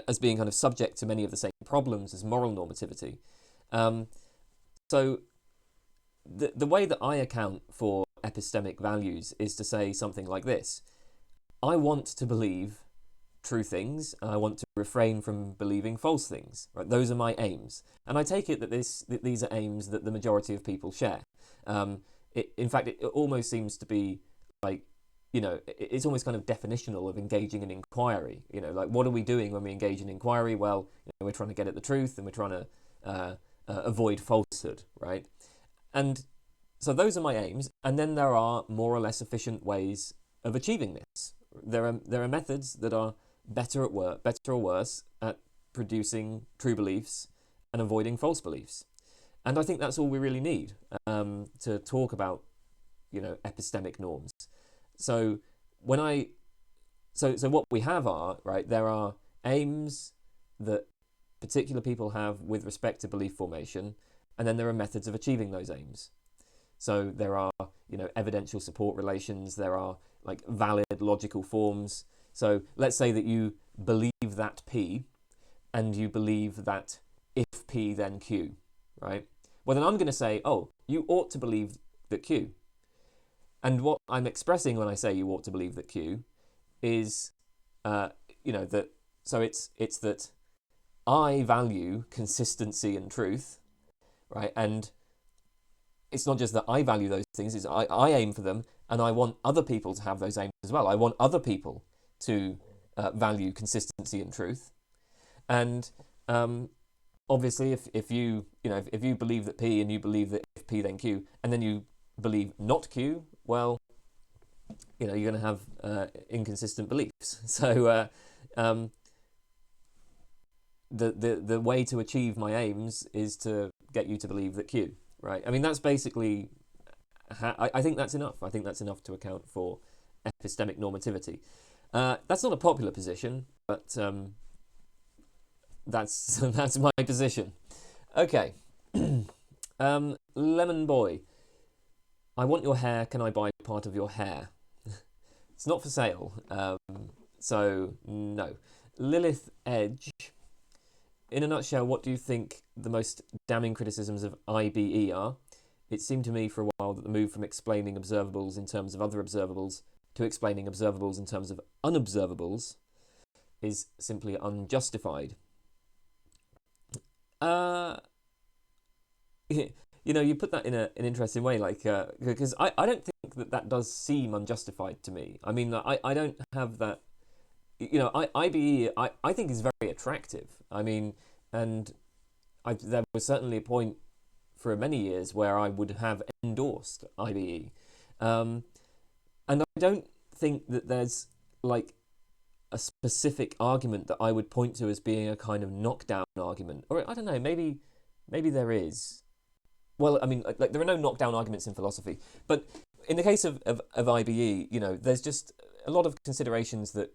S1: as being kind of subject to many of the same problems as moral normativity. So the way that I account for epistemic values is to say something like this: I want to believe true things, and I want to refrain from believing false things. Right? Those are my aims, and I take it that these are aims that the majority of people share. In fact, it almost seems to be like it's almost kind of definitional of engaging in inquiry. Like, what are we doing when we engage in inquiry? Well, we're trying to get at the truth, and we're trying to avoid falsehood, right? And so those are my aims. And then there are more or less efficient ways of achieving this. There are methods that are better or worse at producing true beliefs and avoiding false beliefs. And I think that's all we really need to talk about, epistemic norms. So so what we have are, right, there are aims that particular people have with respect to belief formation, and then there are methods of achieving those aims. So there are, evidential support relations, there are like valid logical forms. So let's say that you believe that P, and you believe that if P then Q, right? Well, then I'm going to say, oh, you ought to believe that Q. And what I'm expressing when I say you ought to believe that Q is, that, so it's that I value consistency and truth, right? And it's not just that I value those things, it's I aim for them, and I want other people to have those aims as well. I want other people to value consistency and truth. And obviously, if you believe that P and you believe that if P then Q, and then you believe not Q, well, you're going to have inconsistent beliefs. So the way to achieve my aims is to get you to believe that Q, right? I mean, that's basically, I think that's enough. I think that's enough to account for epistemic normativity. That's not a popular position, but that's my position. Okay. Lemon Boy. I want your hair. Can I buy part of your hair? It's not for sale. So, no. Lilith Edge. In a nutshell, what do you think the most damning criticisms of IBE are? It seemed to me for a while that the move from explaining observables in terms of other observables to explaining observables in terms of unobservables is simply unjustified. You put that in an interesting way, like, because I don't think that does seem unjustified to me. I mean, I don't have that, IBE, I think is very attractive. I mean, and there was certainly a point for many years where I would have endorsed IBE. And I don't think that there's, like, a specific argument that I would point to as being a kind of knockdown argument. Or, I don't know, maybe there is. Well, I mean, like, there are no knockdown arguments in philosophy. But in the case of IBE, there's just a lot of considerations that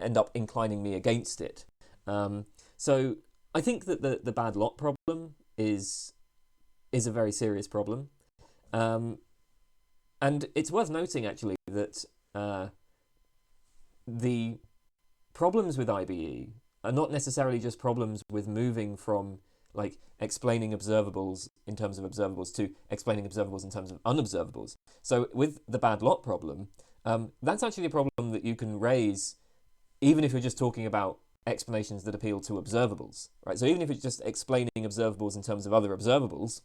S1: end up inclining me against it. So I think that the bad lot problem is a very serious problem. And it's worth noting, actually, that the problems with IBE are not necessarily just problems with moving from, like, explaining observables in terms of observables to explaining observables in terms of unobservables. So with the bad lot problem, that's actually a problem that you can raise even if you're just talking about explanations that appeal to observables, right? So even if it's just explaining observables in terms of other observables,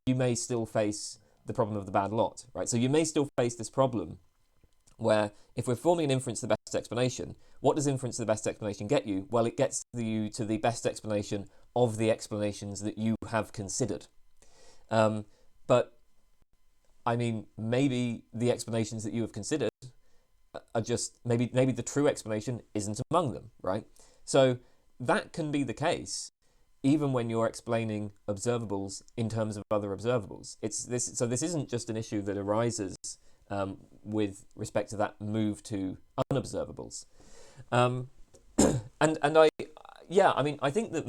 S1: you may still face the problem of the bad lot, right? So you may still face this problem where if we're forming an inference to the best explanation, what does inference to the best explanation get you? Well, it gets you to the best explanation of the explanations that you have considered. But, I mean, maybe the explanations that you have considered are just, maybe the true explanation isn't among them, right? So that can be the case even when you're explaining observables in terms of other observables. So this isn't just an issue that arises with respect to that move to unobservables. I think that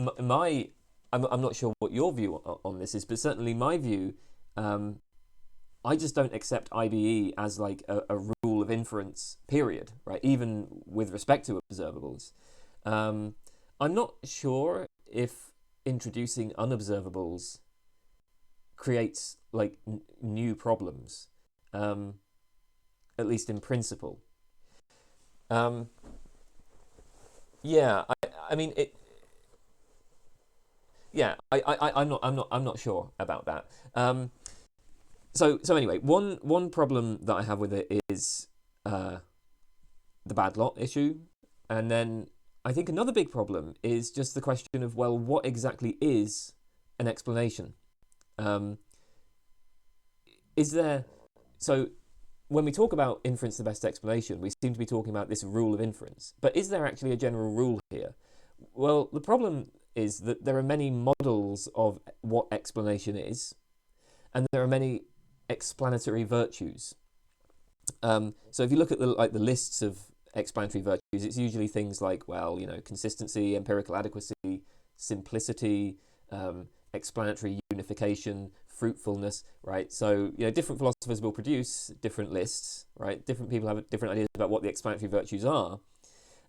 S1: I'm not sure what your view on this is, but certainly my view, I just don't accept IBE as like a rule of inference, period, right? Even with respect to observables. I'm not sure if introducing unobservables creates like new problems, at least in principle. I mean it. Yeah, I'm not sure about that. So anyway, one problem that I have with it is the bad lot issue, and then I think another big problem is just the question of, well, what exactly is an explanation? Is there... So when we talk about inference the best explanation, we seem to be talking about this rule of inference. But is there actually a general rule here? Well, the problem is that there are many models of what explanation is, and there are many explanatory virtues. So if you look at the lists of explanatory virtues, it's usually things like, well, consistency, empirical adequacy, simplicity, explanatory unification, fruitfulness, right? So, different philosophers will produce different lists, right? Different people have different ideas about what the explanatory virtues are.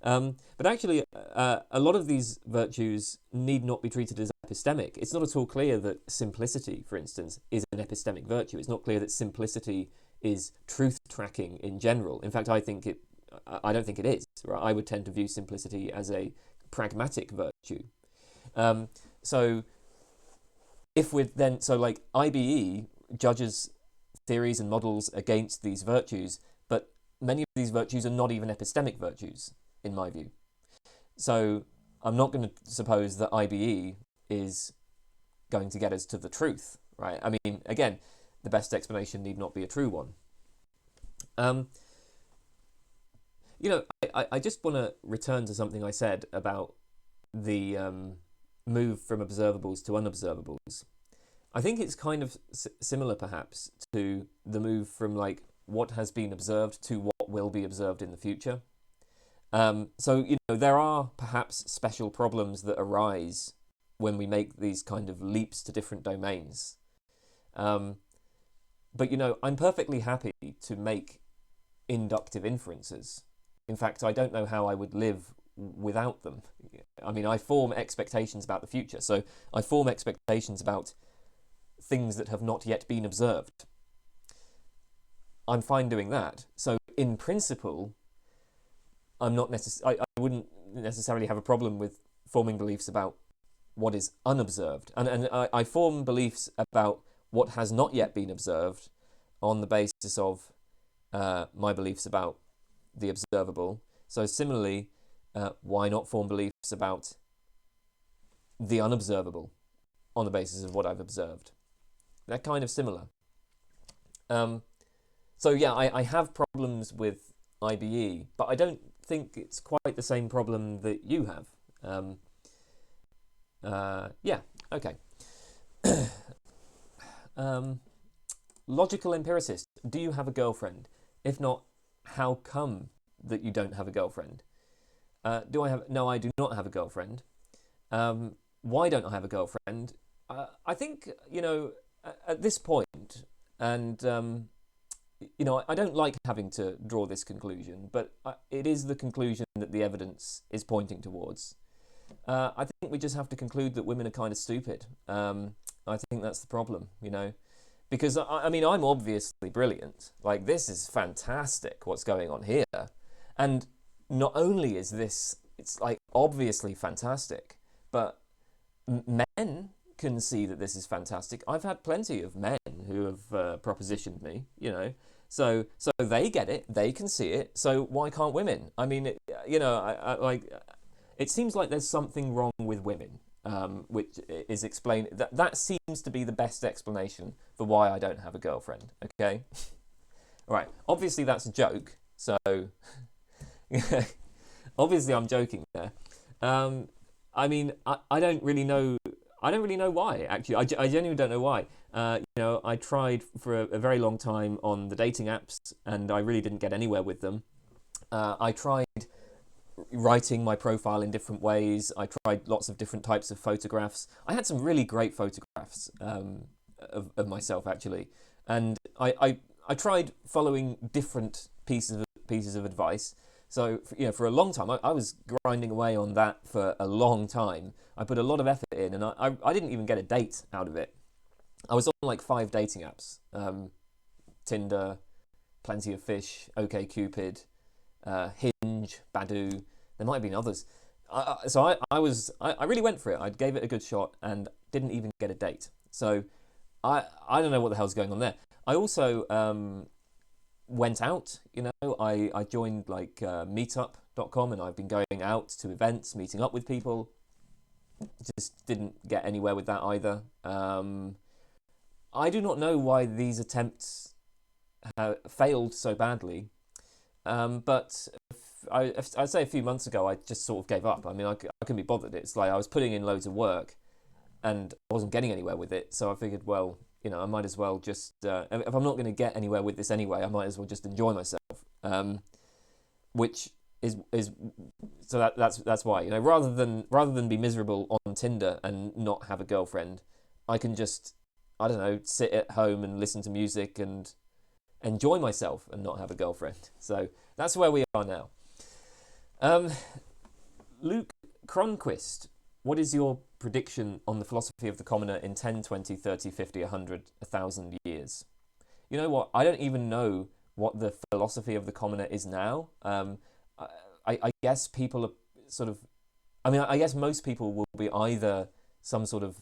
S1: But actually, a lot of these virtues need not be treated as epistemic. It's not at all clear that simplicity, for instance, is an epistemic virtue. It's not clear that simplicity is truth tracking in general. In fact, I don't think it is. Right? I would tend to view simplicity as a pragmatic virtue. So IBE judges theories and models against these virtues, but many of these virtues are not even epistemic virtues, in my view. So I'm not going to suppose that IBE is going to get us to the truth, right? I mean, again, the best explanation need not be a true one. I just want to return to something I said about the move from observables to unobservables. I think it's kind of similar, perhaps, to the move from what has been observed to what will be observed in the future. So there are perhaps special problems that arise when we make these kind of leaps to different domains. But I'm perfectly happy to make inductive inferences. In fact, I don't know how I would live without them. I mean, I form expectations about the future. So I form expectations about things that have not yet been observed. I'm fine doing that. So in principle, I wouldn't necessarily have a problem with forming beliefs about what is unobserved. And I form beliefs about what has not yet been observed on the basis of my beliefs about the observable. So similarly, why not form beliefs about the unobservable on the basis of what I've observed? They're kind of similar. So yeah, I have problems with IBE, but I don't think it's quite the same problem that you have. Yeah, okay. Logical empiricist, do you have a girlfriend? If not, how come that you don't have a girlfriend? No, I do not have a girlfriend. Why don't I have a girlfriend? I think, at this point, and, I don't like having to draw this conclusion, but it is the conclusion that the evidence is pointing towards. I think we just have to conclude that women are kind of stupid. I think that's the problem, because, I'm obviously brilliant. This is fantastic what's going on here. And not only is this, it's obviously fantastic, but men can see that this is fantastic. I've had plenty of men who have propositioned me, so they get it, they can see it. So why can't women? I mean, it seems like there's something wrong with women, which is explained. That seems to be the best explanation for why I don't have a girlfriend. Okay, all right. Obviously, that's a joke. So obviously, I'm joking there. I mean, I don't really know. I don't really know why. Actually, I genuinely don't know why. I tried for a very long time on the dating apps, and I really didn't get anywhere with them. I tried writing my profile in different ways. I tried lots of different types of photographs. I had some really great photographs of myself, actually, and I tried following different pieces of advice. So, for a long time, I was grinding away on that for a long time. I put a lot of effort in, and I didn't even get a date out of it. I was on 5 dating apps: Tinder, Plenty of Fish, OkCupid, Hinge, Badoo. There might have been others. So I really went for it. I gave it a good shot and didn't even get a date. So I don't know what the hell's going on there. I also went out, I joined like meetup.com, and I've been going out to events, meeting up with people. Just didn't get anywhere with that either. I do not know why these attempts have failed so badly, but I'd say a few months ago I just sort of gave up. I mean, I couldn't be bothered. It's like I was putting in loads of work and I wasn't getting anywhere with it, so I figured, well, I might as well just, if I'm not going to get anywhere with this anyway, I might as well just enjoy myself, which is so that's why, rather than be miserable on Tinder and not have a girlfriend, I can just, I don't know, sit at home and listen to music and enjoy myself and not have a girlfriend. So that's where we are now. Luke Cronquist, what is your prediction on the philosophy of the commoner in 10, 20, 30, 50, 100, 1,000 years? You know what? I don't even know what the philosophy of the commoner is now. I guess people are sort of... I guess most people will be either some sort of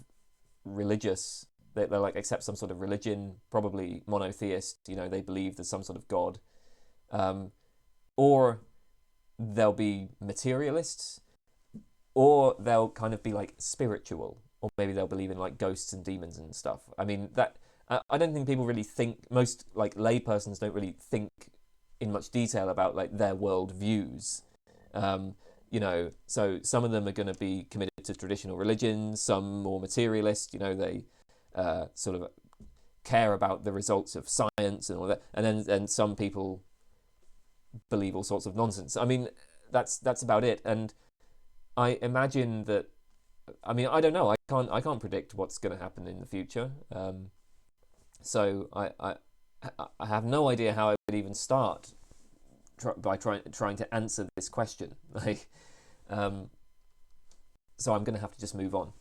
S1: religious... They like accept some sort of religion, probably monotheist, they believe there's some sort of God. Or they'll be materialists, or they'll kind of be like spiritual, or maybe they'll believe in like ghosts and demons and stuff. I mean, that I don't think people really think, most like laypersons don't really think in much detail about like their world views. So some of them are going to be committed to traditional religions, some more materialist, they sort of care about the results of science and all that, and then some people believe all sorts of nonsense. I mean, that's about it. And I imagine that, I don't know, I can't predict what's going to happen in the future. So I have no idea how I would even start by trying to answer this question. So I'm going to have to just move on.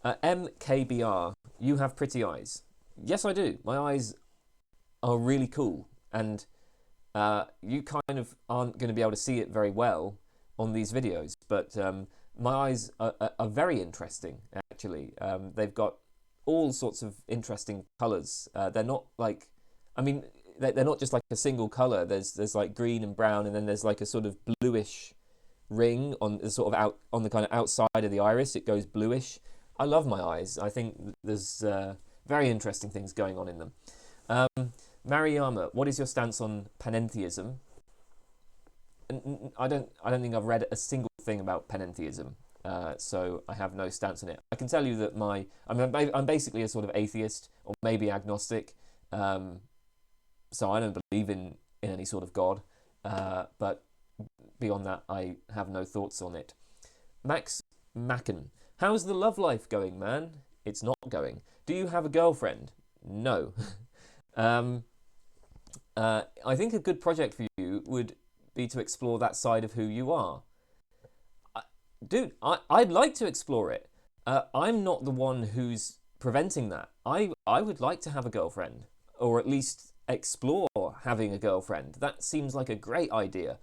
S1: MKBR, you have pretty eyes. Yes, I do. My eyes are really cool, and you kind of aren't going to be able to see it very well on these videos, but my eyes are very interesting, actually. They've got all sorts of interesting colours. They're not like, they're not just like a single colour. There's like green and brown, and then there's like a sort of bluish ring on the sort of out on the kind of outside of the iris. It goes bluish. I love my eyes. I think there's very interesting things going on in them. Mariyama, what is your stance on panentheism? I don't think I've read a single thing about panentheism, so I have no stance on it. I can tell you that I'm basically a sort of atheist, or maybe agnostic, so I don't believe in any sort of God, but beyond that I have no thoughts on it. Max Macken, how's the love life going, man? It's not going. Do you have a girlfriend? No. I think a good project for you would be to explore that side of who you are. I'd like to explore it. I'm not the one who's preventing that. I would like to have a girlfriend, or at least explore having a girlfriend. That seems like a great idea.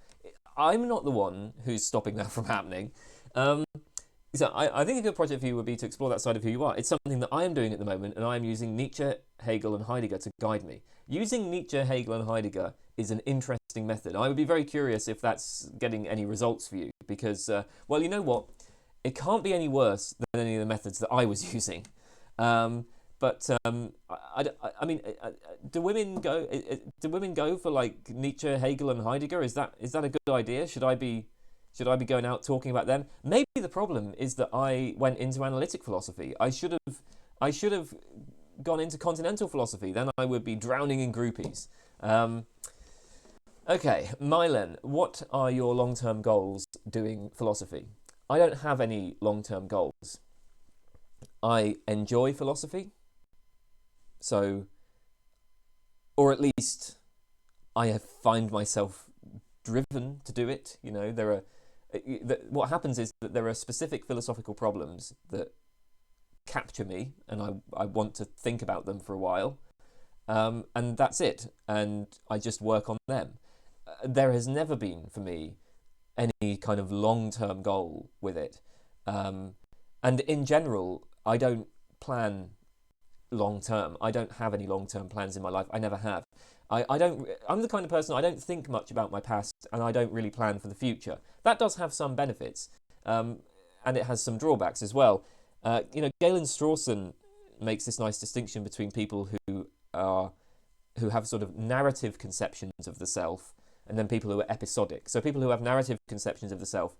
S1: I'm not the one who's stopping that from happening. So I think a good project for you would be to explore that side of who you are. It's something that I am doing at the moment, and I am using Nietzsche, Hegel and Heidegger to guide me. Using Nietzsche, Hegel and Heidegger is an interesting method. I would be very curious if that's getting any results for you, because, well, you know what? It can't be any worse than any of the methods that I was using. Do women go for like Nietzsche, Hegel and Heidegger? Is that a good idea? Should I be going out talking about them? Maybe the problem is that I went into analytic philosophy. I should have gone into continental philosophy. Then I would be drowning in groupies. Okay, Mylen, what are your long-term goals doing philosophy? I don't have any long-term goals. I enjoy philosophy. So, or at least I find myself driven to do it. What happens is that there are specific philosophical problems that capture me, and I want to think about them for a while, and that's it, and I just work on them. There has never been for me any kind of long-term goal with it, and in general I don't plan long term. I don't have any long term plans in my life. I never have. I'm the kind of person, I don't think much about my past, and I don't really plan for the future. That does have some benefits, and it has some drawbacks as well. Galen Strawson makes this nice distinction between people who have sort of narrative conceptions of the self, and then people who are episodic. So people who have narrative conceptions of the self,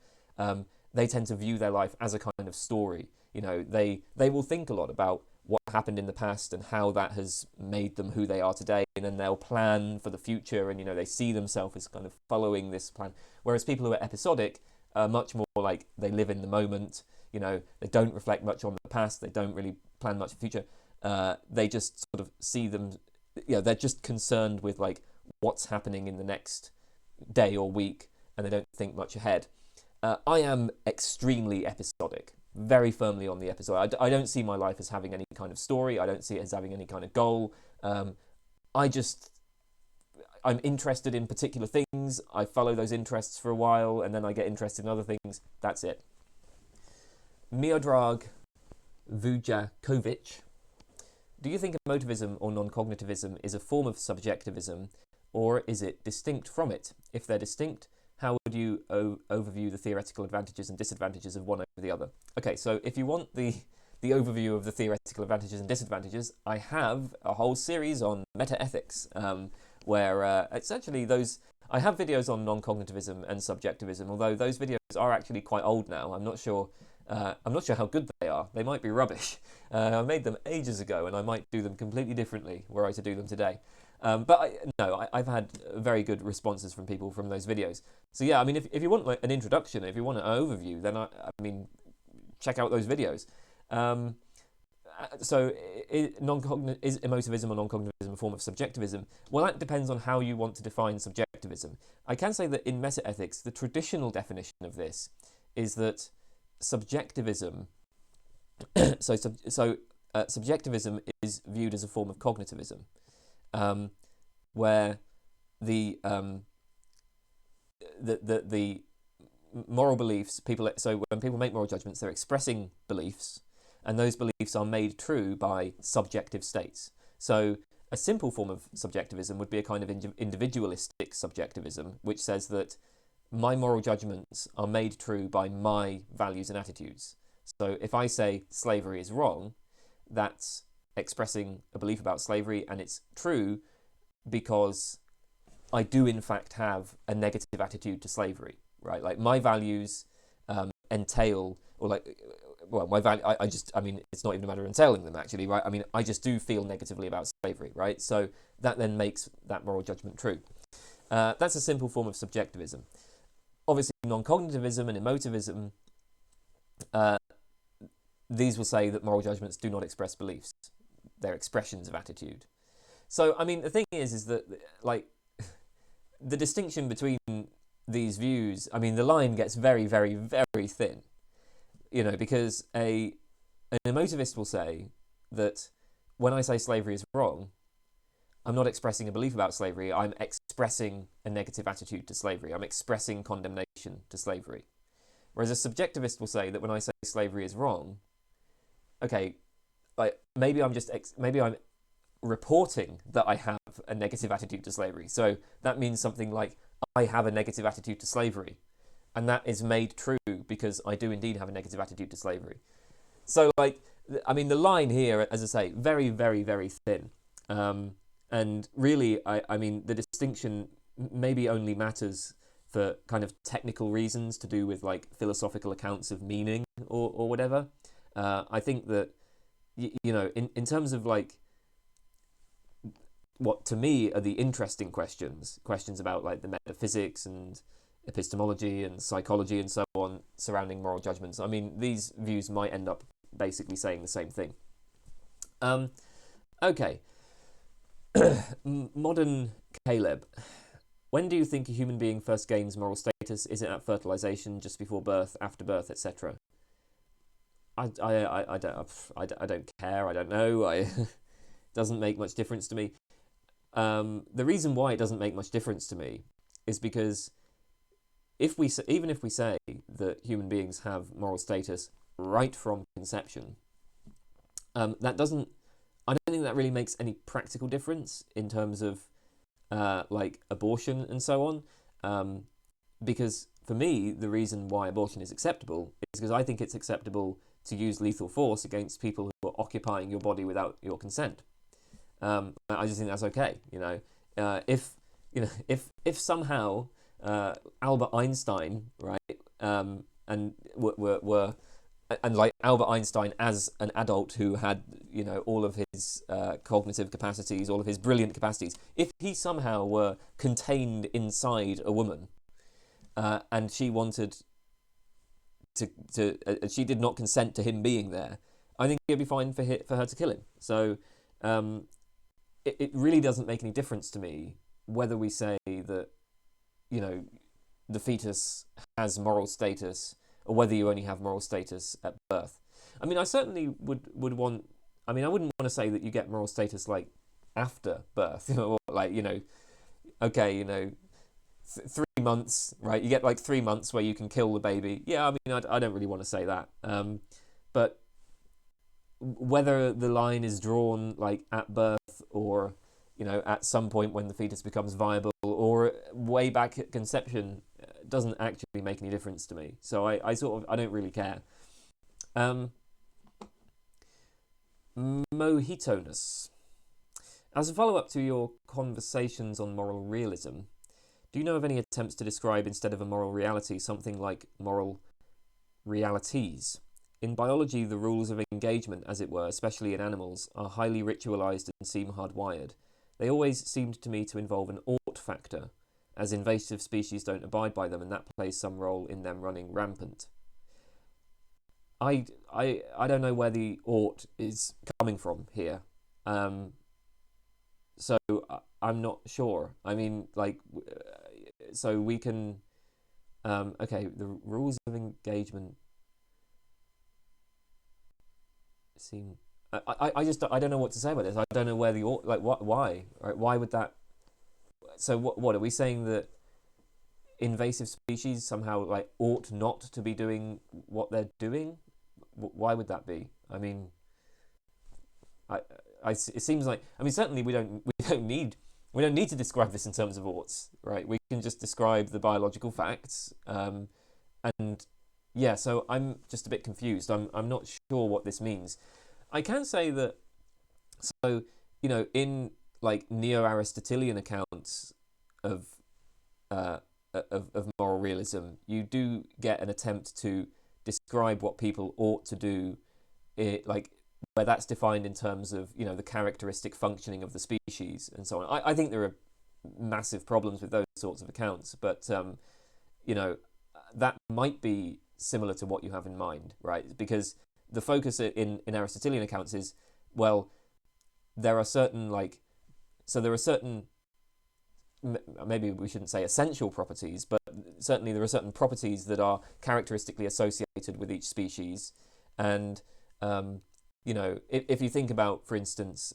S1: they tend to view their life as a kind of story. They will think a lot about what happened in the past and how that has made them who they are today, and then they'll plan for the future, and they see themselves as kind of following this plan. Whereas people who are episodic are much more like they live in the moment. They don't reflect much on the past, they don't really plan much for the future. They just sort of see them, they're just concerned with like what's happening in the next day or week, and they don't think much ahead. I am extremely episodic, very firmly on the episode. I don't see my life as having any kind of story. I don't see it as having any kind of goal. I'm interested in particular things. I follow those interests for a while, and then I get interested in other things. That's it. Miodrag Vujakovic. Do you think emotivism or non-cognitivism is a form of subjectivism, or is it distinct from it? If they're distinct, how would you overview the theoretical advantages and disadvantages of one over the other? Okay, so if you want the overview of the theoretical advantages and disadvantages, I have a whole series on meta-ethics, where it's actually those... I have videos on non-cognitivism and subjectivism, although those videos are actually quite old now. I'm not sure how good they are. They might be rubbish. I made them ages ago, and I might do them completely differently were I to do them today. I've had very good responses from people from those videos. So yeah, I mean, if you want like an introduction, if you want an overview, then I mean, check out those videos. Is emotivism or non-cognitivism a form of subjectivism? Well, that depends on how you want to define subjectivism. I can say that in meta-ethics, the traditional definition of this is that subjectivism, subjectivism is viewed as a form of cognitivism, where the moral beliefs, so when people make moral judgments, they're expressing beliefs, and those beliefs are made true by subjective states. So a simple form of subjectivism would be a kind of individualistic subjectivism, which says that my moral judgments are made true by my values and attitudes. So if I say slavery is wrong, that's expressing a belief about slavery, and it's true because I do in fact have a negative attitude to slavery, right? Like my values entail, or like, well, my value, I mean, it's not even a matter of entailing them actually, right? I mean, I just do feel negatively about slavery, right? So that then makes that moral judgment true. That's a simple form of subjectivism. Obviously, non-cognitivism and emotivism, these will say that moral judgments do not express beliefs. They're expressions of attitude. So, I mean, the thing is that, like, the distinction between these views, I mean, the line gets very, very, very thin, because an emotivist will say that when I say slavery is wrong, I'm not expressing a belief about slavery, I'm expressing a negative attitude to slavery. I'm expressing condemnation to slavery. Whereas a subjectivist will say that when I say slavery is wrong, okay, like maybe I'm reporting that I have a negative attitude to slavery. So that means something like I have a negative attitude to slavery, and that is made true because I do indeed have a negative attitude to slavery. So, like, I mean, the line here, as I say, very, very, very thin. And really, I mean, the distinction maybe only matters for kind of technical reasons to do with like philosophical accounts of meaning or whatever. I think that, in terms of like what to me are the interesting questions about like the metaphysics and epistemology and psychology and so on surrounding moral judgments. I mean, these views might end up basically saying the same thing. Okay. Modern Caleb. When do you think a human being first gains moral status? Is it at fertilization, just before birth, after birth, etc.? I don't care. I don't know. It doesn't make much difference to me. The reason why it doesn't make much difference to me is because even if we say that human beings have moral status right from conception, that doesn't I don't think that really makes any practical difference in terms of like abortion and so on, because for me the reason why abortion is acceptable is because I think it's acceptable to use lethal force against people who are occupying your body without your consent. I just think that's okay. If somehow Albert Einstein, right, and were and like Albert Einstein as an adult who had, all of his cognitive capacities, all of his brilliant capacities, if he somehow were contained inside a woman, and she wanted to she did not consent to him being there, I think it'd be fine for her to kill him. So it really doesn't make any difference to me whether we say that, the fetus has moral status, or whether you only have moral status at birth. I mean, I certainly would want. I mean, I wouldn't want to say that you get moral status like after birth. Okay, 3 months, right? You get like 3 months where you can kill the baby. Yeah, I mean, I don't really want to say that. But whether the line is drawn like at birth, or at some point when the fetus becomes viable, or way back at conception, doesn't actually make any difference to me. So I don't really care. Mojitoness. As a follow-up to your conversations on moral realism, do you know of any attempts to describe, instead of a moral reality, something like moral realities? In biology, the rules of engagement, as it were, especially in animals, are highly ritualized and seem hardwired. They always seemed to me to involve an ought factor, as invasive species don't abide by them, and that plays some role in them running rampant. I don't know where the ought is coming from here. So I'm not sure. I mean, like, so we can, okay, the rules of engagement seem, I don't know what to say about this. I don't know where the ought, like, why, right? Why would that, so what are we saying, that invasive species somehow like ought not to be doing what they're doing? Why would that be? I mean, it seems like, I mean, certainly we don't need to describe this in terms of oughts, right? We can just describe the biological facts, and yeah. So I'm just a bit confused. I'm not sure what this means. I can say that, so in like neo-Aristotelian accounts of moral realism, you do get an attempt to describe what people ought to do, like where that's defined in terms of the characteristic functioning of the species and so on. I think there are massive problems with those sorts of accounts, but that might be similar to what you have in mind, right? Because the focus in Aristotelian accounts is, well, there are certain maybe we shouldn't say essential properties, but certainly there are certain properties that are characteristically associated with each species. And, if you think about, for instance,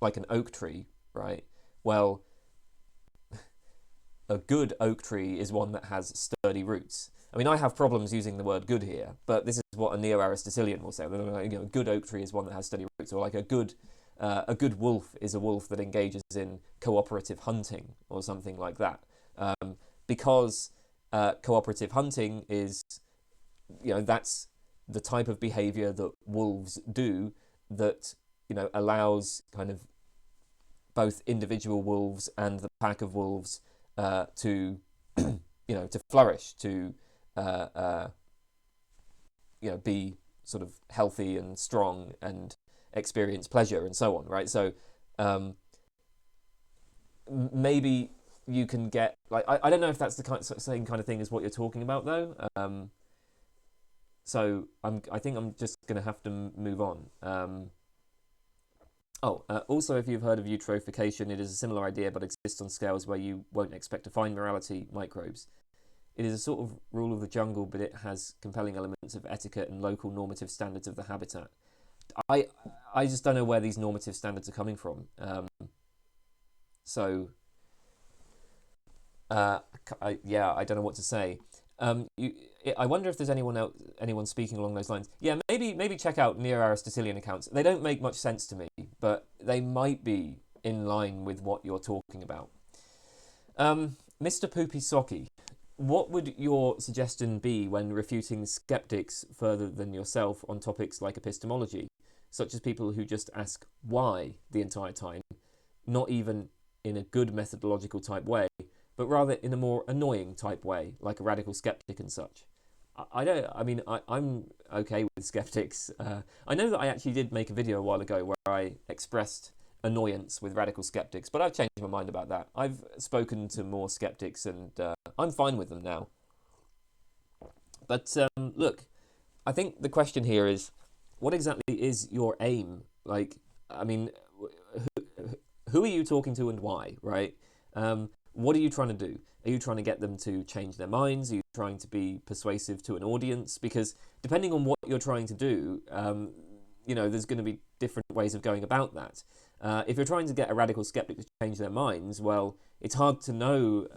S1: like an oak tree, right? Well, a good oak tree is one that has sturdy roots. I mean, I have problems using the word good here, but this is what a neo-Aristotelian will say. A good oak tree is one that has sturdy roots, or like a good wolf is a wolf that engages in cooperative hunting, or something like that. Because cooperative hunting is, that's the type of behavior that wolves do that, allows kind of both individual wolves and the pack of wolves to, to flourish, to, be sort of healthy and strong and experience pleasure and so on, right? So maybe you can get, like, I don't know if that's the same kind of thing as what you're talking about, though. So I think I'm just going to have to move on. Also, if you've heard of eutrophication, it is a similar idea, but exists on scales where you won't expect to find morality microbes. It is a sort of rule of the jungle, but it has compelling elements of etiquette and local normative standards of the habitat. I just don't know where these normative standards are coming from. I don't know what to say. I wonder if there's anyone speaking along those lines. Yeah, maybe check out neo-Aristotelian accounts. They don't make much sense to me, but they might be in line with what you're talking about. Mr. Poopy Socky, what would your suggestion be when refuting skeptics further than yourself on topics like epistemology, such as people who just ask why the entire time, not even in a good methodological type way, but rather in a more annoying type way, like a radical skeptic and such? I'm okay with skeptics. I know that I actually did make a video a while ago where I expressed annoyance with radical skeptics, but I've changed my mind about that. I've spoken to more skeptics and I'm fine with them now. But look, I think the question here is, what exactly is your aim? Like, I mean, who are you talking to and why, right? What are you trying to do? Are you trying to get them to change their minds? Are you trying to be persuasive to an audience? Because depending on what you're trying to do, there's going to be different ways of going about that. If you're trying to get a radical skeptic to change their minds, well, it's hard to know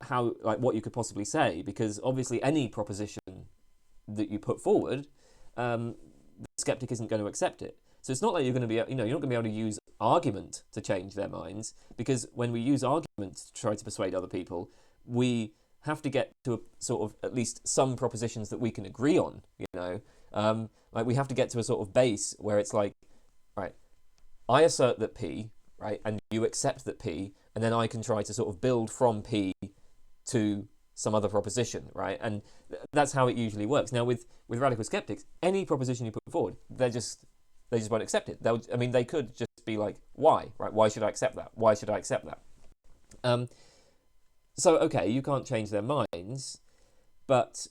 S1: what you could possibly say, because obviously any proposition that you put forward, the skeptic isn't going to accept it. So it's not like you're not going to be able to use argument to change their minds, because when we use argument to try to persuade other people, we have to get to a sort of at least some propositions that we can agree on. Like we have to get to a sort of base where it's like, right, I assert that P, right, and you accept that P, and then I can try to sort of build from P to some other proposition, right? And that's how it usually works. Now, with radical skeptics, any proposition you put forward, they just won't accept it. They could just be like, why, right? Why should I accept that? Why should I accept that? So, okay, you can't change their minds, but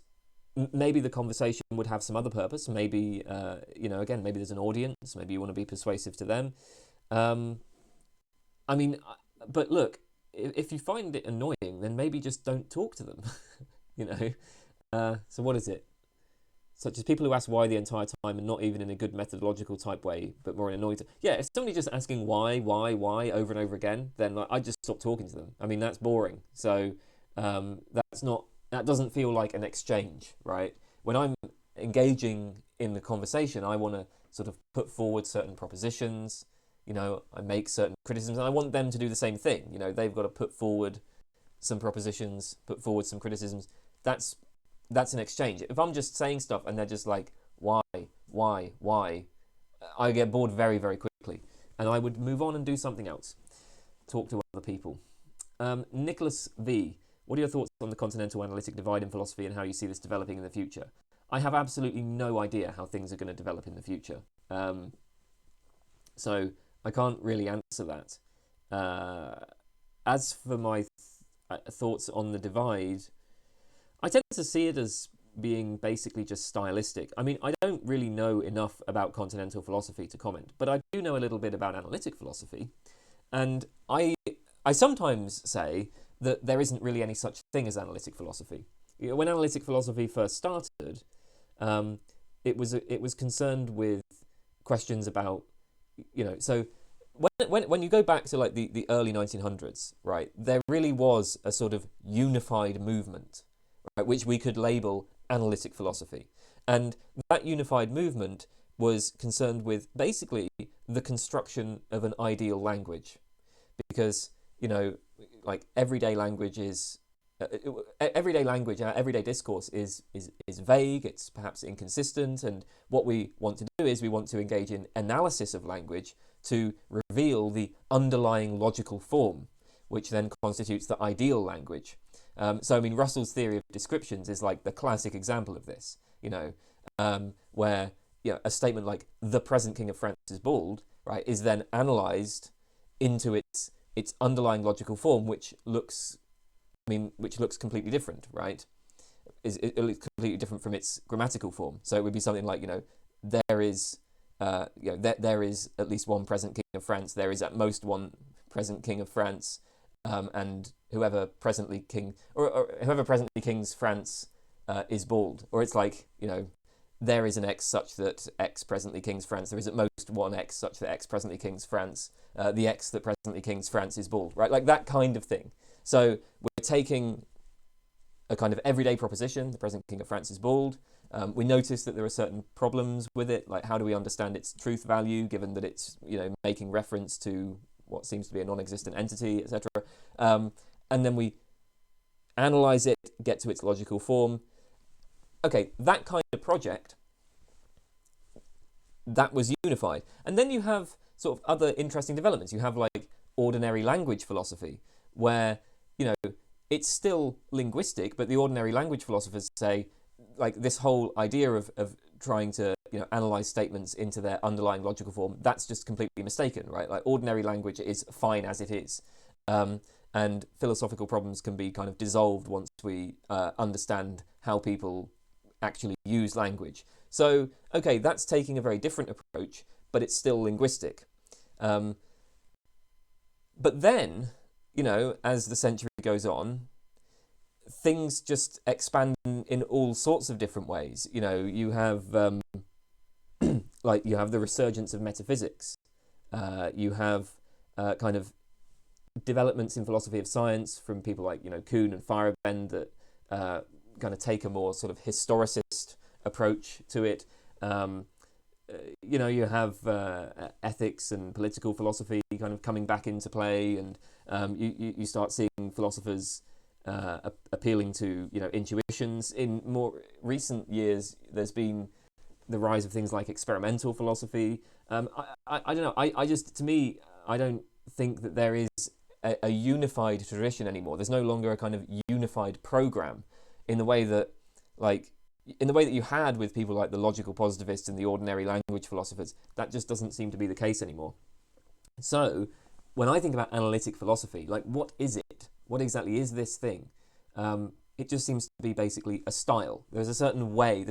S1: maybe the conversation would have some other purpose. Maybe, again, maybe there's an audience. Maybe you want to be persuasive to them. But look, if you find it annoying, then maybe just don't talk to them. So what is it? Such as people who ask why the entire time and not even in a good methodological type way, but more in an annoying. Yeah, if somebody's just asking why over and over again, then I just stop talking to them. I mean, that's boring. So that doesn't feel like an exchange, right? When I'm engaging in the conversation, I want to sort of put forward certain propositions. I make certain criticisms, and I want them to do the same thing. They've got to put forward some propositions, put forward some criticisms. That's an exchange. If I'm just saying stuff and they're just like, why, I get bored very, very quickly, and I would move on and do something else. Talk to other people. Nicholas V. What are your thoughts on the continental analytic divide in philosophy and how you see this developing in the future? I have absolutely no idea how things are going to develop in the future. So I can't really answer that. As for my thoughts on the divide, I tend to see it as being basically just stylistic. I mean, I don't really know enough about continental philosophy to comment, but I do know a little bit about analytic philosophy. And I sometimes say that there isn't really any such thing as analytic philosophy. When analytic philosophy first started, it was concerned with questions about, so when you go back to like the early 1900s, right, there really was a sort of unified movement, right, which we could label analytic philosophy. And that unified movement was concerned with basically the construction of an ideal language, because like everyday language, our everyday discourse is vague, it's perhaps inconsistent, and what we want to do is we want to engage in analysis of language to reveal the underlying logical form, which then constitutes the ideal language. Russell's theory of descriptions is like the classic example of this, where a statement like "the present King of France is bald," right, is then analysed into its underlying logical form, which looks completely different, right? It looks completely different from its grammatical form. So it would be something like, there is at least one present King of France. There is at most one present King of France, and whoever presently kings France is bald. Or it's like, there is an X such that X presently kings France. There is at most one X such that X presently kings France. The X that presently kings France is bald, right? Like that kind of thing. So we're taking a kind of everyday proposition. The present King of France is bald. We notice that there are certain problems with it, like how do we understand its truth value, given that it's, making reference to what seems to be a non-existent entity, etc. And then we analyze it, get to its logical form. Okay, that kind of project, that was unified. And then you have sort of other interesting developments. You have like ordinary language philosophy, where, it's still linguistic, but the ordinary language philosophers say, like, this whole idea of trying to, analyze statements into their underlying logical form, that's just completely mistaken, right? Like, ordinary language is fine as it is. And philosophical problems can be kind of dissolved once we understand how people actually use language. So, okay, that's taking a very different approach, but it's still linguistic. But then, as the century goes on, things just expand in all sorts of different ways. You have you have the resurgence of metaphysics. You have kind of developments in philosophy of science from people like Kuhn and Feyerabend that kind of take a more sort of historicist approach to it. You have ethics and political philosophy kind of coming back into play, and you start seeing philosophers appealing to intuitions. In more recent years, there's been the rise of things like experimental philosophy. I don't know. I just, to me, I don't think that there is a unified tradition anymore. There's no longer a kind of unified program in the way that you had with people like the logical positivists and the ordinary language philosophers. That just doesn't seem to be the case anymore. So when I think about analytic philosophy, like, what is it? What exactly is this thing? It just seems to be basically a style. There's a certain way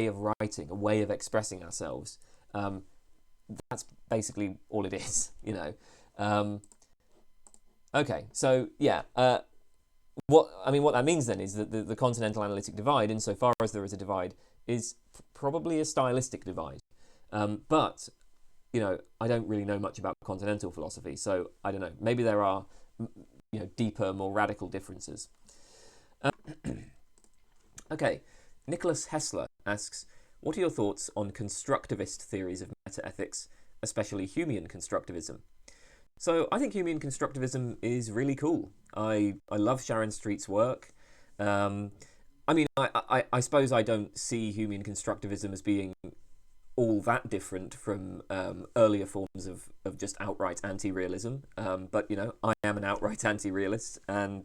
S1: of writing, a way of expressing ourselves. That's basically all it is, Okay, so yeah, what that means then is that the continental analytic divide, insofar as there is a divide, is probably a stylistic divide. But I don't really know much about continental philosophy, so I don't know. Maybe there are deeper, more radical differences. Okay, Nicholas Hessler asks, what are your thoughts on constructivist theories of metaethics, especially Humean constructivism? So I think Humean constructivism is really cool. I love Sharon Street's work. I suppose I don't see Humean constructivism as being all that different from earlier forms of just outright anti-realism. But I am an outright anti-realist, and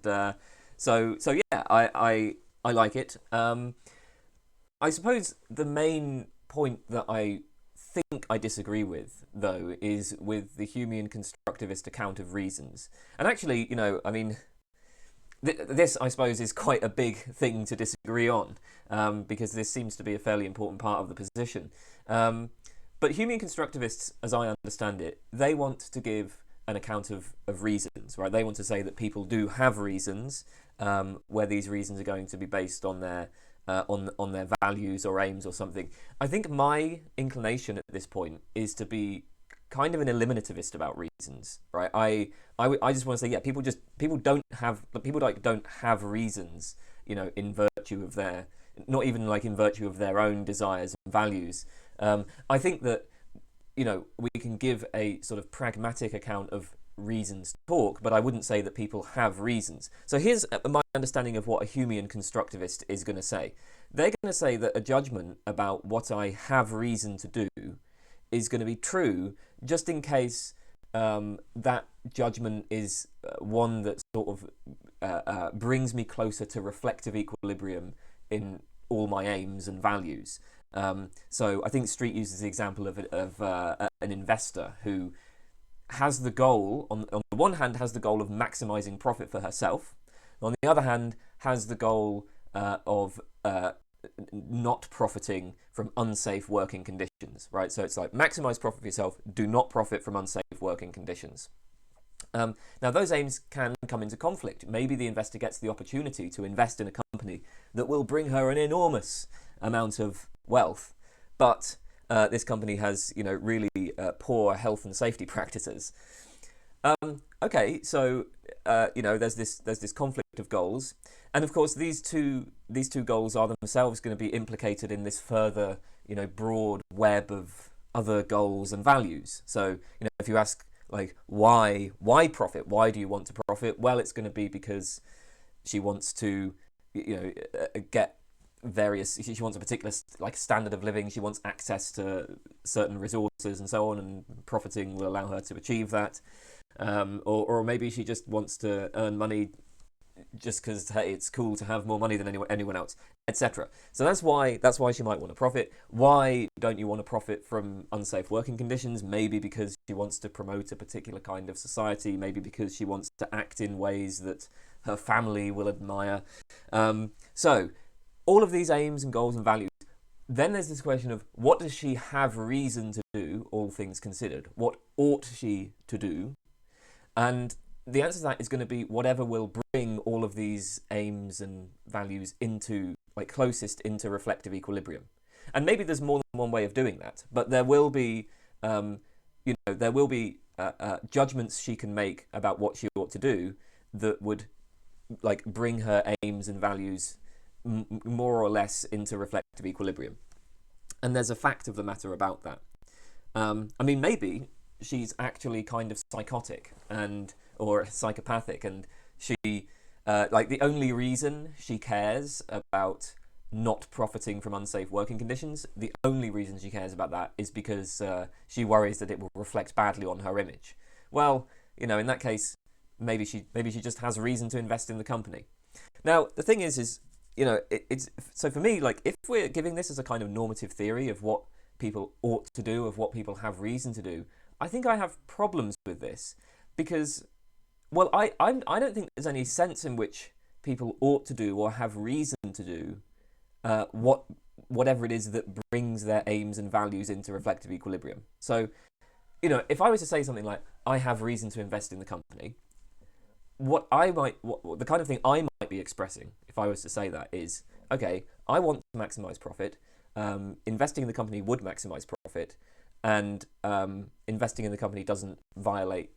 S1: so yeah, I like it. I suppose the main point that I think I disagree with, though, is with the Humean constructivist account of reasons. And actually, this, I suppose, is quite a big thing to disagree on, because this seems to be a fairly important part of the position. But Humean constructivists, as I understand it, they want to give an account of reasons, right? They want to say that people do have reasons, where these reasons are going to be based on their on their values or aims or something. I think my inclination at this point is to be kind of an eliminativist about reasons, right? I just want to say, yeah, people don't have reasons, in virtue of their, not even like in virtue of their own desires and values. I think that we can give a sort of pragmatic account of reasons to talk, but I wouldn't say that people have reasons. So here's my understanding of what a Humean constructivist is going to say. They're going to say that a judgment about what I have reason to do is going to be true just in case that judgment is one that sort of brings me closer to reflective equilibrium in all my aims and values. So I think Street uses the example of an investor who has the goal, on the one hand, has the goal of maximizing profit for herself. On the other hand, has the goal of not profiting from unsafe working conditions, right? So it's like, maximize profit for yourself, do not profit from unsafe working conditions. Now, those aims can come into conflict. Maybe the investor gets the opportunity to invest in a company that will bring her an enormous amount of wealth, but this company has, really poor health and safety practices. Okay, so there's this conflict of goals, and of course these two goals are themselves going to be implicated in this further, broad web of other goals and values. So, if you ask, like, why profit? Why do you want to profit? Well, it's going to be because she wants to, get various. She wants a particular standard of living. She wants access to certain resources and so on, and profiting will allow her to achieve that. Or maybe she just wants to earn money just because, hey, it's cool to have more money than anyone else, etc. So that's why she might want to profit. Why don't you want to profit from unsafe working conditions? Maybe because she wants to promote a particular kind of society. Maybe because she wants to act in ways that her family will admire. So all of these aims and goals and values. Then there's this question of, what does she have reason to do, all things considered? What ought she to do? And the answer to that is going to be whatever will bring all of these aims and values into, closest into reflective equilibrium. And maybe there's more than one way of doing that, but there will be, judgments she can make about what she ought to do that would, bring her aims and values more or less into reflective equilibrium. And there's a fact of the matter about that. Maybe she's actually kind of psychotic or psychopathic, and she the only reason she cares about not profiting from unsafe working conditions, the only reason she cares about that is because she worries that it will reflect badly on her image. Well, in that case, maybe she just has reason to invest in the company. Now, the thing is it's so for me, if we're giving this as a kind of normative theory of what people ought to do, of what people have reason to do, I think I have problems with this, because, well, I don't think there's any sense in which people ought to do or have reason to do whatever it is that brings their aims and values into reflective equilibrium. So, if I was to say something like, I have reason to invest in the company, the kind of thing I might be expressing if I was to say that is, okay, I want to maximize profit. Investing in the company would maximize profit, and investing in the company doesn't violate,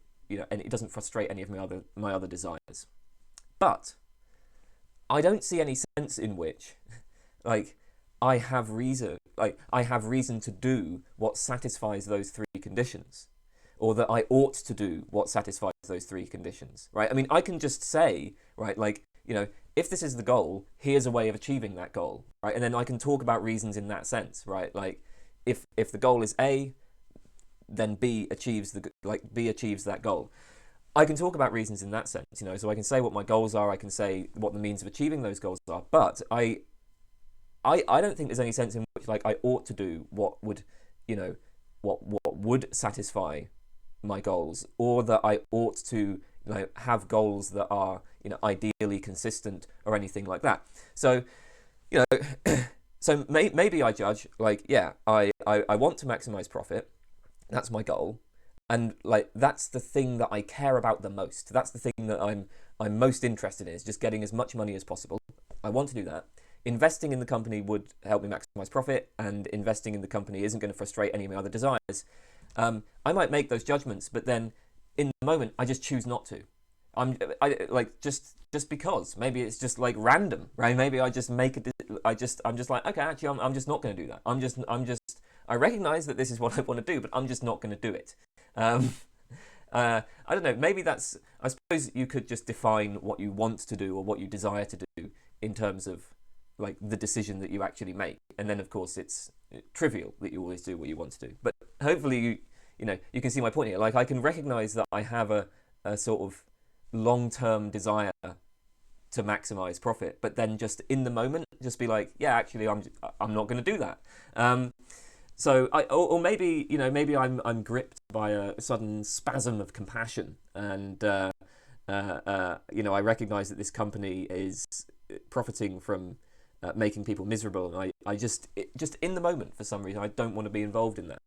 S1: and it doesn't frustrate any of my other desires. But I don't see any sense in which, I have reason to do what satisfies those three conditions, or that I ought to do what satisfies those three conditions, right? I can just say, right, if this is the goal, here's a way of achieving that goal, right? And then I can talk about reasons in that sense, right? If the goal is A, then B achieves that goal. I can talk about reasons in that sense, so I can say what my goals are, I can say what the means of achieving those goals are, but I don't think there's any sense in which I ought to do what would, what would satisfy my goals, or that I ought to have goals that are ideally consistent or anything like that. So so maybe I judge I want to maximize profit, that's my goal, and that's the thing that I care about the most, that's the thing that I'm most interested in, is just getting as much money as possible. I want to do that. Investing in the company would help me maximize profit, and investing in the company isn't going to frustrate any of my other desires. I might make those judgments, but then in the moment I just choose not to. Just because maybe it's just random, right? Maybe I just make I'm just okay, actually I'm just not going to do that. I recognize that this is what I want to do, but I'm just not going to do it. I don't know. Maybe I suppose you could just define what you want to do or what you desire to do in terms of the decision that you actually make, and then of course it's trivial that you always do what you want to do. But hopefully you can see my point here. I can recognize that I have a sort of long-term desire to maximize profit, but then just in the moment just be actually I'm not going to do that. So maybe I'm gripped by a sudden spasm of compassion, and I recognize that this company is profiting from making people miserable, and I just in the moment, for some reason, I don't want to be involved in that.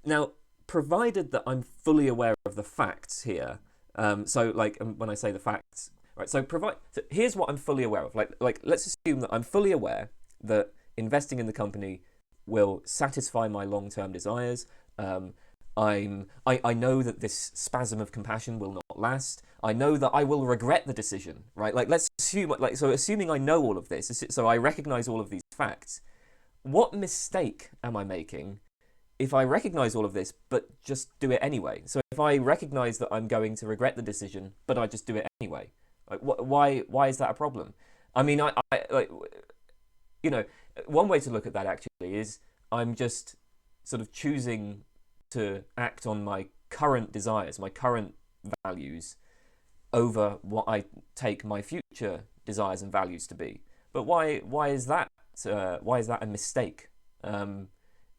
S1: Now, provided that I'm fully aware of the facts here, when I say the facts, right? So here's what I'm fully aware of. Let's assume that I'm fully aware that investing in the company will satisfy my long-term desires. I know that this spasm of compassion will not last. I know that I will regret the decision, right? Like, let's assume, like, so assuming I know all of this, so I recognize all of these facts, what mistake am I making if I recognize all of this, but just do it anyway? So if I recognize that I'm going to regret the decision, but I just do it anyway, like, why is that a problem? I mean, I like, you know, one way to look at that actually is I'm just sort of choosing to act on my current desires, my current values, over what I take my future desires and values to be. But why is that? Why is that a mistake? You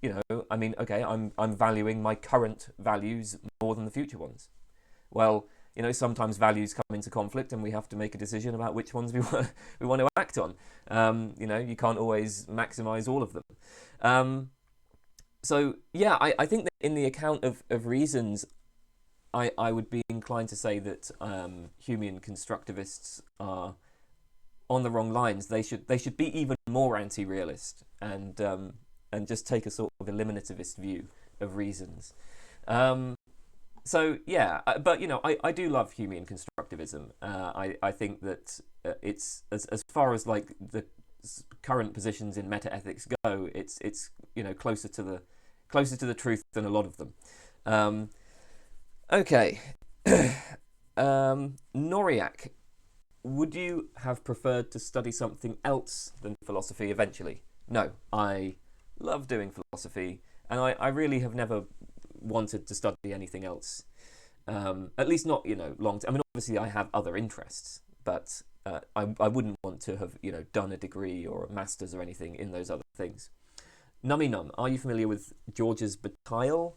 S1: know, I mean, okay, I'm valuing my current values more than the future ones. Well, you know, sometimes values come into conflict, and we have to make a decision about which ones we want to act on. You know, you can't always maximize all of them. So yeah, I think that in the account of reasons, I would be inclined to say that Humean constructivists are on the wrong lines. They should be even more anti-realist and just take a sort of eliminativist view of reasons. So yeah, but you know, I do love Humean constructivism. I think that it's as far as like the current positions in meta-ethics go, it's you know, closer to the truth than a lot of them. Okay. Noriak, would you have preferred to study something else than philosophy eventually? No, I love doing philosophy, and I really have never wanted to study anything else. At least not, you know, long term. I mean, obviously I have other interests, but I wouldn't want to have, you know, done a degree or a master's or anything in those other things. Nummy Num, are you familiar with George's Bataille?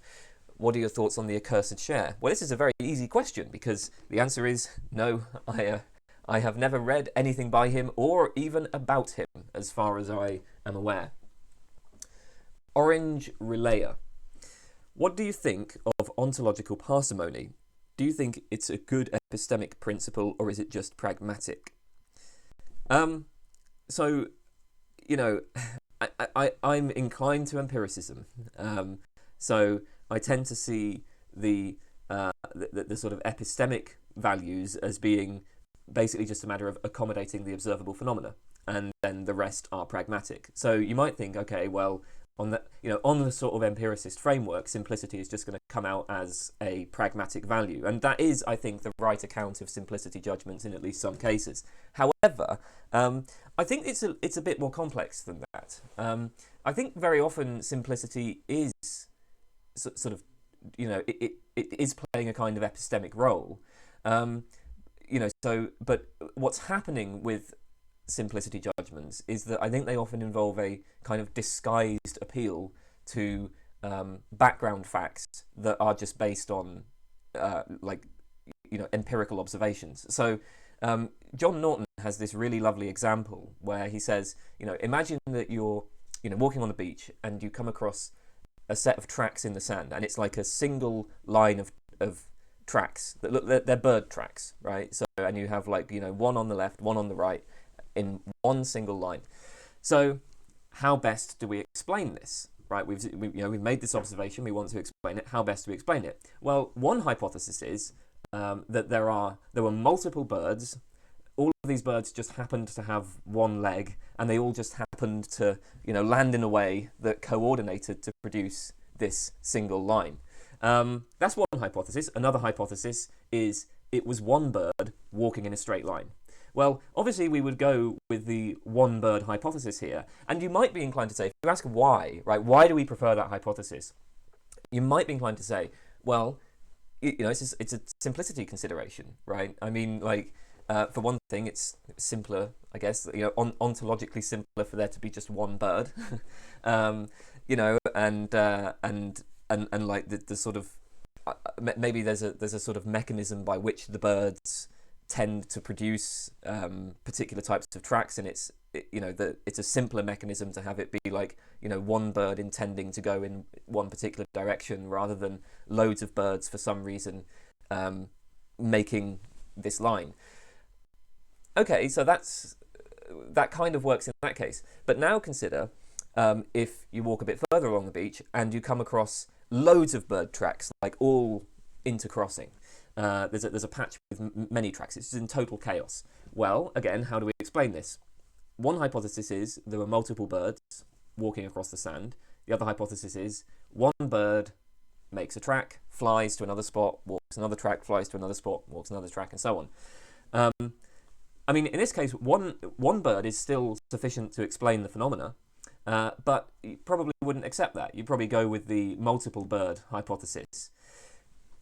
S1: What are your thoughts on the accursed share? Well, this is a very easy question, because the answer is no. I have never read anything by him or even about him, as far as I am aware. Orange Relayer, what do you think of ontological parsimony? Do you think it's a good epistemic principle, or is it just pragmatic? So, you know, I'm inclined to empiricism. So I tend to see the sort of epistemic values as being basically just a matter of accommodating the observable phenomena, and then the rest are pragmatic. So you might think, okay, well, on the sort of empiricist framework, simplicity is just going to come out as a pragmatic value, and that is, I think, the right account of simplicity judgments in at least some cases. However, I think it's a bit more complex than that. I think very often simplicity is sort of, you know, it is playing a kind of epistemic role. You know, so, but what's happening with simplicity judgments is that I think they often involve a kind of disguised appeal to background facts that are just based on like, you know, empirical observations. So John Norton has this really lovely example where he says, you know, imagine that you're, you know, walking on the beach and you come across a set of tracks in the sand, and it's like a single line of tracks that look, they're bird tracks, right? So, and you have, like, you know, one on the left, one on the right, in one single line. So how best do we explain this, right? We've made this observation, we want to explain it. How best do we explain it? Well, one hypothesis is that there were multiple birds. All of these birds just happened to have one leg, and they all just happened to, you know, land in a way that coordinated to produce this single line. That's one hypothesis. Another hypothesis is it was one bird walking in a straight line. Well, obviously we would go with the one bird hypothesis here, and you might be inclined to say, if you ask why, right, why do we prefer that hypothesis? You might be inclined to say, well, you know, it's a simplicity consideration, right? I mean, like, for one thing, it's simpler, I guess, you know, ontologically simpler for there to be just one bird, you know, and like the sort of maybe there's a sort of mechanism by which the birds tend to produce particular types of tracks, and it's a simpler mechanism to have it be like, you know, one bird intending to go in one particular direction rather than loads of birds for some reason making this line. Okay, so that kind of works in that case. But now consider if you walk a bit further along the beach and you come across loads of bird tracks, like all intercrossing. There's a patch with many tracks. It's just in total chaos. Well, again, how do we explain this? One hypothesis is there were multiple birds walking across the sand. The other hypothesis is one bird makes a track, flies to another spot, walks another track, flies to another spot, walks another track, and so on. I mean, in this case, one bird is still sufficient to explain the phenomena, but you probably wouldn't accept that. You'd probably go with the multiple bird hypothesis.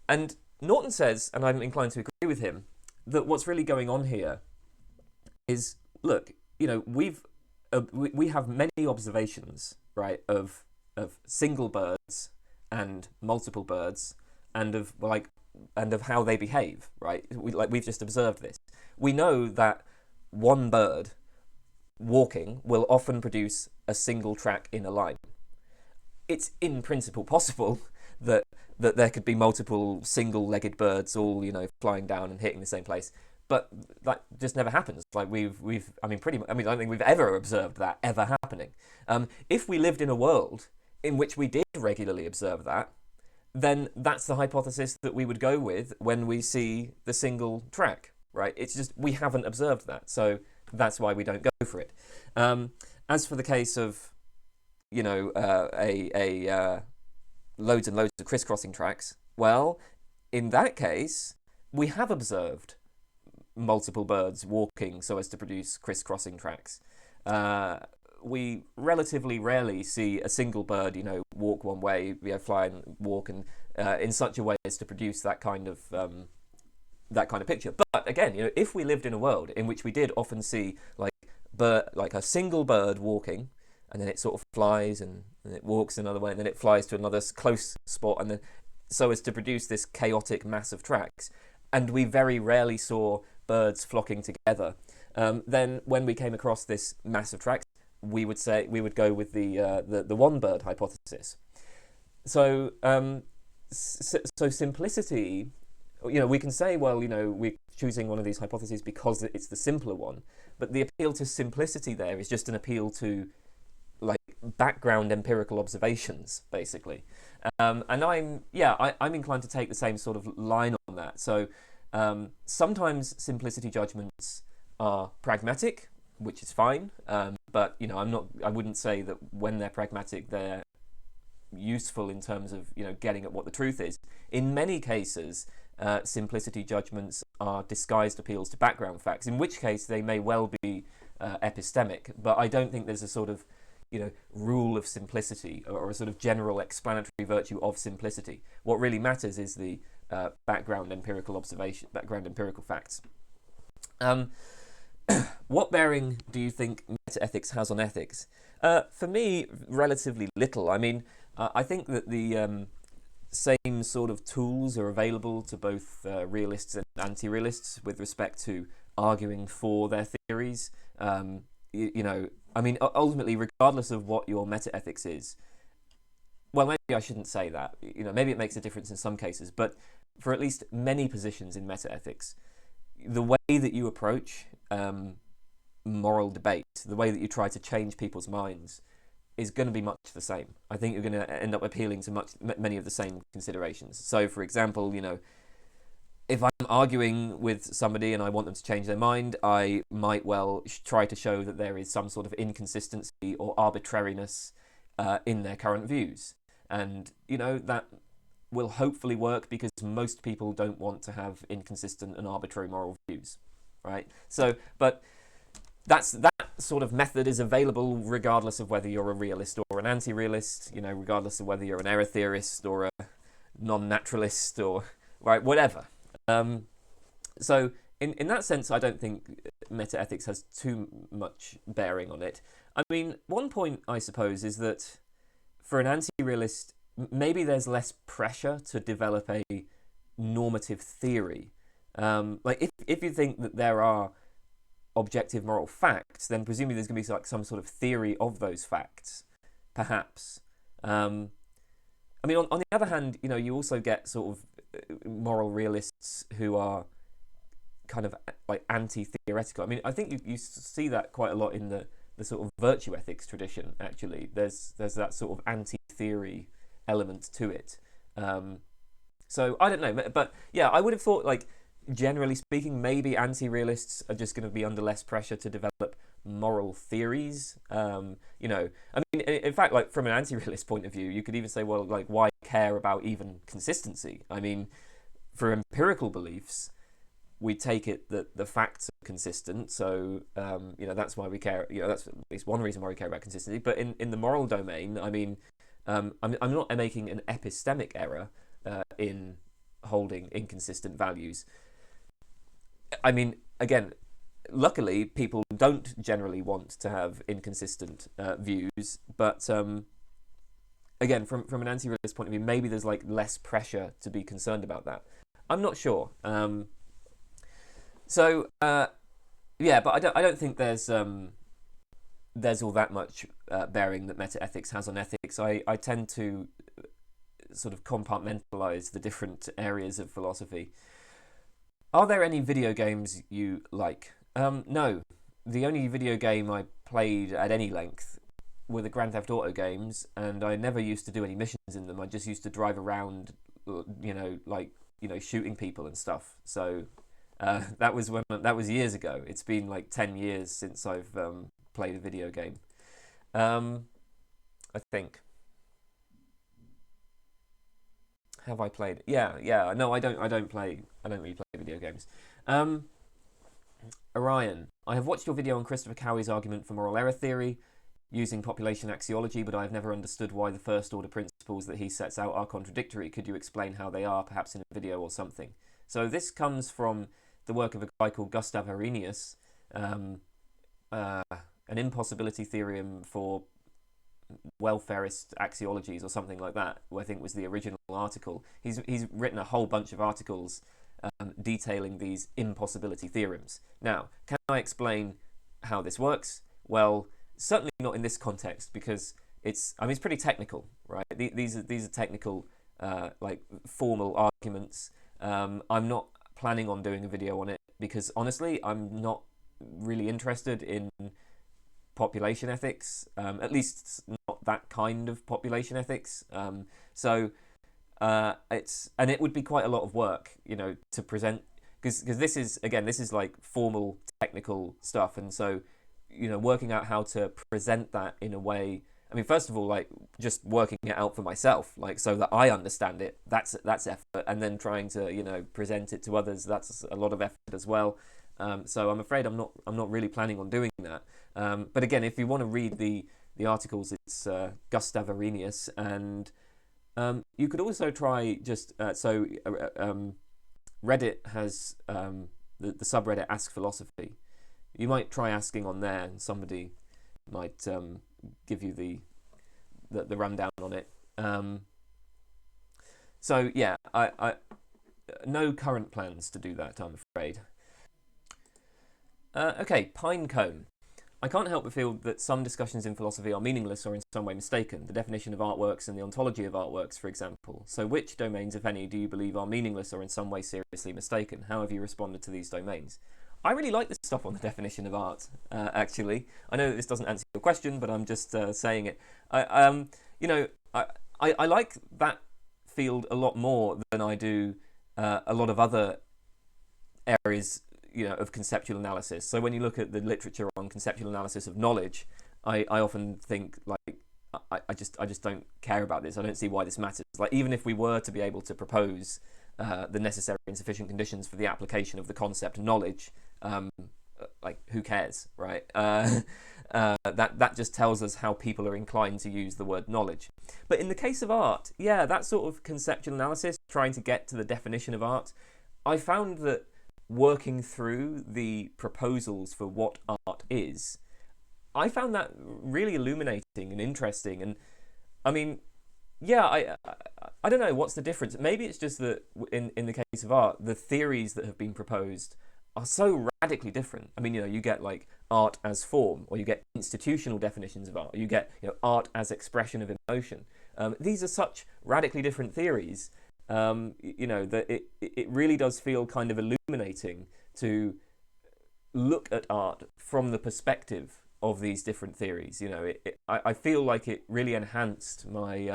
S1: And Norton says, and I'm inclined to agree with him, that what's really going on here is, look, you know, we have many observations, right, of single birds and multiple birds, and of how they behave, right? We've just observed this. We know that one bird walking will often produce a single track in a line. It's in principle possible that there could be multiple single-legged birds all, you know, flying down and hitting the same place, but that just never happens. Like I don't think we've ever observed that ever happening. If we lived in a world in which we did regularly observe that, then that's the hypothesis that we would go with when we see the single track, right? It's just we haven't observed that, so that's why we don't go for it. As for the case of, you know, loads and loads of crisscrossing tracks, well, in that case, we have observed multiple birds walking so as to produce crisscrossing tracks. We relatively rarely see a single bird, you know, walk one way, you know, fly and walk, and in such a way as to produce that kind of picture. But again, you know, if we lived in a world in which we did often see like a single bird walking, and then it sort of flies and it walks another way, and then it flies to another close spot, and then so as to produce this chaotic mass of tracks, and we very rarely saw birds flocking together, then when we came across this mass of tracks, we would go with the one bird hypothesis. So simplicity, you know, we can say, well, you know, we're choosing one of these hypotheses because it's the simpler one, but the appeal to simplicity there is just an appeal to like background empirical observations, basically. And I'm inclined to take the same sort of line on that. So sometimes simplicity judgments are pragmatic, which is fine, but you know, I wouldn't say that when they're pragmatic they're useful in terms of, you know, getting at what the truth is. In many cases, simplicity judgments are disguised appeals to background facts, in which case they may well be epistemic, but I don't think there's a sort of, you know, rule of simplicity or a sort of general explanatory virtue of simplicity. What really matters is the background empirical observation, background empirical facts. What bearing do you think metaethics has on ethics? For me, relatively little. I mean, I think that the same sort of tools are available to both realists and anti-realists with respect to arguing for their theories. You know, I mean, ultimately, regardless of what your metaethics is, well, maybe I shouldn't say that. You know, maybe it makes a difference in some cases, but for at least many positions in metaethics, the way that you approach moral debate, the way that you try to change people's minds, is going to be much the same. I think you're going to end up appealing to many of the same considerations. So, for example, you know, if I'm arguing with somebody and I want them to change their mind, I might well try to show that there is some sort of inconsistency or arbitrariness in their current views. And, you know, that will hopefully work because most people don't want to have inconsistent and arbitrary moral views, right? So, but that sort of method is available regardless of whether you're a realist or an anti-realist, you know, regardless of whether you're an error theorist or a non-naturalist or, right, whatever. So in that sense, I don't think metaethics has too much bearing on it. I mean, one point, I suppose, is that for an anti-realist, maybe there's less pressure to develop a normative theory. Like, if you think that there are objective moral facts, then presumably there's going to be like some sort of theory of those facts, perhaps. I mean, on the other hand, you know, you also get sort of moral realists who are kind of like anti-theoretical. I mean, I think you see that quite a lot in the sort of virtue ethics tradition, actually. There's that sort of anti-theory element to it. So I don't know, but yeah, I would have thought, like, generally speaking, maybe anti-realists are just going to be under less pressure to develop moral theories. You know, I mean, in fact, like, from an anti-realist point of view, you could even say, well, like, why care about even consistency? I mean, for empirical beliefs, we take it that the facts are consistent, so you know, that's why we care. You know, that's at least one reason why we care about consistency. But in the moral domain, I mean, I'm not making an epistemic error in holding inconsistent values. I mean, again, luckily, people don't generally want to have inconsistent views, but again, from an anti-realist point of view, maybe there's like less pressure to be concerned about that. I'm not sure. So yeah, but I don't think there's all that much bearing that meta-ethics has on ethics. I tend to sort of compartmentalize the different areas of philosophy. Are there any video games you like? No. The only video game I played at any length were the Grand Theft Auto games, and I never used to do any missions in them. I just used to drive around, you know, like, you know, shooting people and stuff. So that was years ago. It's been like 10 years since I've played a video game. I think. Have I played? Yeah. No, I don't really play video games. Orion, I have watched your video on Christopher Cowie's argument for moral error theory using population axiology, but I have never understood why the first order principles that he sets out are contradictory. Could you explain how they are, perhaps in a video or something? So this comes from the work of a guy called Gustav Arrhenius, an impossibility theorem for welfarist axiologies or something like that, who I think was the original article. He's written a whole bunch of articles detailing these impossibility theorems. Now, can I explain how this works? Well, certainly not in this context, because it's pretty technical, right? These are technical, like, formal arguments. I'm not planning on doing a video on it because, honestly, I'm not really interested in population ethics, at least not that kind of population ethics. It would be quite a lot of work, you know, to present, because this is like formal technical stuff, and so, you know, working out how to present that in a way. I mean, first of all, like, just working it out for myself, like, so that I understand it. That's effort, and then trying to, you know, present it to others. That's a lot of effort as well. So I'm afraid I'm not really planning on doing that. But again, if you want to read the articles, it's Gustav Arrhenius, and you could also try just Reddit has the subreddit Ask Philosophy. You might try asking on there, and somebody might give you the rundown on it. So yeah, I no current plans to do that, I'm afraid. Okay, Pinecone. I can't help but feel that some discussions in philosophy are meaningless or in some way mistaken. The definition of artworks and the ontology of artworks, for example. So which domains, if any, do you believe are meaningless or in some way seriously mistaken? How have you responded to these domains? I really like this stuff on the definition of art, actually. I know that this doesn't answer your question, but I'm just saying it. You know, I like that field a lot more than I do a lot of other areas, you know, of conceptual analysis. So when you look at the literature on conceptual analysis of knowledge, I often think, like, I just don't care about this. I don't see why this matters. Like, even if we were to be able to propose the necessary and sufficient conditions for the application of the concept of knowledge, like, who cares, right? That just tells us how people are inclined to use the word knowledge. But in the case of art, yeah, that sort of conceptual analysis, trying to get to the definition of art, I found that working through the proposals for what art is, I found that really illuminating and interesting. And I mean, yeah, I don't know what's the difference. Maybe it's just that in the case of art, the theories that have been proposed are so radically different. I mean, you know, you get like art as form, or you get institutional definitions of art, or you get, you know, art as expression of emotion. These are such radically different theories. You know, that it really does feel kind of illuminating to look at art from the perspective of these different theories. You know, I feel like it really enhanced my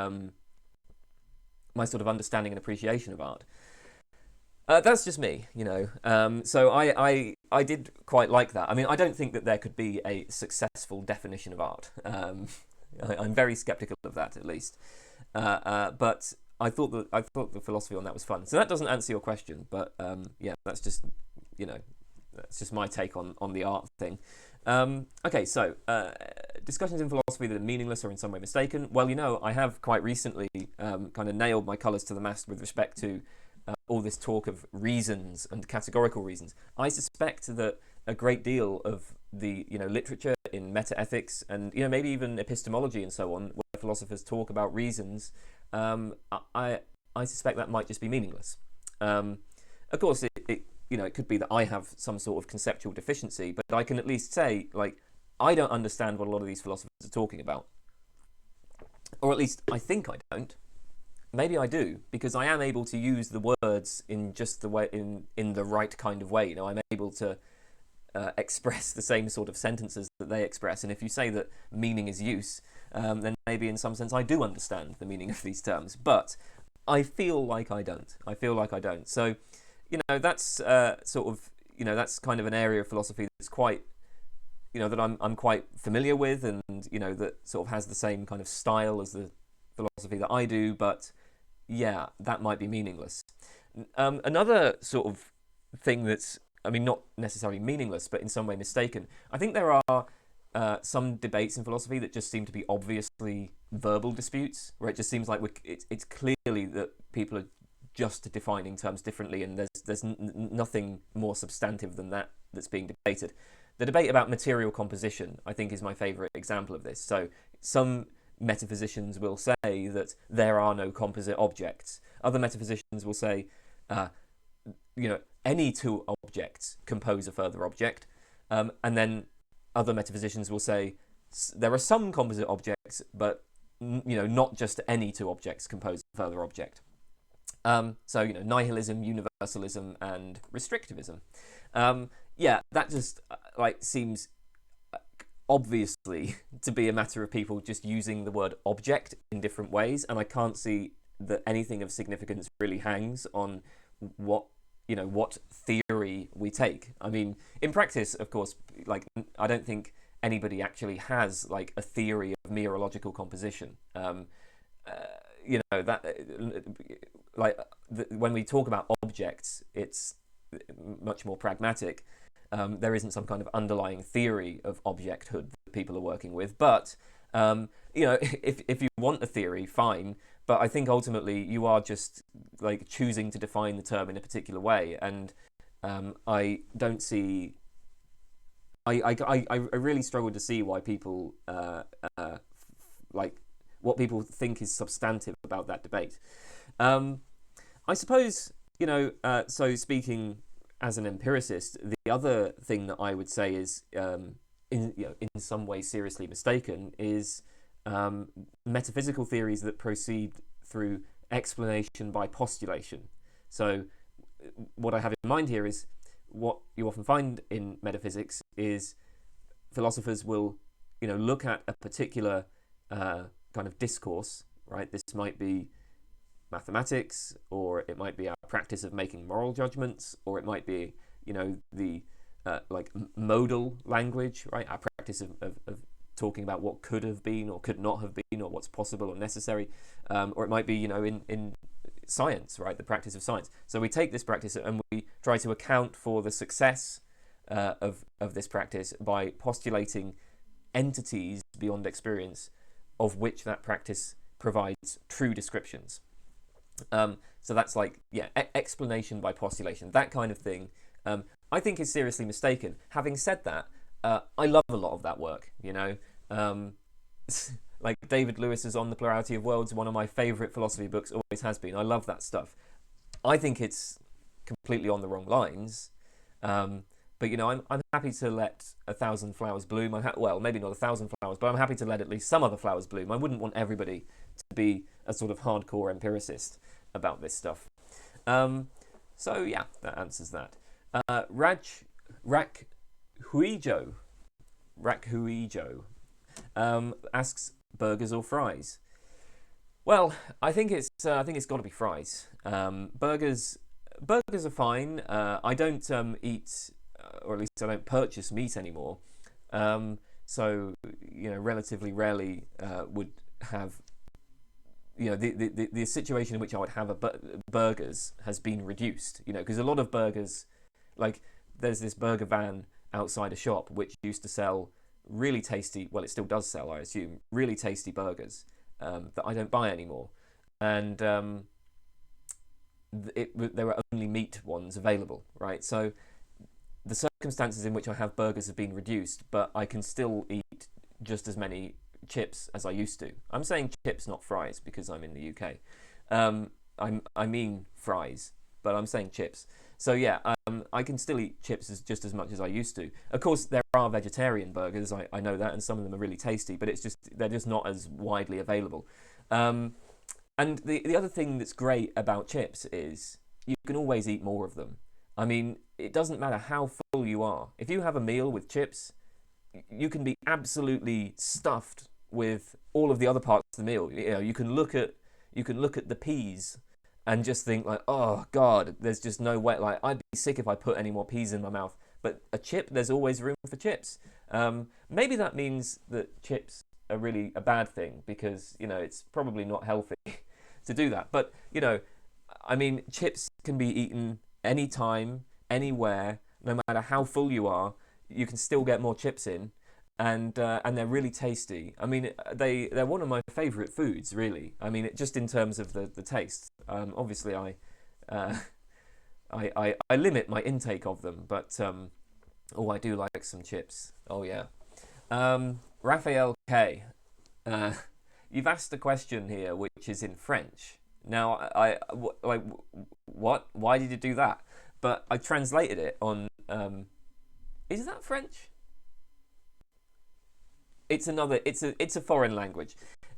S1: my sort of understanding and appreciation of art. That's just me, you know. So I did quite like that. I mean, I don't think that there could be a successful definition of art. I'm very skeptical of that, at least. But I thought the philosophy on that was fun. So that doesn't answer your question, but yeah, that's just, you know, that's just my take on the art thing. Okay, so discussions in philosophy that are meaningless or in some way mistaken. Well, you know, I have quite recently kind of nailed my colours to the mast with respect to all this talk of reasons and categorical reasons. I suspect that a great deal of the, you know, literature in metaethics and, you know, maybe even epistemology and so on, where philosophers talk about reasons, I suspect that might just be meaningless. Of course, it you know, it could be that I have some sort of conceptual deficiency, but I can at least say, like, I don't understand what a lot of these philosophers are talking about. Or at least I think I don't. Maybe I do, because I am able to use the words in just the way, in the right kind of way. You know, I'm able to express the same sort of sentences that they express. And if you say that meaning is use, then maybe in some sense I do understand the meaning of these terms. But I feel like I don't. I feel like I don't. So, you know, that's sort of, you know, that's kind of an area of philosophy that's quite, you know, that I'm quite familiar with, and, you know, that sort of has the same kind of style as the philosophy that I do, but yeah, that might be meaningless. Another sort of thing that's, I mean, not necessarily meaningless, but in some way mistaken. I think there are some debates in philosophy that just seem to be obviously verbal disputes, where it just seems like it's clearly that people are just defining terms differently, and there's nothing more substantive than that that's being debated. The debate about material composition, I think, is my favourite example of this. So some metaphysicians will say that there are no composite objects. Other metaphysicians will say, you know, any two objects compose a further object. And then other metaphysicians will say there are some composite objects, but, you know, not just any two objects compose a further object. So, you know, nihilism, universalism, and restrictivism. Yeah, that just like seems obviously to be a matter of people just using the word object in different ways, and I can't see that anything of significance really hangs on what, you know, what theory we take. I mean, in practice, of course, like, I don't think anybody actually has like a theory of mereological composition. You know, that like when we talk about objects, it's much more pragmatic. There isn't some kind of underlying theory of objecthood that people are working with, but you know, if you want a theory, fine. But I think ultimately you are just like choosing to define the term in a particular way, and I don't see. I really struggle to see why people like what people think is substantive about that debate. I suppose, you know, so speaking as an empiricist, the other thing that I would say is, in some way seriously mistaken, is metaphysical theories that proceed through explanation by postulation. So what I have in mind here is what you often find in metaphysics is philosophers will, you know, look at a particular kind of discourse, right? This might be mathematics, or it might be our practice of making moral judgments, or it might be, you know, the like modal language, right? Our practice of talking about what could have been or could not have been, or what's possible or necessary, or it might be, you know, in science, right? The practice of science. So we take this practice and we try to account for the success of this practice by postulating entities beyond experience of which that practice provides true descriptions. So that's like, yeah, explanation by postulation, that kind of thing, I think is seriously mistaken. Having said that, I love a lot of that work, you know. Like David Lewis's On the Plurality of Worlds, one of my favourite philosophy books, always has been. I love that stuff. I think it's completely on the wrong lines, but, you know, I'm happy to let 1,000 flowers bloom. Well, maybe not 1,000 flowers, but I'm happy to let at least some other flowers bloom. I wouldn't want everybody to be a sort of hardcore empiricist about this stuff. So yeah, that answers that. Rakhuijo asks, burgers or fries? Well, I think it's I think it's got to be fries. Burgers are fine. I don't eat, or at least I don't purchase meat anymore. So relatively rarely would have. The situation in which I would have burgers has been reduced. Because a lot of burgers, like there's this burger van outside a shop which used to sell really tasty. Well, it still does sell, I assume, really tasty burgers that I don't buy anymore. And there are only meat ones available, right? So the circumstances in which I have burgers have been reduced, but I can still eat just as many chips as I used to. I'm saying chips, not fries, because I'm in the UK. I mean fries, but I'm saying chips. So yeah, I can still eat chips just as much as I used to. Of course, there are vegetarian burgers, I know that, and some of them are really tasty, but they're just not as widely available. And the other thing that's great about chips is you can always eat more of them. I mean, it doesn't matter how full you are. If you have a meal with chips, you can be absolutely stuffed with all of the other parts of the meal. You can look at the peas and just think like, oh God, there's just no way. Like, I'd be sick if I put any more peas in my mouth. But a chip, there's always room for chips. Maybe that means that chips are really a bad thing because it's probably not healthy to do that. But I mean, chips can be eaten anytime, anywhere, no matter how full you are. You can still get more chips in, and they're really tasty. I mean, they're one of my favourite foods, really. I mean, just in terms of the taste. Obviously, I limit my intake of them, but I do like some chips. Oh yeah. Raphael K, you've asked a question here which is in French. Now, what? Why did you do that? But I translated it on. Is that French? It's a foreign language.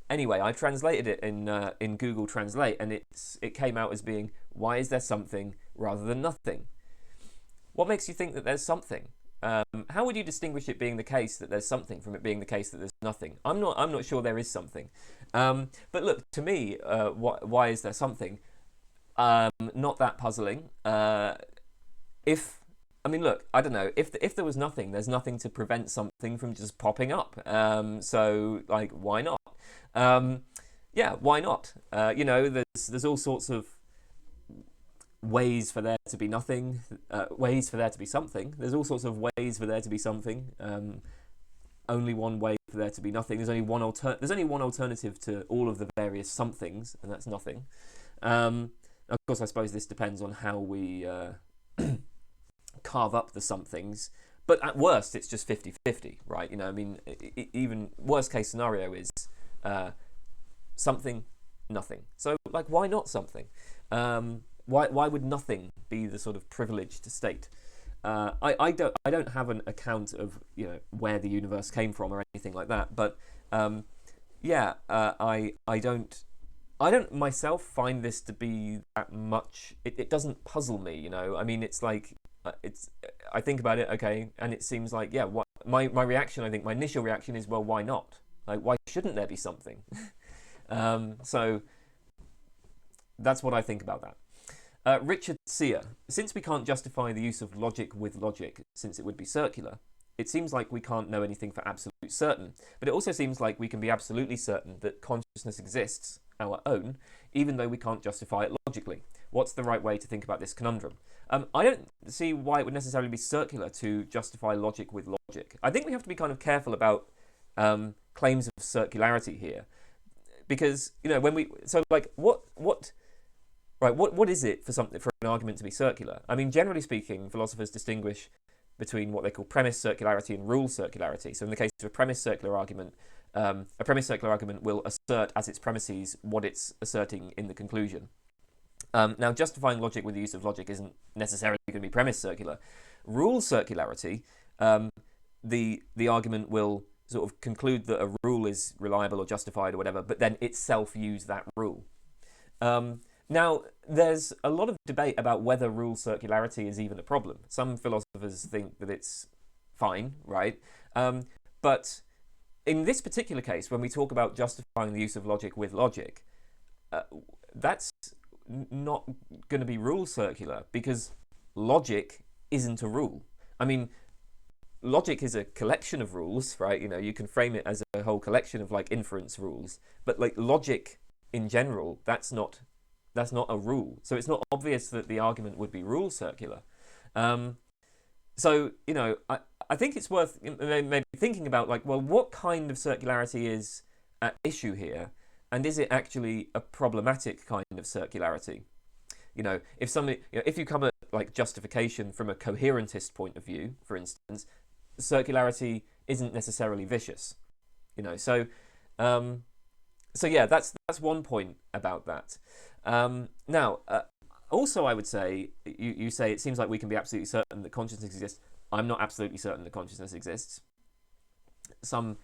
S1: Anyway, I translated it in Google Translate, and it came out as being, why is there something rather than nothing? What makes you think that there's something? How would you distinguish it being the case that there's something from it being the case that there's nothing? I'm not sure there is something. But look, to me, why is there something? Not that puzzling. Look, I don't know. If there was nothing, there's nothing to prevent something from just popping up. So, like, why not? Yeah, why not? There's all sorts of ways for there to be nothing, ways for there to be something. There's all sorts of ways for there to be something. Only one way for there to be nothing. There's only one alternative to all of the various somethings, and that's nothing. Of course, I suppose this depends on how we carve up the somethings. But at worst, it's just 50-50, right? Even worst case scenario is something, nothing. So, like, why not something? Why would nothing be the sort of privileged state? I don't have an account of where the universe came from or anything like that. But I don't myself find this to be that much. It doesn't puzzle me. I mean, it's like I think about it, okay, and it seems like my reaction. I think my initial reaction is, well, why not? Like, why shouldn't there be something? So that's what I think about that. Richard Sear, since we can't justify the use of logic with logic, since it would be circular, it seems like we can't know anything for absolute certain, but it also seems like we can be absolutely certain that consciousness exists, our own, even though we can't justify it logically. What's the right way to think about this conundrum? I don't see why it would necessarily be circular to justify logic with logic. I think we have to be kind of careful about claims of circularity here, because what is it for an argument to be circular? I mean, generally speaking, philosophers distinguish between what they call premise circularity and rule circularity. So in the case of a premise circular argument will assert as its premises what it's asserting in the conclusion. Now, justifying logic with the use of logic isn't necessarily going to be premise circular. Rule circularity, the argument will sort of conclude that a rule is reliable or justified or whatever, but then itself use that rule. Now, there's a lot of debate about whether rule circularity is even a problem. Some philosophers think that it's fine, right? But in this particular case, when we talk about justifying the use of logic with logic, that's not going to be rule circular, because logic isn't a rule. I mean, logic is a collection of rules, right? You can frame it as a whole collection of like inference rules, but like logic in general, that's not a rule. So it's not obvious that the argument would be rule circular. So I think it's worth maybe thinking about, like, well, what kind of circularity is at issue here, and is it actually a problematic kind of circularity? If you come at like justification from a coherentist point of view, for instance, circularity isn't necessarily vicious. So yeah, that's one point about that. Now, also, I would say, you say it seems like we can be absolutely certain that consciousness exists. I'm not absolutely certain that consciousness exists. Some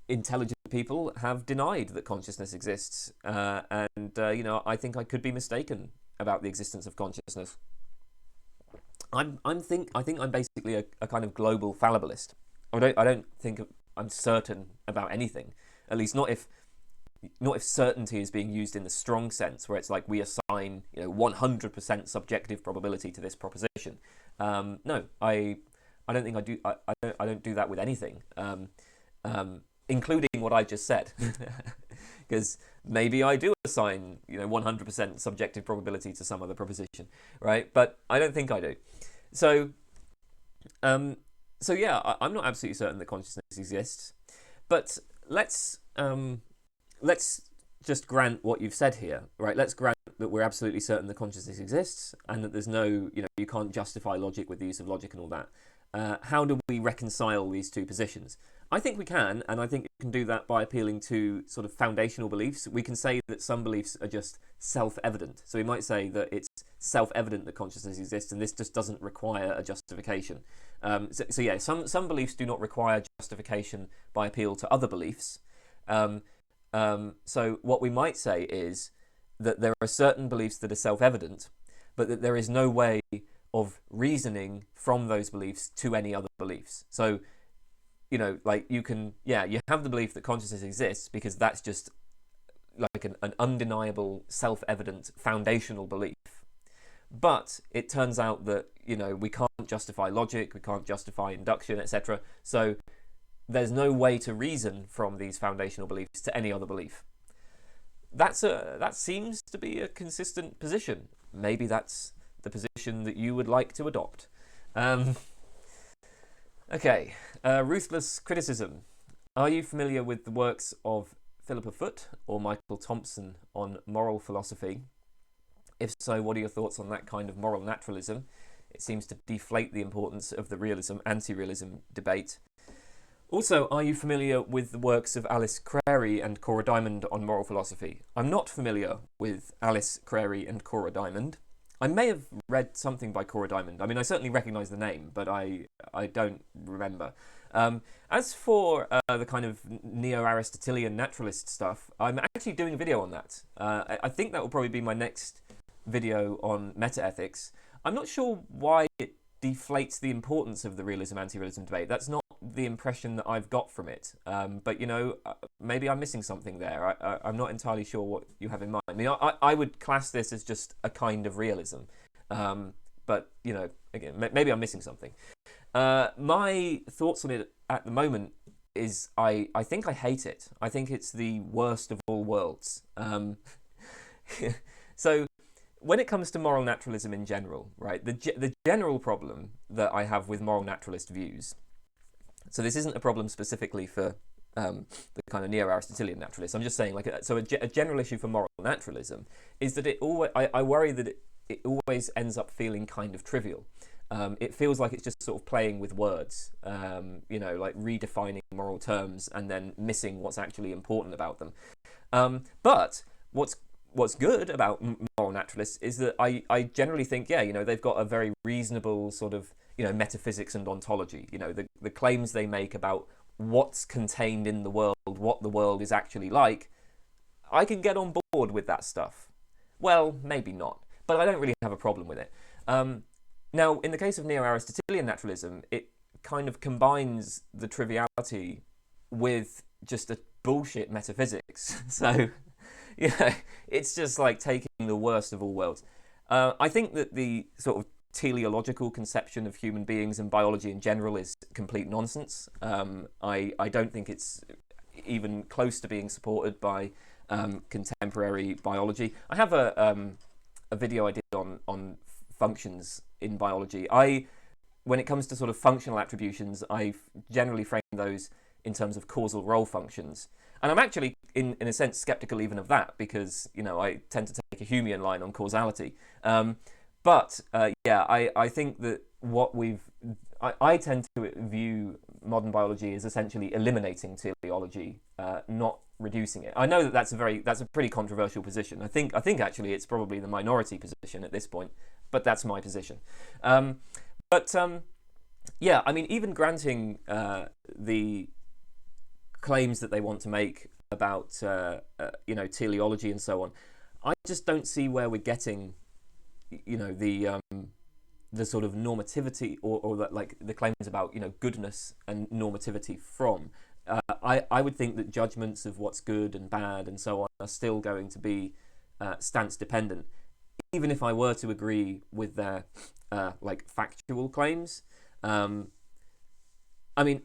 S1: intelligent people have denied that consciousness exists, and I think I could be mistaken about the existence of consciousness. I think I'm basically a kind of global fallibilist. I don't think I'm certain about anything, at least not if certainty is being used in the strong sense, where it's like we assign 100% subjective probability to this proposition. No, I don't think I do. I don't do that with anything, including what I just said, because maybe I do assign 100% subjective probability to some other proposition, right? But I don't think I do. So yeah, I'm not absolutely certain that consciousness exists, but let's just grant what you've said here, right? Let's grant that we're absolutely certain that consciousness exists, and that there's no, you can't justify logic with the use of logic and all that. How do we reconcile these two positions? I think we can, and I think we can do that by appealing to sort of foundational beliefs. We can say that some beliefs are just self-evident. So we might say that it's self-evident that consciousness exists, and this just doesn't require a justification. So yeah, some beliefs do not require justification by appeal to other beliefs. So what we might say is that there are certain beliefs that are self-evident, but that there is no way of reasoning from those beliefs to any other beliefs. So, like you have the belief that consciousness exists because that's just like an undeniable, self-evident, foundational belief. But it turns out that, we can't justify logic, we can't justify induction, etc. So there's no way to reason from these foundational beliefs to any other belief. That seems to be a consistent position. Maybe that's the position that you would like to adopt. Okay, ruthless criticism. Are you familiar with the works of Philippa Foot or Michael Thompson on moral philosophy? If so, what are your thoughts on that kind of moral naturalism? It seems to deflate the importance of the realism-anti-realism debate. Also, are you familiar with the works of Alice Crary and Cora Diamond on moral philosophy? I'm not familiar with Alice Crary and Cora Diamond. I may have read something by Cora Diamond. I mean, I certainly recognise the name, but I don't remember. As for the kind of neo-Aristotelian naturalist stuff, I'm actually doing a video on that. I think that will probably be my next video on metaethics. I'm not sure why it deflates the importance of the realism-anti-realism debate. That's not the impression that I've got from it. But, maybe I'm missing something there. I'm not entirely sure what you have in mind. I mean, I would class this as just a kind of realism. But, again, maybe I'm missing something. My thoughts on it at the moment is I think I hate it. I think it's the worst of all worlds. So when it comes to moral naturalism in general, right, the general problem that I have with moral naturalist views, so this isn't a problem specifically for the kind of neo-Aristotelian naturalists. I'm just saying, a general issue for moral naturalism is that I worry that it always ends up feeling kind of trivial. It feels like it's just sort of playing with words, like redefining moral terms and then missing what's actually important about them. But what's good about moral naturalists is that I generally think, they've got a very reasonable sort of, metaphysics and ontology. The claims they make about what's contained in the world, what the world is actually like, I can get on board with that stuff. Well, maybe not, but I don't really have a problem with it. Now, in the case of neo-Aristotelian naturalism, it kind of combines the triviality with just a bullshit metaphysics. So, Yeah, it's just like taking the worst of all worlds. I think that the sort of teleological conception of human beings and biology in general is complete nonsense. I don't think it's even close to being supported by contemporary biology. I have a video I did on functions in biology. When it comes to sort of functional attributions, I generally frame those in terms of causal role functions. And I'm actually, in a sense, skeptical even of that, because, you know, I tend to take a Humean line on causality. But I think that I tend to view modern biology as essentially eliminating teleology, not reducing it. I know that that's a pretty controversial position. I think actually it's probably the minority position at this point, but that's my position. Yeah, I mean, even granting the claims that they want to make about teleology and so on, I just don't see where we're getting, you know, the sort of normativity or like the claims about, you know, goodness and normativity from. I would think that judgments of what's good and bad and so on are still going to be stance dependent, even if I were to agree with their like factual claims. I mean,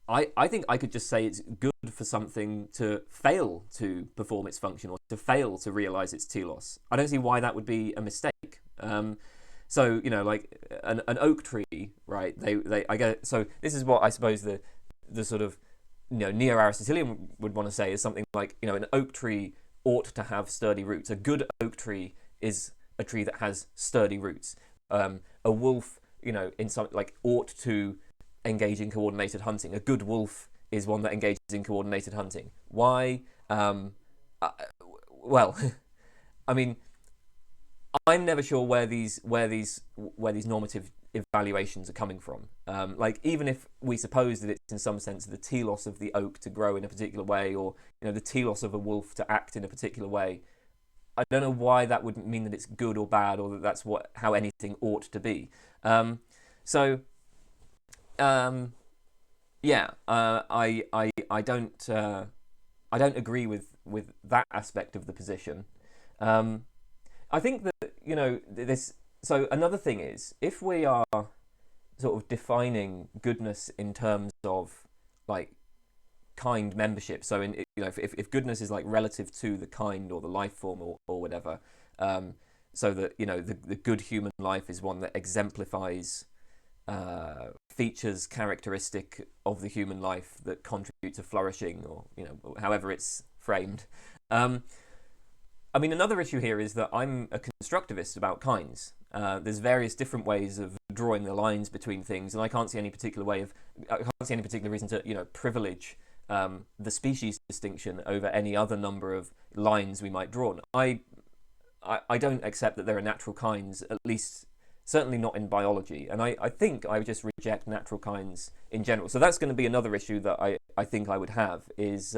S1: I think I could just say it's good for something to fail to perform its function or to fail to realize its telos. I don't see why that would be a mistake. So, you know, like an oak tree, right? I get. So this is what I suppose the sort of, you know, neo-Aristotelian would want to say is something like, you know, an oak tree ought to have sturdy roots. A good oak tree is a tree that has sturdy roots. A wolf, you know, in some like ought to engage in coordinated hunting. A good wolf is one that engages in coordinated hunting. Why? Well, I mean, I'm never sure where these normative evaluations are coming from. Like, even if we suppose that it's in some sense the telos of the oak to grow in a particular way, or, you know, the telos of a wolf to act in a particular way, I don't know why that wouldn't mean that it's good or bad, or that that's how anything ought to be. I don't agree with that aspect of the position. I think that, you know, so another thing is, if we are sort of defining goodness in terms of like kind membership, so in, you know, if goodness is like relative to the kind or the life form or whatever, so that, you know, the good human life is one that exemplifies features characteristic of the human life that contribute to flourishing, or, you know, however it's framed. I mean, another issue here is that I'm a constructivist about kinds. There's various different ways of drawing the lines between things, and I can't see any particular reason to, you know, privilege the species distinction over any other number of lines we might draw. I don't accept that there are natural kinds, at least certainly not in biology, and I think I would just reject natural kinds in general. So that's going to be another issue that I think I would have is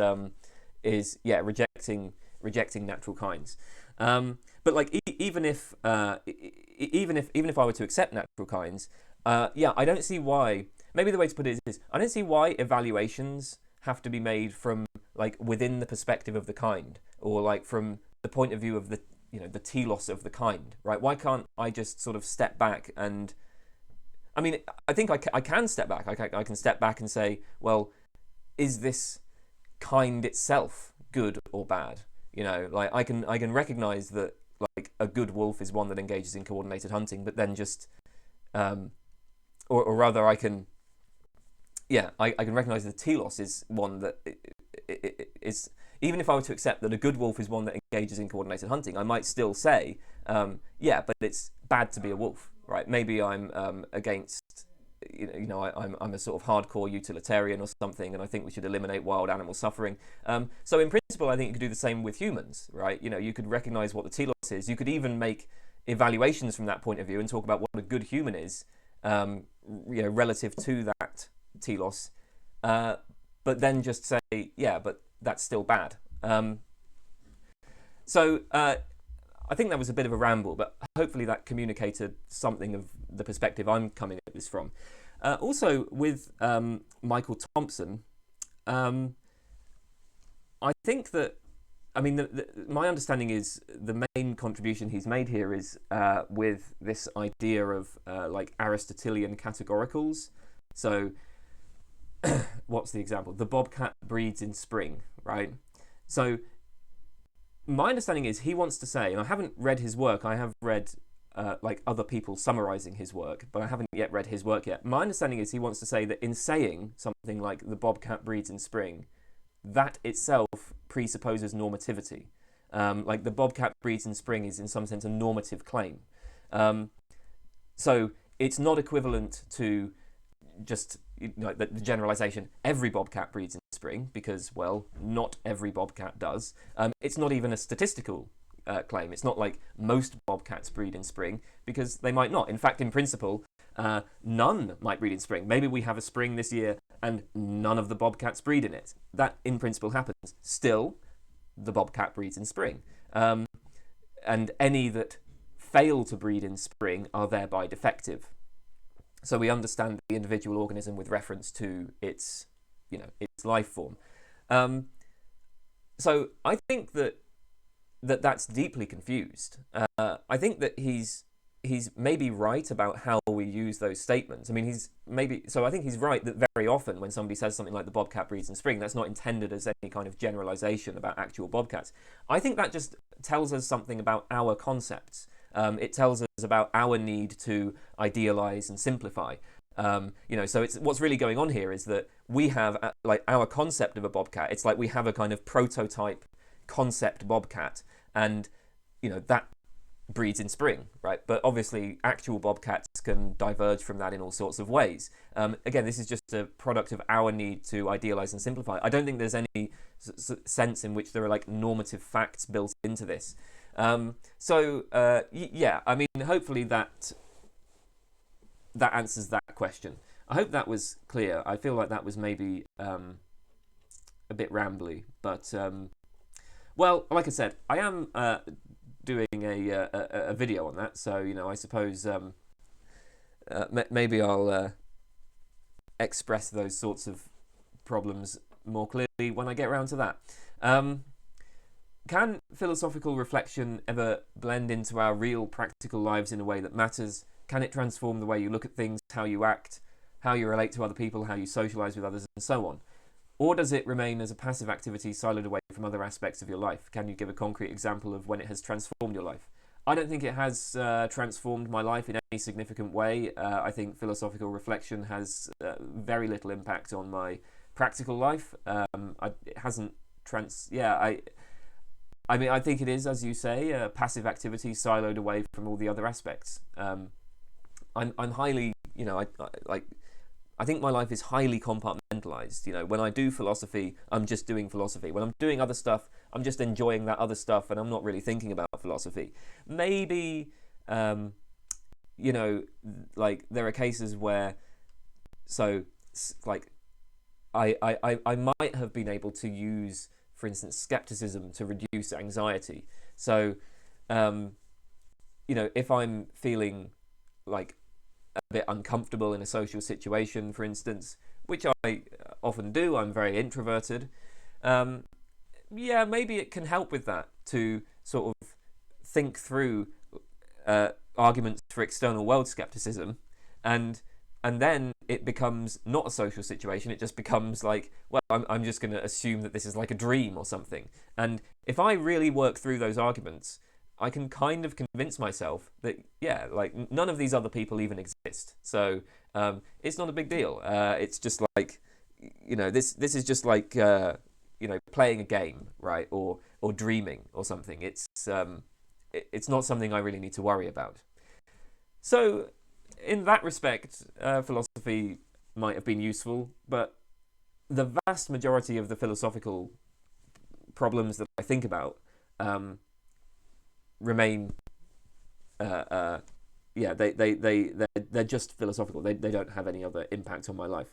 S1: rejecting natural kinds. But like even if I were to accept natural kinds, I don't see why. Maybe the way to put it is, I don't see why evaluations have to be made from like within the perspective of the kind, or like from the point of view of the, you know, the telos of the kind, right? Why can't I just sort of step back and, I mean, I think I can step back. I can step back and say, well, is this kind itself good or bad? You know, like I can recognize that like a good wolf is one that engages in coordinated hunting, but then just, or rather, I can recognize the telos is one that is, even if I were to accept that a good wolf is one that engages in coordinated hunting, I might still say, but it's bad to be a wolf, right? Maybe I'm against, I'm a sort of hardcore utilitarian or something, and I think we should eliminate wild animal suffering. So in principle, I think you could do the same with humans, right? You know, you could recognize what the telos is. You could even make evaluations from that point of view and talk about what a good human is, relative to that telos, but then just say, but that's still bad. I think that was a bit of a ramble, but hopefully that communicated something of the perspective I'm coming at this from. Also, with Michael Thompson, I think that I mean, my understanding is the main contribution he's made here is with this idea of like Aristotelian categoricals. So, what's the example? The bobcat breeds in spring, right? So, my understanding is he wants to say, and I haven't read his work, I have read like other people summarizing his work, but I haven't yet read his work yet. My understanding is he wants to say that in saying something like the bobcat breeds in spring, that itself presupposes normativity. Like the bobcat breeds in spring is in some sense a normative claim. So it's not equivalent to just the generalization, every bobcat breeds in spring, because, well, not every bobcat does. It's not even a statistical claim. It's not like most bobcats breed in spring, because they might not. In fact, in principle, none might breed in spring. Maybe we have a spring this year and none of the bobcats breed in it. That, in principle, happens. Still, the bobcat breeds in spring. And any that fail to breed in spring are thereby defective. So we understand the individual organism with reference to its, its life form. So I think that's deeply confused. I think that he's maybe right about how we use those statements. I mean, I think he's right that very often when somebody says something like the bobcat breeds in spring, that's not intended as any kind of generalization about actual bobcats. I think that just tells us something about our concepts. It tells us about our need to idealize and simplify. So what's really going on here is that we have like our concept of a bobcat. It's like we have a kind of prototype concept bobcat, and that breeds in spring, right? But obviously actual bobcats can diverge from that in all sorts of ways. Again, this is just a product of our need to idealize and simplify. I don't think there's any sense in which there are like normative facts built into this. Yeah, I mean, hopefully that answers that question. I hope that was clear. I feel like that was maybe a bit rambly, but well, like I said, I am doing a video on that, so I suppose maybe I'll express those sorts of problems more clearly when I get around to that. Can philosophical reflection ever blend into our real practical lives in a way that matters? Can it transform the way you look at things, how you act, how you relate to other people, how you socialize with others, and so on? Or does it remain as a passive activity siloed away from other aspects of your life? Can you give a concrete example of when it has transformed your life? I don't think it has transformed my life in any significant way. I think philosophical reflection has very little impact on my practical life. It hasn't I mean, I think it is, as you say, a passive activity siloed away from all the other aspects. I'm highly, I think my life is highly compartmentalized. When I do philosophy, I'm just doing philosophy. When I'm doing other stuff, I'm just enjoying that other stuff, and I'm not really thinking about philosophy. Maybe, there are cases where, I might have been able to use, for instance, skepticism to reduce anxiety. So, if I'm feeling like a bit uncomfortable in a social situation, for instance, which I often do, I'm very introverted. Maybe it can help with that, to sort of think through arguments for external world skepticism, and then it becomes not a social situation. It just becomes like, well, I'm just going to assume that this is like a dream or something. And if I really work through those arguments, I can kind of convince myself that, none of these other people even exist. So it's not a big deal. It's just like, this is just like, playing a game, right? Or dreaming or something. It's not something I really need to worry about. So in that respect, philosophy might have been useful, but the vast majority of the philosophical problems that I think about remain they're just philosophical. They don't have any other impact on my life.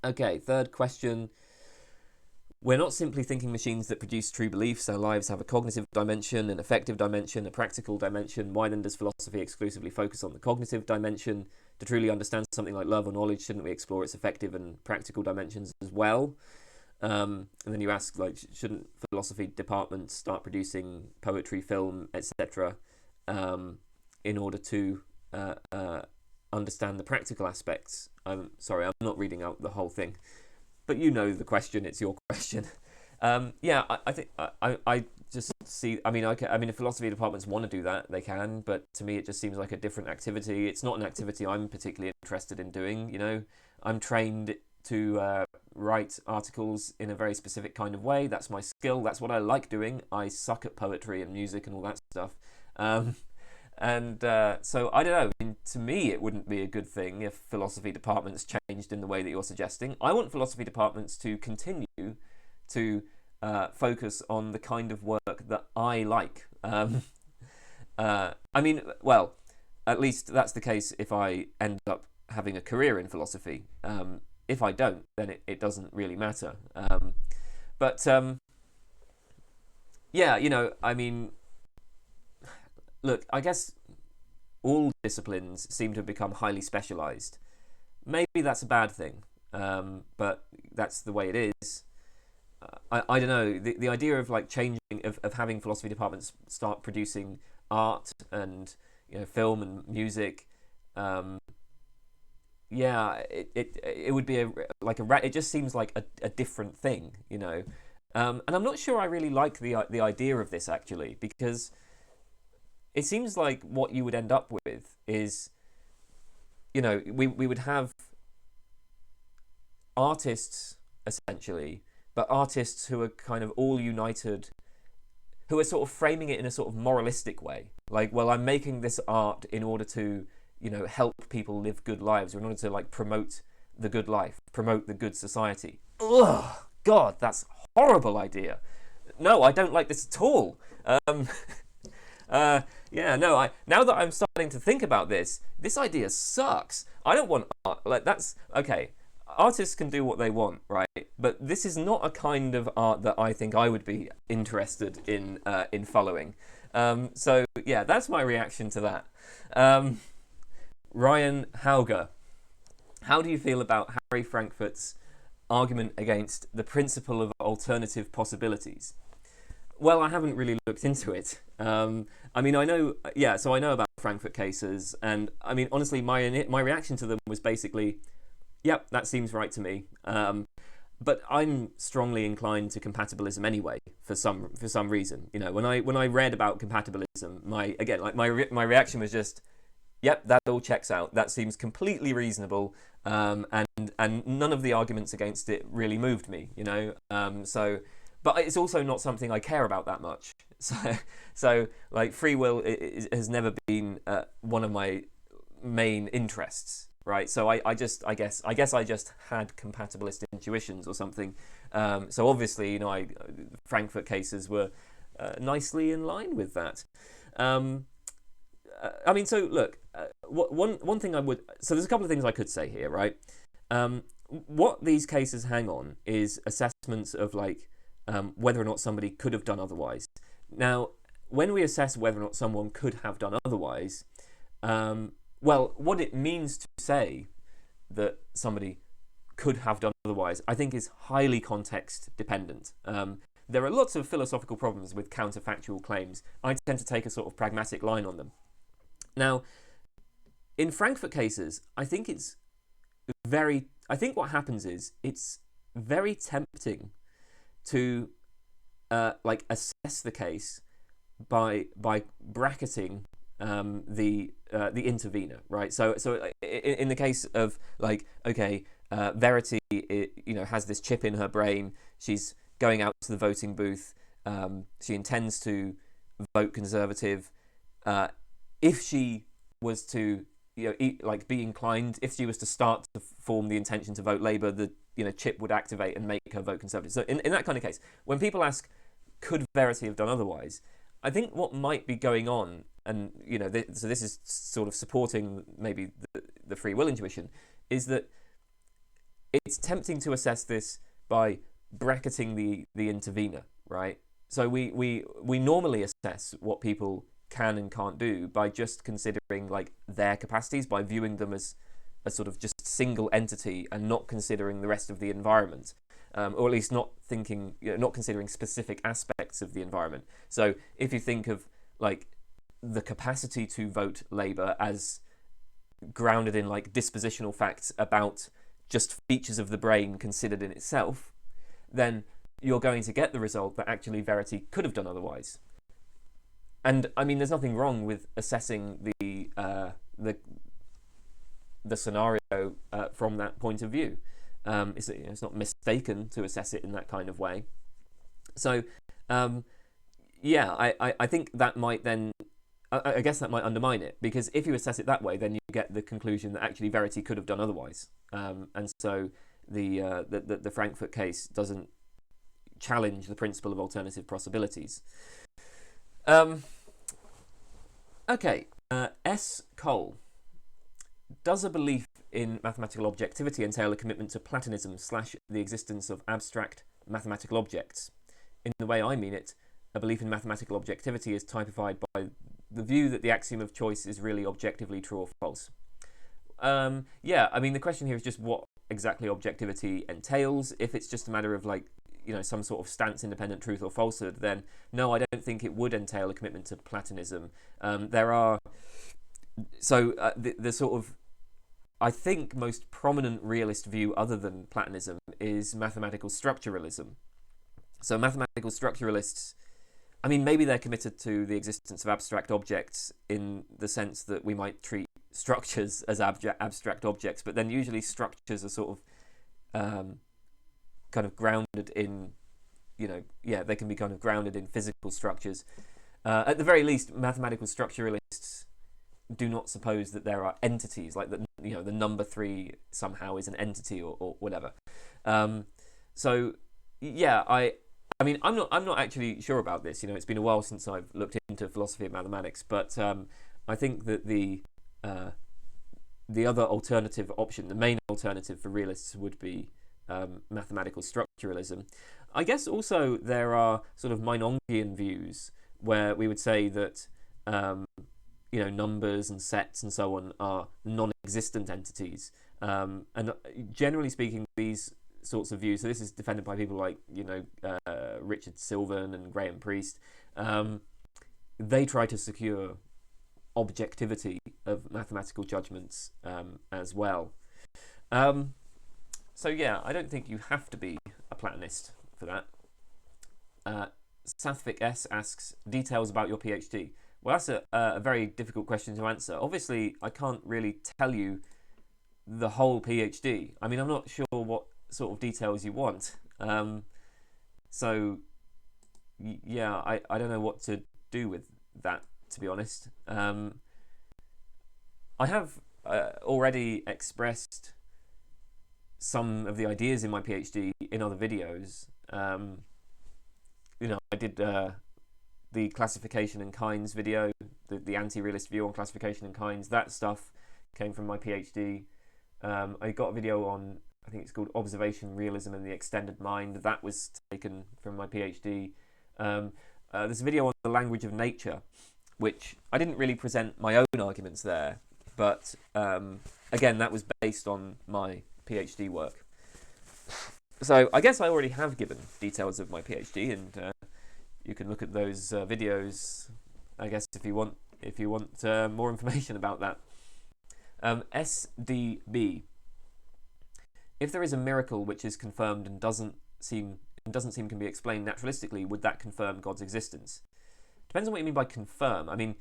S1: Okay, third question. We're not simply thinking machines that produce true beliefs. Our lives have a cognitive dimension, an affective dimension, a practical dimension. Why then does philosophy exclusively focus on the cognitive dimension? To truly understand something like love or knowledge, shouldn't we explore its affective and practical dimensions as well? And then you ask, like, shouldn't philosophy departments start producing poetry, film, etc., in order to understand the practical aspects? I'm sorry, I'm not reading out the whole thing, but you know the question. It's your question. Yeah, I think I just see. I mean, if philosophy departments want to do that, they can. But to me, it just seems like a different activity. It's not an activity I'm particularly interested in doing. You know, I'm trained to write articles in a very specific kind of way. That's my skill. That's what I like doing. I suck at poetry and music and all that stuff. So I don't know. I mean, to me, it wouldn't be a good thing if philosophy departments changed in the way that you're suggesting. I want philosophy departments to continue to focus on the kind of work that I like. I mean, well, at least that's the case if I end up having a career in philosophy. If I don't, then it doesn't really matter. Yeah, you know, I mean, look, I guess all disciplines seem to have become highly specialised. Maybe that's a bad thing, but that's the way it is. I don't know, the idea of like changing, of having philosophy departments start producing art and, you know, film and music, yeah, it would be it just seems like a different thing, you know. And I'm not sure I really like the idea of this, actually, because it seems like what you would end up with is, you know, we would have artists, essentially, but artists who are kind of all united, who are sort of framing it in a sort of moralistic way. Like, well, I'm making this art in order to, you know, help people live good lives, or in order to, like, promote the good life, promote the good society. Ugh, God, that's a horrible idea. No, I don't like this at all. Yeah, no, now that I'm starting to think about this idea sucks. I don't want art. Like, that's, okay, artists can do what they want, right? But this is not a kind of art that I think I would be interested in following. So, yeah, that's my reaction to that. Ryan Hauger, how do you feel about Harry Frankfurt's argument against the principle of alternative possibilities? Well, I haven't really looked into it. I mean, I know about Frankfurt cases, and I mean, honestly, my reaction to them was basically, yep, that seems right to me. But I'm strongly inclined to compatibilism anyway, for some reason. You know, when I read about compatibilism, my reaction was just, yep, that all checks out. That seems completely reasonable, and none of the arguments against it really moved me. You know, but it's also not something I care about that much. So like, free will has never been one of my main interests, right? So I guess I just had compatibilist intuitions or something. So obviously, you know, Frankfurt cases were nicely in line with that. I mean, so look, one thing I would... So there's a couple of things I could say here, right? What these cases hang on is assessments of, like, whether or not somebody could have done otherwise. Now, when we assess whether or not someone could have done otherwise, well, what it means to say that somebody could have done otherwise, I think, is highly context dependent. There are lots of philosophical problems with counterfactual claims. I tend to take a sort of pragmatic line on them. Now, in Frankfurt cases, I think what happens is it's very tempting to like, assess the case by bracketing the intervener, right? So in the case of, like, okay, Verity, you know, has this chip in her brain. She's going out to the voting booth. She intends to vote Conservative. If she was to, you know, be inclined, if she was to start to form the intention to vote Labour, the, you know, chip would activate and make her vote Conservative. So in that kind of case, when people ask, could Verity have done otherwise, I think what might be going on, and, you know, so this is sort of supporting maybe the free will intuition, is that it's tempting to assess this by bracketing the intervener, right? So we normally assess what people can and can't do by just considering, like, their capacities, by viewing them as a sort of just single entity and not considering the rest of the environment. or at least not thinking, not considering specific aspects of the environment. So if you think of like the capacity to vote Labour as grounded in like dispositional facts about just features of the brain considered in itself, then you're going to get the result that actually Verity could have done otherwise. And I mean, there's nothing wrong with assessing the scenario from that point of view. It's not mistaken to assess it in that kind of way. So, I think that might then, I guess that might undermine it, because if you assess it that way, then you get the conclusion that actually Verity could have done otherwise. And so the Frankfurt case doesn't challenge the principle of alternative possibilities. Okay, S. Cole. Does a belief in mathematical objectivity entail a commitment to Platonism / the existence of abstract mathematical objects? In the way I mean it, a belief in mathematical objectivity is typified by the view that the axiom of choice is really objectively true or false. Yeah, I mean, the question here is just what exactly objectivity entails. If it's just a matter of like, some sort of stance-independent truth or falsehood, then no, I don't think it would entail a commitment to Platonism. The sort of, I think, most prominent realist view other than Platonism is mathematical structuralism. So mathematical structuralists, I mean, maybe they're committed to the existence of abstract objects in the sense that we might treat structures as abstract objects, but then usually structures are sort of kind of grounded in, they can be kind of grounded in physical structures. At the very least, mathematical structuralists do not suppose that there are entities, like the number 3 somehow is an entity or whatever. So yeah, I mean, I'm not actually sure about this. It's been a while since I've looked into philosophy of mathematics, but I think that the other alternative option, the main alternative for realists, would be mathematical structuralism. I guess also there are sort of Meinongian views where we would say that numbers and sets and so on are non-existent entities, and generally speaking, these sorts of views, so this is defended by people like Richard Sylvan and Graham Priest, they try to secure objectivity of mathematical judgments as well. So yeah, I don't think you have to be a Platonist for that. Sathvik S asks, details about your PhD. Well, that's a very difficult question to answer. Obviously, I can't really tell you the whole PhD. I mean, I'm not sure what sort of details you want. So yeah, I don't know what to do with that, to be honest. I have already expressed some of the ideas in my PhD in other videos. I did the classification and kinds video, the anti-realist view on classification and kinds. That stuff came from my PhD. I got a video on, I think it's called Observation, Realism and the Extended Mind. That was taken from my PhD. There's a video on the language of nature, which I didn't really present my own arguments there, but again, that was based on my PhD work. So I guess I already have given details of my PhD, and you can look at those videos, I guess, if you want more information about that. SDB. If there is a miracle which is confirmed and doesn't seem can be explained naturalistically, would that confirm God's existence? Depends on what you mean by confirm. I mean,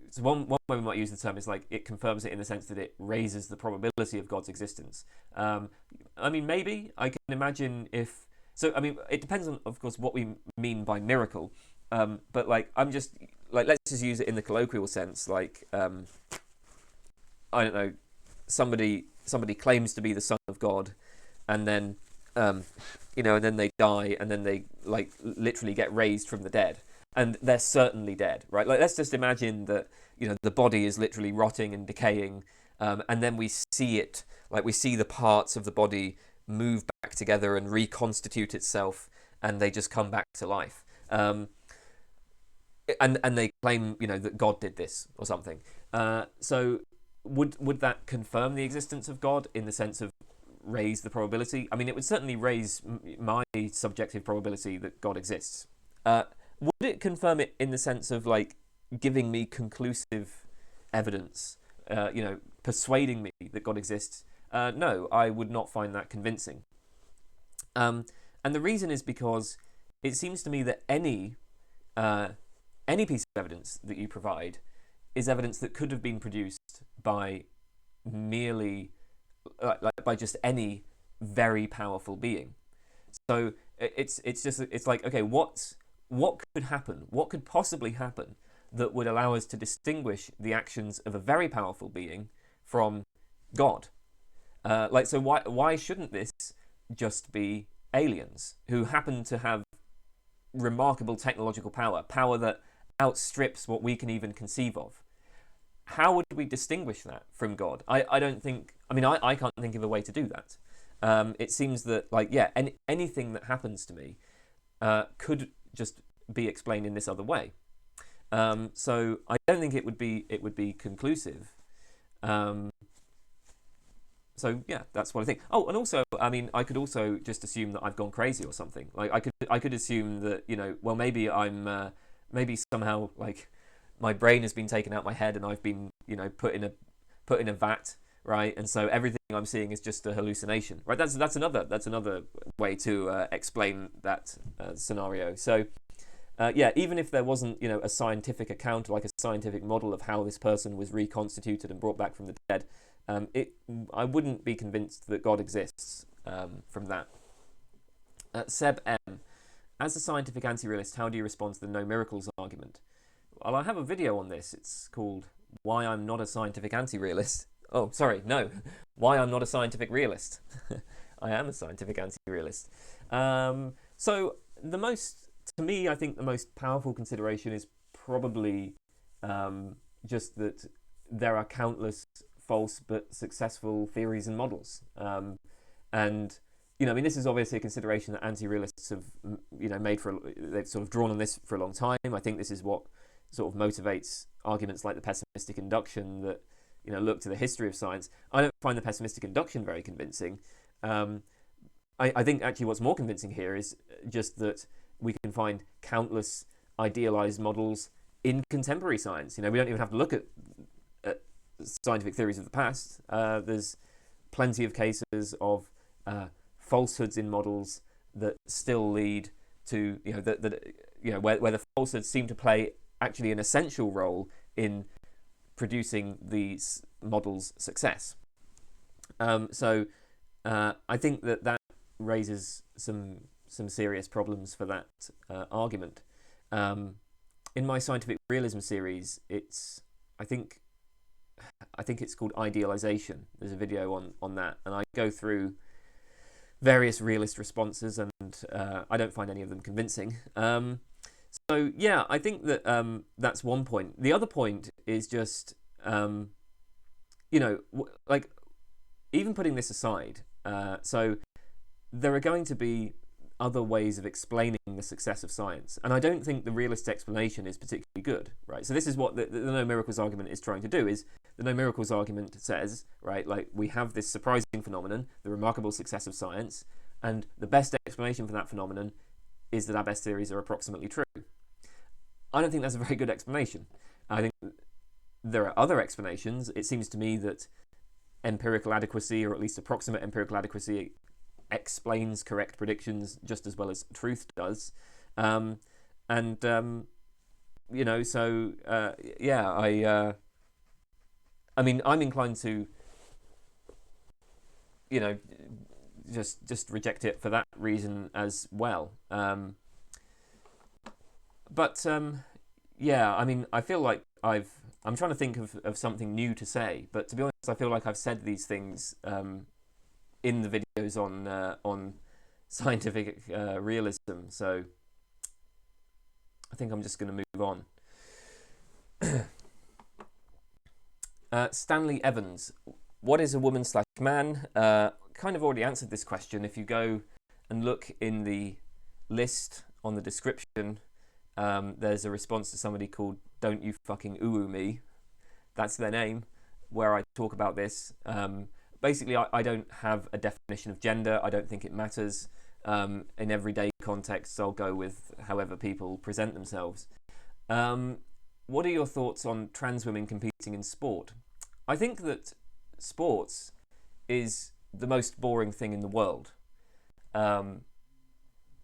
S1: so one way we might use the term is like it confirms it in the sense that it raises the probability of God's existence. I mean, maybe I can imagine if. So I mean, it depends on, of course, what we mean by miracle. But like, I'm just like, let's just use it in the colloquial sense. Like, I don't know, somebody claims to be the Son of God, and then and then they die, and then they like literally get raised from the dead. And they're certainly dead, right? Like, let's just imagine that, the body is literally rotting and decaying, and then we see it, like we see the parts of the body move back together and reconstitute itself, and they just come back to life. And they claim, that God did this or something. So would that confirm the existence of God in the sense of raise the probability. I mean, it would certainly raise my subjective probability that God exists. Would it confirm it in the sense of like giving me conclusive evidence, persuading me that God exists? No, I would not find that convincing. And the reason is because it seems to me that any piece of evidence that you provide is evidence that could have been produced by merely by just any very powerful being. So it's like, okay, what could happen? What could possibly happen that would allow us to distinguish the actions of a very powerful being from God? So why shouldn't this just be aliens who happen to have remarkable technological power that outstrips what we can even conceive of? How would we distinguish that from God? I don't think. I mean, I can't think of a way to do that. It seems that anything that happens to me could just be explained in this other way. So I don't think it would be conclusive. So yeah, that's what I think. Oh, and also, I mean, I could also just assume that I've gone crazy or something. Like I could assume that, well, maybe I'm maybe somehow like my brain has been taken out my head and I've been put in a vat, right? And so everything I'm seeing is just a hallucination, right? That's another way to explain that scenario. So even if there wasn't a scientific account, like a scientific model of how this person was reconstituted and brought back from the dead, I wouldn't be convinced that God exists from that. Seb M. As a scientific anti-realist, how do you respond to the no miracles argument? Well, I have a video on this. It's called Why I'm Not a Scientific Anti-Realist. Oh, sorry, no. Why I'm Not a Scientific Realist. I am a scientific anti-realist. So to me, I think the most powerful consideration is probably just that there are countless false but successful theories and models. And I mean, this is obviously a consideration that anti-realists have, they've sort of drawn on this for a long time. I think this is what sort of motivates arguments like the pessimistic induction that, look to the history of science. I don't find the pessimistic induction very convincing. I think actually what's more convincing here is just that we can find countless idealized models in contemporary science. We don't even have to look at scientific theories of the past. There's plenty of cases of falsehoods in models that still lead to where the falsehoods seem to play actually an essential role in producing these models' success. So I think that raises some serious problems for that argument. In my scientific realism series, I think it's called Idealization. There's a video on that, and I go through various realist responses, and I don't find any of them convincing. So yeah, I think that that's one point. The other point is just, like, even putting this aside, so there are going to be other ways of explaining the success of science, and I don't think the realist explanation is particularly good, right? So this is what the no miracles argument is trying to do. Is the no miracles argument says, right, like, we have this surprising phenomenon, the remarkable success of science, and the best explanation for that phenomenon is that our best theories are approximately true. I don't think that's a very good explanation. I think there are other explanations. It seems to me that empirical adequacy, or at least approximate empirical adequacy, explains correct predictions just as well as truth does. So I mean, I'm inclined to just reject it for that reason as well. I mean, I feel like I'm trying to think of something new to say, but to be honest, I feel like I've said these things in the videos on scientific realism, so I think I'm just going to move on. Stanley Evans, what is a woman/man? Kind of already answered this question. If you go and look in the list on the description, there's a response to somebody called Don't You Fucking Ooh Me. That's their name, where I talk about this. basically, I don't have a definition of gender. I don't think it matters. In everyday contexts, I'll go with however people present themselves. What are your thoughts on trans women competing in sport? I think that sports is the most boring thing in the world.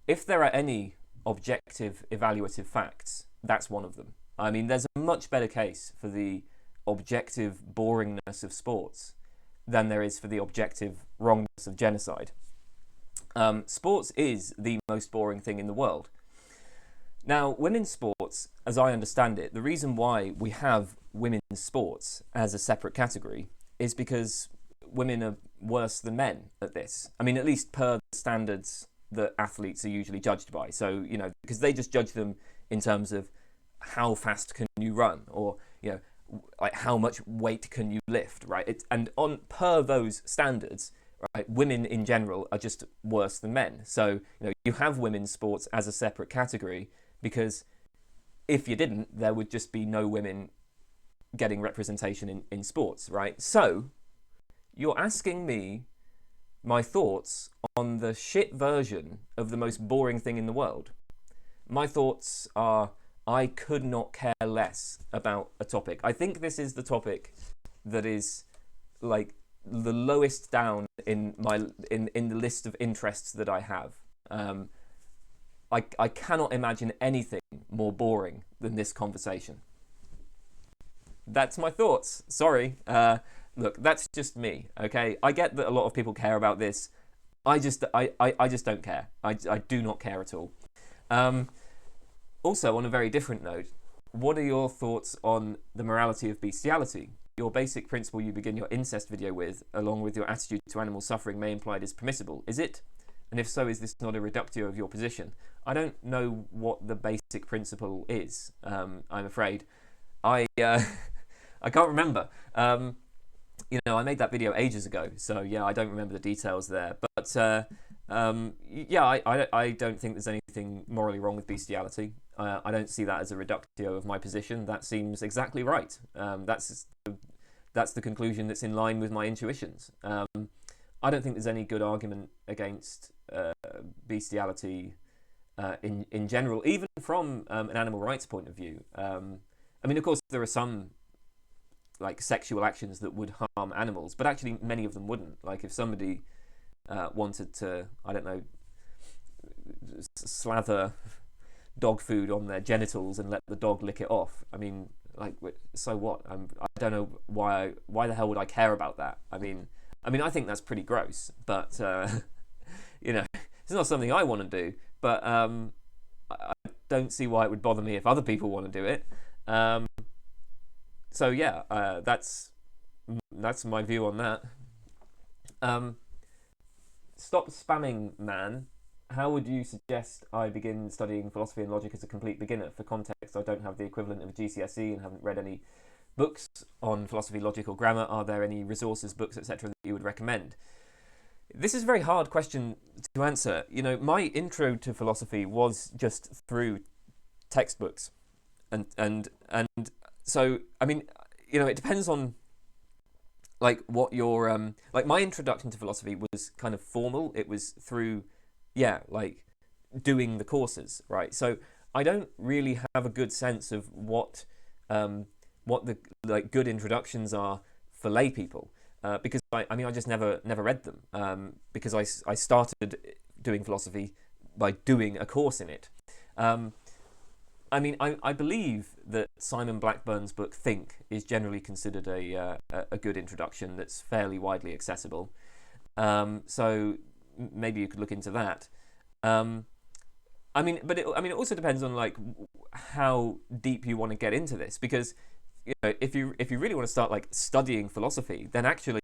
S1: If there are any objective evaluative facts, that's one of them. I mean, there's a much better case for the objective boringness of sports than there is for the objective wrongness of genocide. Sports is the most boring thing in the world. Now, women's sports, as I understand it, the reason why we have women's sports as a separate category is because women are worse than men at this. I mean, at least per the standards that athletes are usually judged by. So, you know, because they just judge them in terms of how fast can you run, or, you know, like how much weight can you lift, right? And on per those standards, right, women in general are just worse than men. So, you know, you have women's sports as a separate category because if you didn't, there would just be no women getting representation in sports, right? So, you're asking me my thoughts on the shit version of the most boring thing in the world. My thoughts are, I could not care less about a topic. I think this is the topic that is like the lowest down in the list of interests that I have. I cannot imagine anything more boring than this conversation. That's my thoughts. Sorry. Look, that's just me, okay? I get that a lot of people care about this. I just don't care. I do not care at all. Also, on a very different note, what are your thoughts on the morality of bestiality? Your basic principle you begin your incest video with, along with your attitude to animal suffering, may imply it is permissible. Is it? And if so, is this not a reductio of your position? I don't know what the basic principle is, I'm afraid. I can't remember. You know, I made that video ages ago, so yeah, I don't remember the details there. But yeah, I don't think there's anything morally wrong with bestiality. I don't see that as a reductio of my position. That seems exactly right. That's the conclusion that's in line with my intuitions. I don't think there's any good argument against bestiality in general, even from an animal rights point of view. I mean, of course, there are some like sexual actions that would harm animals, but actually many of them wouldn't. Like if somebody wanted to, I don't know, slather dog food on their genitals and let the dog lick it off. I mean, like, so what? I don't know why the hell would I care about that? I mean, I think that's pretty gross, but you know, it's not something I want to do. But I don't see why it would bother me if other people want to do it. So yeah, that's my view on that. Stop spamming, man. How would you suggest I begin studying philosophy and logic as a complete beginner? For context, I don't have the equivalent of a GCSE and haven't read any books on philosophy, logic, or grammar. Are there any resources, books, etc. that you would recommend? This is a very hard question to answer. You know, my intro to philosophy was just through textbooks, and so I mean, you know, it depends on like what your like my introduction to philosophy was kind of formal. It was through like doing the courses, right? So I don't really have a good sense of what the like good introductions are for lay people, because I mean I just never read them, because I started doing philosophy by doing a course in it. I mean I believe that Simon Blackburn's book Think is generally considered a good introduction that's fairly widely accessible. So maybe you could look into that. I mean, but it also depends on like how deep you want to get into this, because you know, if you really want to start like studying philosophy, then actually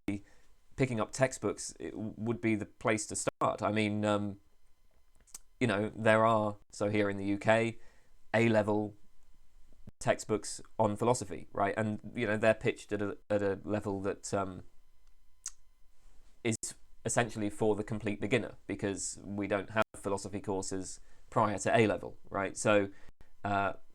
S1: picking up textbooks would be the place to start. I mean, you know, there are, so here in the UK, A-level textbooks on philosophy, right? And you know, they're pitched at a level that is essentially for the complete beginner, because we don't have philosophy courses prior to A-level, right? So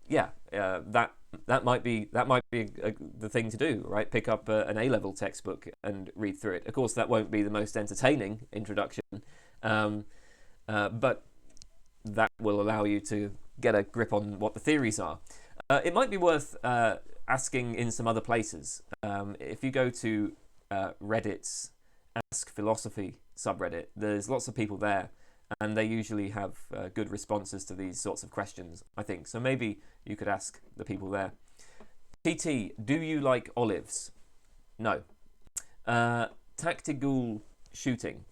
S1: that might be the thing to do, right? Pick up an A-level textbook and read through it. Of course, that won't be the most entertaining introduction, but that will allow you to get a grip on what the theories are. It might be worth asking in some other places. If you go to Reddit's Ask Philosophy subreddit, there's lots of people there, and they usually have good responses to these sorts of questions, I think. So maybe you could ask the people there. TT, do you like olives? No. Tactical shooting.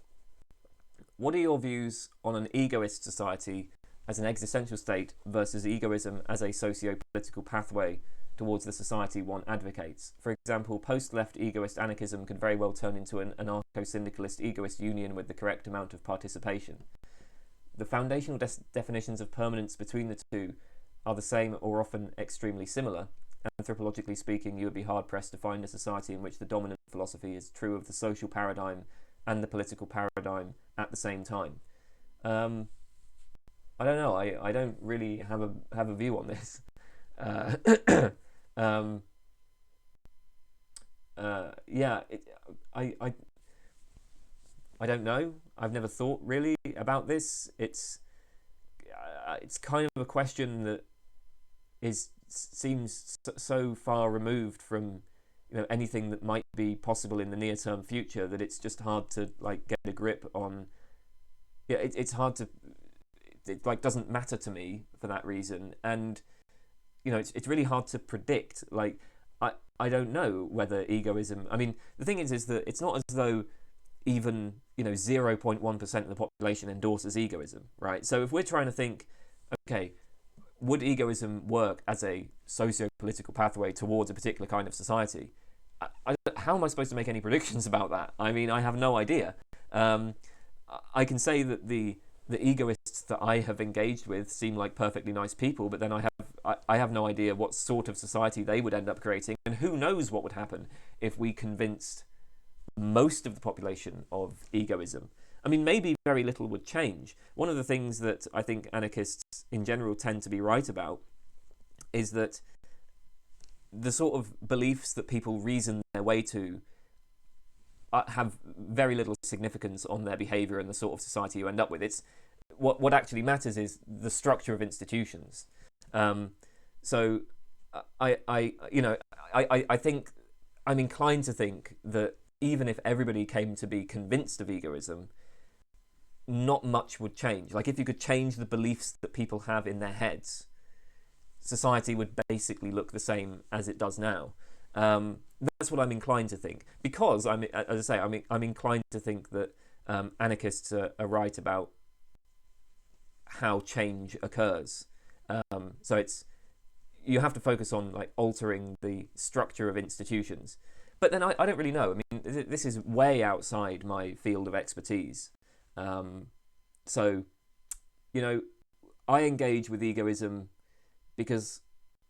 S1: What are your views on an egoist society as an existential state versus egoism as a socio-political pathway towards the society one advocates? For example, post-left egoist anarchism could very well turn into an anarcho-syndicalist egoist union with the correct amount of participation. The foundational definitions of permanence between the two are the same or often extremely similar. Anthropologically speaking, you would be hard-pressed to find a society in which the dominant philosophy is true of the social paradigm and the political paradigm at the same time. I don't know. I don't really have a view on this. I don't know. I've never thought really about this. It's kind of a question that seems so far removed from anything that might be possible in the near-term future that it's just hard to get a grip on. Yeah, it's hard to. It doesn't matter to me for that reason, and it's really hard to predict. I don't know whether egoism. I mean, the thing is that it's not as though even 0.1% of the population endorses egoism, right? So if we're trying to think, okay, would egoism work as a socio-political pathway towards a particular kind of society? How am I supposed to make any predictions about that? I mean, I have no idea. I can say that the egoists that I have engaged with seem like perfectly nice people, but then I have no idea what sort of society they would end up creating, and who knows what would happen if we convinced most of the population of egoism. I mean, maybe very little would change. One of the things that I think anarchists in general tend to be right about is that the sort of beliefs that people reason their way to have very little significance on their behaviour and the sort of society you end up with. It's what actually matters is the structure of institutions. So I think I'm inclined to think that even if everybody came to be convinced of egoism, not much would change. If you could change the beliefs that people have in their heads, society would basically look the same as it does now. That's what I'm inclined to think, because I'm inclined to think that anarchists are right about how change occurs. So you have to focus on altering the structure of institutions. But then I don't really know. I mean, this is way outside my field of expertise. So, I engage with egoism because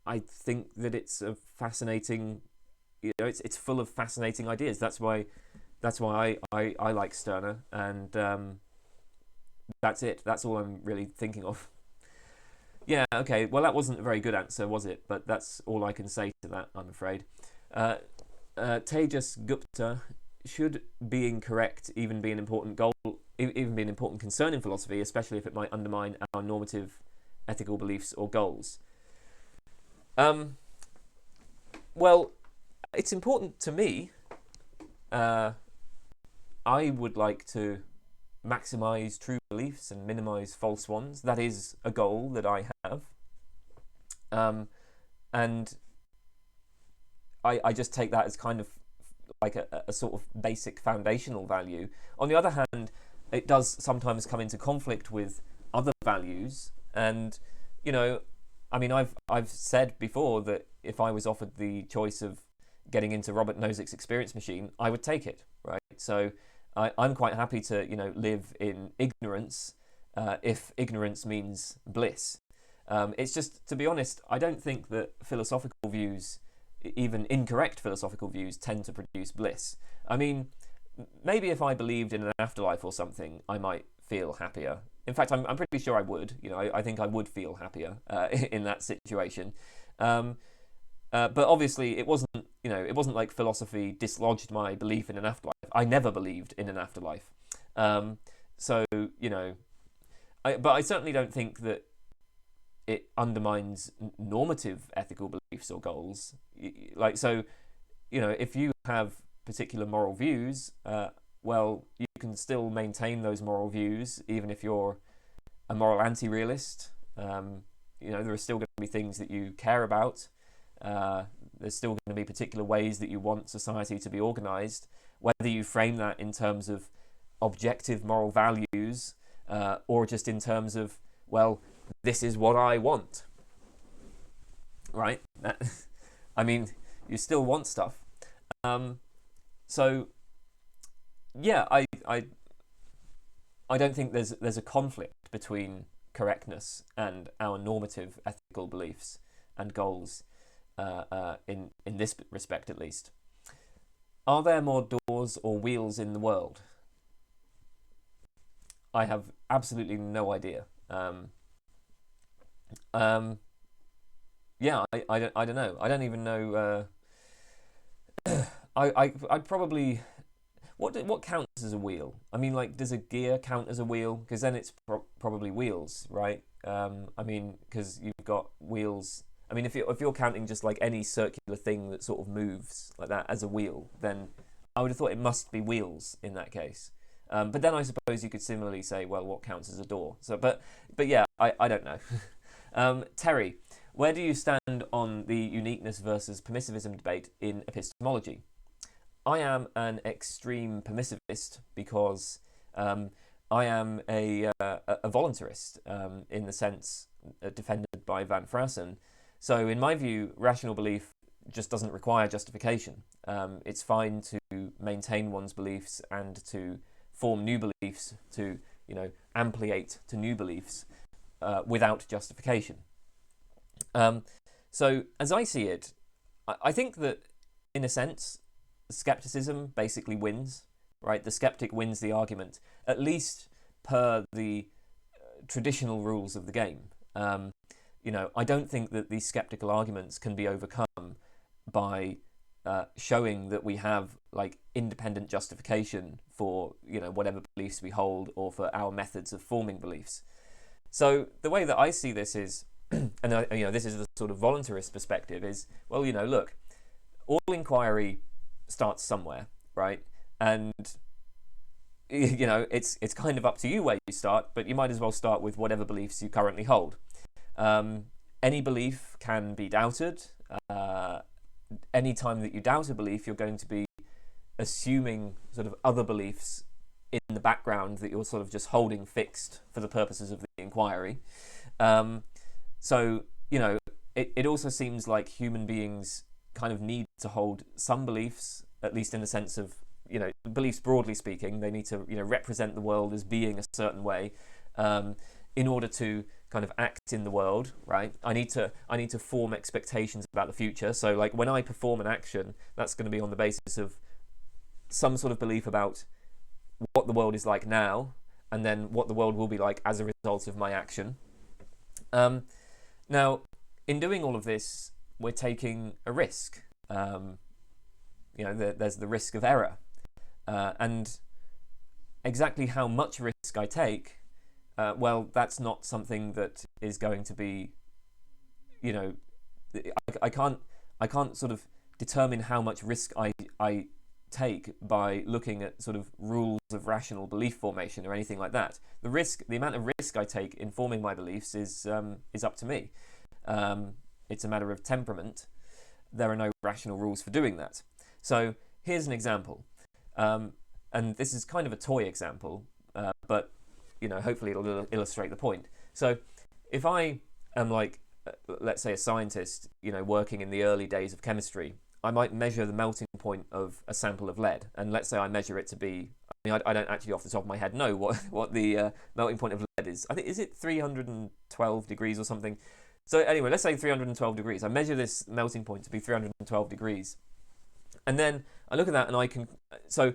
S1: I think that it's a fascinating, it's full of fascinating ideas. That's why I like Stirner, and that's it. That's all I'm really thinking of. Yeah, okay. Well, that wasn't a very good answer, was it? But that's all I can say to that, I'm afraid. Tejas Gupta, should being correct even be an important goal, even be an important concern in philosophy, especially if it might undermine our normative ethical beliefs or goals? Well, it's important to me. I would like to maximize true beliefs and minimize false ones. That is a goal that I have. And I just take that as kind of like a sort of basic foundational value. On the other hand, it does sometimes come into conflict with other values. And, I mean, I've said before that if I was offered the choice of getting into Robert Nozick's experience machine, I would take it, right? So I'm quite happy to, live in ignorance if ignorance means bliss. It's just, to be honest, I don't think that philosophical views, even incorrect philosophical views, tend to produce bliss. I mean, maybe if I believed in an afterlife or something, I might feel happier. in fact, I'm pretty sure I would. I think I would feel happier in that situation. But obviously, it wasn't like philosophy dislodged my belief in an afterlife. I never believed in an afterlife. But I certainly don't think that it undermines normative ethical beliefs or goals. If you have particular moral views, well, you can still maintain those moral views even if you're a moral anti-realist. There are still going to be things that you care about. There's still going to be particular ways that you want society to be organised, whether you frame that in terms of objective moral values or just in terms of, well, this is what I want, right? I mean, you still want stuff. So, yeah, I don't think there's a conflict between correctness and our normative ethical beliefs and goals in this respect, at least. Are there more doors or wheels in the world? I have absolutely no idea. Yeah, I don't know. I don't even know. I'd probably. What counts as a wheel? I mean, like, does a gear count as a wheel? Because then it's probably wheels, right? I mean, because you've got wheels. I mean, if you're counting just like any circular thing that sort of moves like that as a wheel, then I would have thought it must be wheels in that case. But then I suppose you could similarly say, well, what counts as a door? So, but yeah, I don't know. Terry, where do you stand on the uniqueness versus permissivism debate in epistemology? I am an extreme permissivist because I am a voluntarist in the sense defended by Van Fraassen. So in my view, rational belief just doesn't require justification. It's fine to maintain one's beliefs and to form new beliefs, to ampliate to new beliefs without justification. So as I see it, I think that in a sense, skepticism basically wins, right? The skeptic wins the argument, at least per the traditional rules of the game. I don't think that these skeptical arguments can be overcome by showing that we have like independent justification for whatever beliefs we hold or for our methods of forming beliefs. So the way that I see this is, and this is the sort of voluntarist perspective, is, well, look, all inquiry starts somewhere, right? And it's kind of up to you where you start, but you might as well start with whatever beliefs you currently hold. Any belief can be doubted. Any time that you doubt a belief, you're going to be assuming sort of other beliefs in the background that you're sort of just holding fixed for the purposes of the inquiry. So it also seems like human beings kind of need to hold some beliefs, at least in the sense of beliefs broadly speaking. They need to represent the world as being a certain way in order to kind of act in the world, right? I need to form expectations about the future. So like when I perform an action, that's going to be on the basis of some sort of belief about what the world is like now, and then what the world will be like as a result of my action. Now, in doing all of this, we're taking a risk. There's the risk of error, and exactly how much risk I take, well, that's not something that is going to be, I can't sort of determine how much risk I take by looking at sort of rules of rational belief formation or anything like that. The amount of risk I take in forming my beliefs is up to me. It's a matter of temperament. There are no rational rules for doing that. So here's an example, and this is kind of a toy example, but hopefully it'll illustrate the point. So if I am like, let's say, a scientist, working in the early days of chemistry, I might measure the melting point of a sample of lead, and let's say I measure it to be, I don't actually off the top of my head know what the melting point of lead is. I think, is it 312 degrees or something? So anyway, let's say 312 degrees. I measure this melting point to be 312 degrees. And then I look at that and I can... So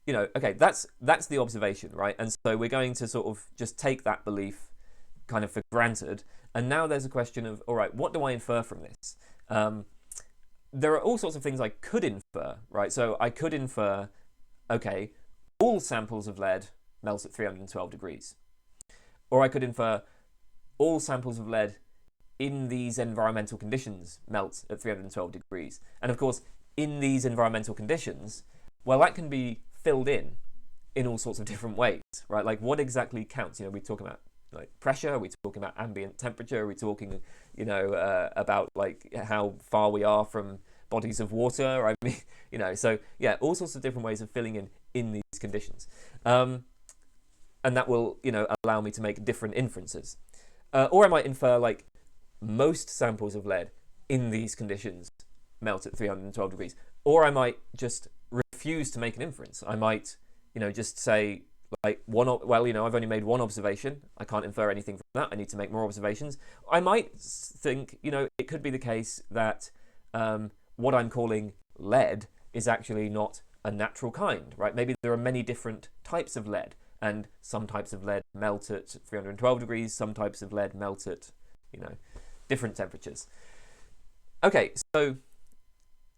S1: okay, that's the observation, right? And so we're going to sort of just take that belief kind of for granted. And now there's a question of, all right, what do I infer from this? There are all sorts of things I could infer, right? So I could infer, okay, all samples of lead melt at 312 degrees. Or I could infer all samples of lead in these environmental conditions melt at 312 degrees. And of course, in these environmental conditions, well, that can be filled in all sorts of different ways, right? Like, what exactly counts? We're talking about like pressure, are we talking about ambient temperature, are we talking, about like how far we are from bodies of water? I mean, so yeah, all sorts of different ways of filling in these conditions. And that will, allow me to make different inferences. Or I might infer like most samples of lead in these conditions melt at 312 degrees. Or I might just refuse to make an inference. I might, just say like I've only made one observation. I can't infer anything from that. I need to make more observations. I might think, it could be the case that what I'm calling lead is actually not a natural kind, right? Maybe there are many different types of lead, and some types of lead melt at 312 degrees, some types of lead melt at, different temperatures. Okay, so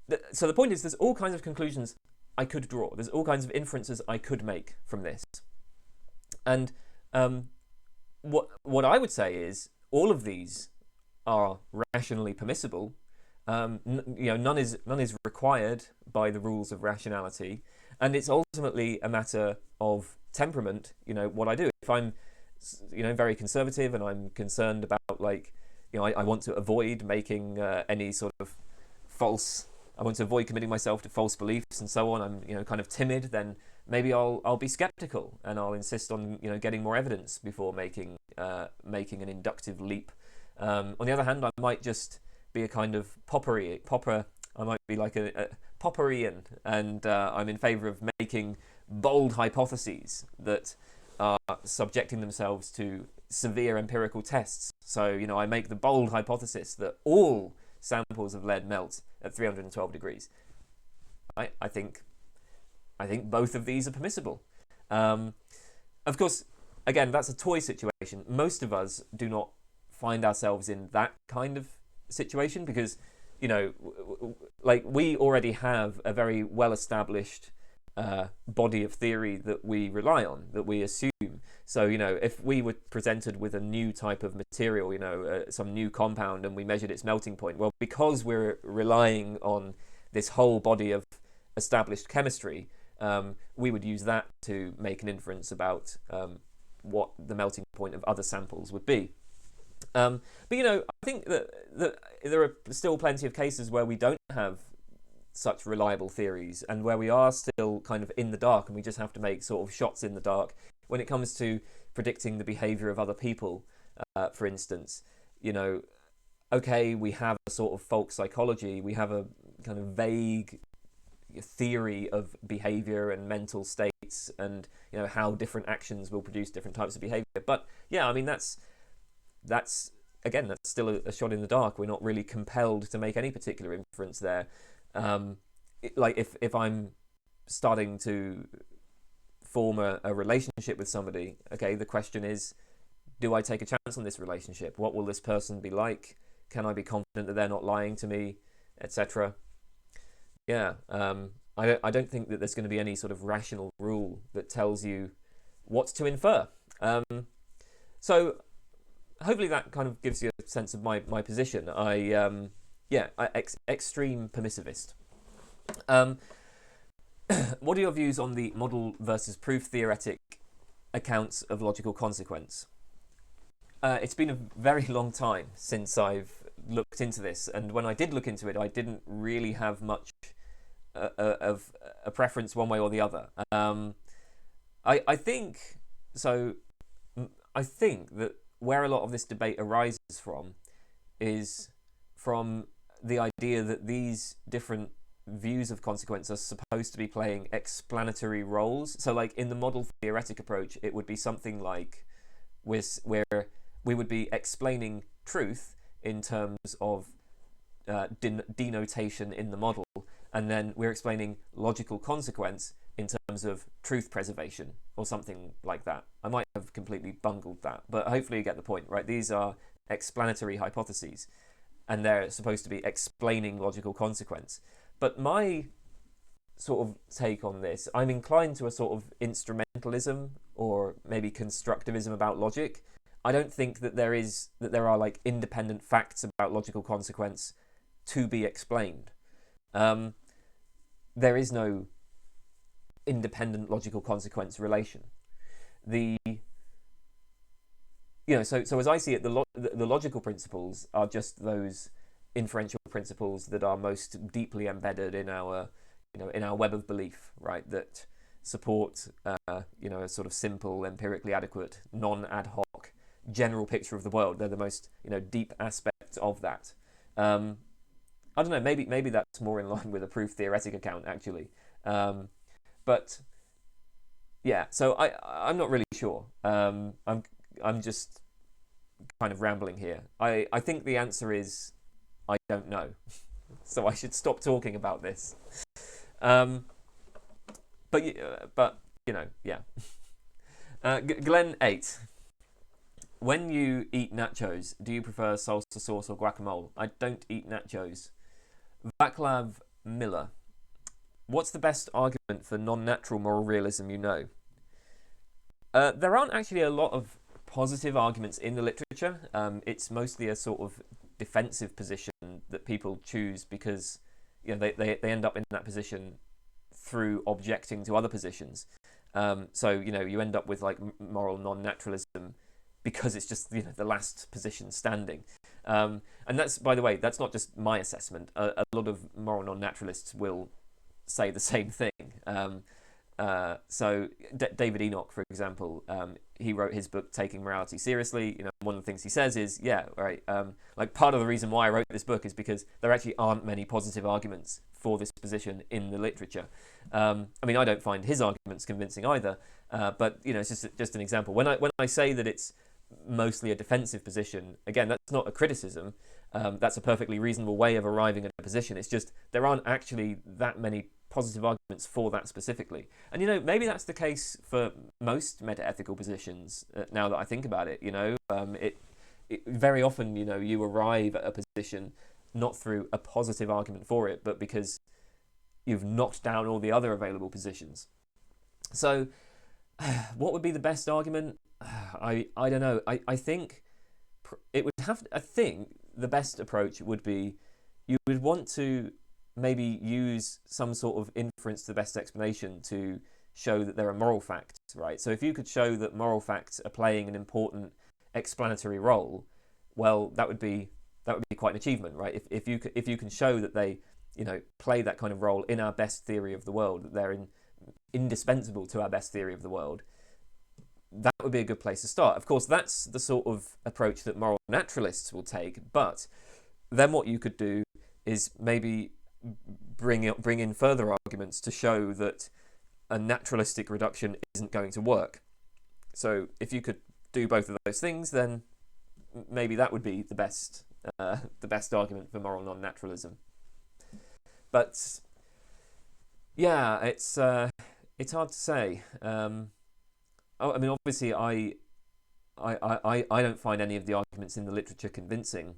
S1: the point is, there's all kinds of conclusions I could draw. There's all kinds of inferences I could make from this. And what I would say is all of these are rationally permissible. None is required by the rules of rationality, and it's ultimately a matter of temperament. What I do. If I'm, very conservative and I'm concerned about I want to avoid making any sort of I want to avoid committing myself to false beliefs and so on. I'm, kind of timid. Then maybe I'll be skeptical and I'll insist on, getting more evidence before making an inductive leap. On the other hand, I might just be a kind of popper. I might be like a Popperian, and I'm in favour of making bold hypotheses that are subjecting themselves to severe empirical tests. So, I make the bold hypothesis that all samples of lead melt at 312 degrees. I think both of these are permissible. Of course, again, that's a toy situation. Most of us do not find ourselves in that kind of situation because, we already have a very well-established body of theory that we rely on, that we assume. So, if we were presented with a new type of material, some new compound, and we measured its melting point, well, because we're relying on this whole body of established chemistry, we would use that to make an inference about what the melting point of other samples would be. But, I think that there are still plenty of cases where we don't have such reliable theories and where we are still kind of in the dark and we just have to make sort of shots in the dark when it comes to predicting the behavior of other people. For instance, okay, we have a sort of folk psychology, we have a kind of vague theory of behavior and mental states and, how different actions will produce different types of behavior. But yeah, I mean, that's again, that's still a shot in the dark. We're not really compelled to make any particular inference there. If I'm starting to form a relationship with somebody, okay, the question is, do I take a chance on this relationship? What will this person be like? Can I be confident that they're not lying to me, etc.? Yeah, I don't think that there's going to be any sort of rational rule that tells you what to infer. So hopefully that kind of gives you a sense of my position. Extreme permissivist. What are your views on the model versus proof theoretic accounts of logical consequence? It's been a very long time since I've looked into this, and when I did look into it, I didn't really have much of a preference one way or the other. I think that where a lot of this debate arises from is from the idea that these different views of consequence are supposed to be playing explanatory roles. So like in the model theoretic approach, it would be something like where we would be explaining truth in terms of denotation in the model, and then we're explaining logical consequence in terms of truth preservation or something like that. I might have completely bungled that, but hopefully you get the point, right? These are explanatory hypotheses, and they're supposed to be explaining logical consequence. But my sort of take on this, I'm inclined to a sort of instrumentalism or maybe constructivism about logic. I don't think that there are like independent facts about logical consequence to be explained. There is no independent logical consequence relation. So as I see it, the logical principles are just those inferential principles that are most deeply embedded in our web of belief, right? That support a sort of simple, empirically adequate, non-ad hoc general picture of the world. They're the most deep aspects of that. I don't know. Maybe that's more in line with a proof theoretic account actually. But yeah, so I'm not really sure. I'm just kind of rambling here. I think the answer is I don't know. So I should stop talking about this. But yeah. Glenn 8. When you eat nachos, do you prefer salsa sauce or guacamole? I don't eat nachos. Vaclav Miller. What's the best argument for non-natural moral realism you know? There aren't actually a lot of positive arguments in the literature. It's mostly a sort of defensive position that people choose because they end up in that position through objecting to other positions. So you end up with like moral non-naturalism because it's just the last position standing. And that's, by the way, that's not just my assessment. A lot of moral non-naturalists will say the same thing. So David Enoch, for example, he wrote his book Taking Morality Seriously. One of the things he says is, like part of the reason why I wrote this book is because there actually aren't many positive arguments for this position in the literature. I mean, I don't find his arguments convincing either, but it's just an example. When I say that it's mostly a defensive position, again, that's not a criticism. That's a perfectly reasonable way of arriving at a position. It's just there aren't actually that many positive arguments for that specifically. And maybe that's the case for most metaethical positions, now that I think about it. It very often you arrive at a position not through a positive argument for it, but because you've knocked down all the other available positions. So what would be the best argument? I don't know. I think it would I think the best approach would be you would want to maybe use some sort of inference to the best explanation to show that there are moral facts, right? So if you could show that moral facts are playing an important explanatory role, well, that would be quite an achievement, right? If you can show that they play that kind of role in our best theory of the world, that they're indispensable to our best theory of the world, that would be a good place to start. Of course, that's the sort of approach that moral naturalists will take, but then what you could do is maybe bring in further arguments to show that a naturalistic reduction isn't going to work. So if you could do both of those things, then maybe that would be the best argument for moral non-naturalism. But yeah, it's hard to say. I mean, obviously, I don't find any of the arguments in the literature convincing.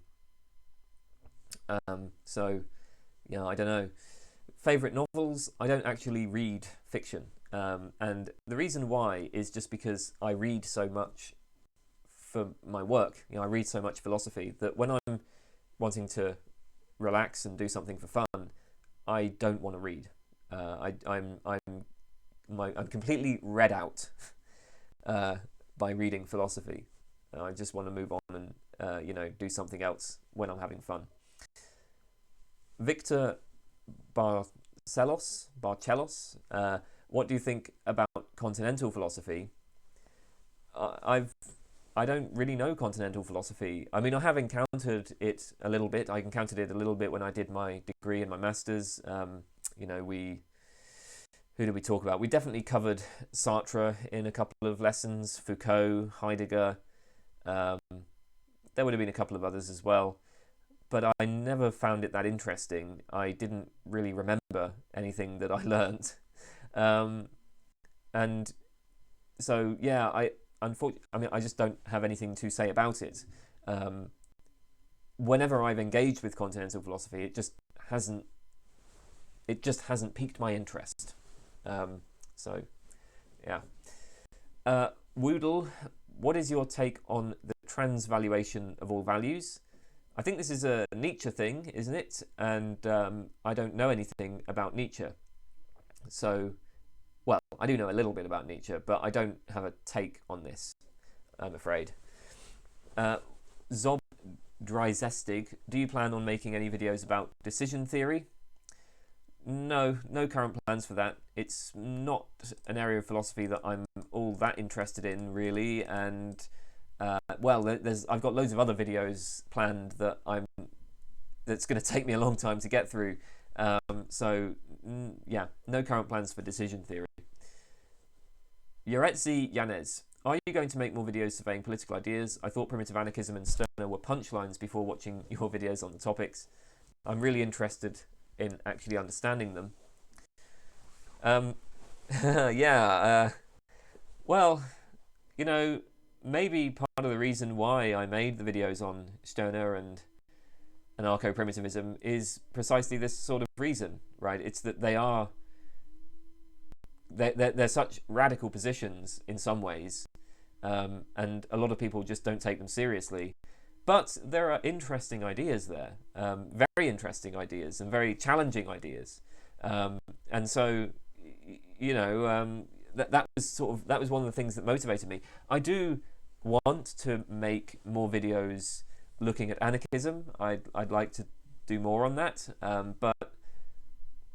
S1: So yeah, I don't know. Favorite novels? I don't actually read fiction, and the reason why is just because I read so much for my work. I read so much philosophy that when I'm wanting to relax and do something for fun, I don't want to read. I'm completely read out by reading philosophy. I just want to move on and do something else when I'm having fun. Victor Barcelos, what do you think about continental philosophy? I don't really know continental philosophy. I mean, I have encountered it a little bit. I encountered it a little bit when I did my degree and my master's. Who did we talk about? We definitely covered Sartre in a couple of lessons, Foucault, Heidegger. There would have been a couple of others as well. But I never found it that interesting. I didn't really remember anything that I learnt. And so, yeah, I just don't have anything to say about it. Whenever I've engaged with continental philosophy, it just hasn't piqued my interest. So, yeah. Woodle, what is your take on the transvaluation of all values? I think this is a Nietzsche thing, isn't it? And I don't know anything about Nietzsche. So, well, I do know a little bit about Nietzsche, but I don't have a take on this, I'm afraid. Zob Dryzestig, do you plan on making any videos about decision theory? No current plans for that. It's not an area of philosophy that I'm all that interested in, really, and well, I've got loads of other videos planned that's going to take me a long time to get through. So yeah, no current plans for decision theory. Yoretzi Yanez, are you going to make more videos surveying political ideas? I thought primitive anarchism and Stirner were punchlines before watching your videos on the topics. I'm really interested in actually understanding them. Yeah, well, you know, maybe part of the reason why I made the videos on Stirner and anarcho-primitivism is precisely this sort of reason, right? It's that they're such radical positions in some ways, and a lot of people just don't take them seriously. But there are interesting ideas there, very interesting ideas and very challenging ideas, and so, you know, that was one of the things that motivated me. I do want to make more videos looking at anarchism. I'd like to do more on that, but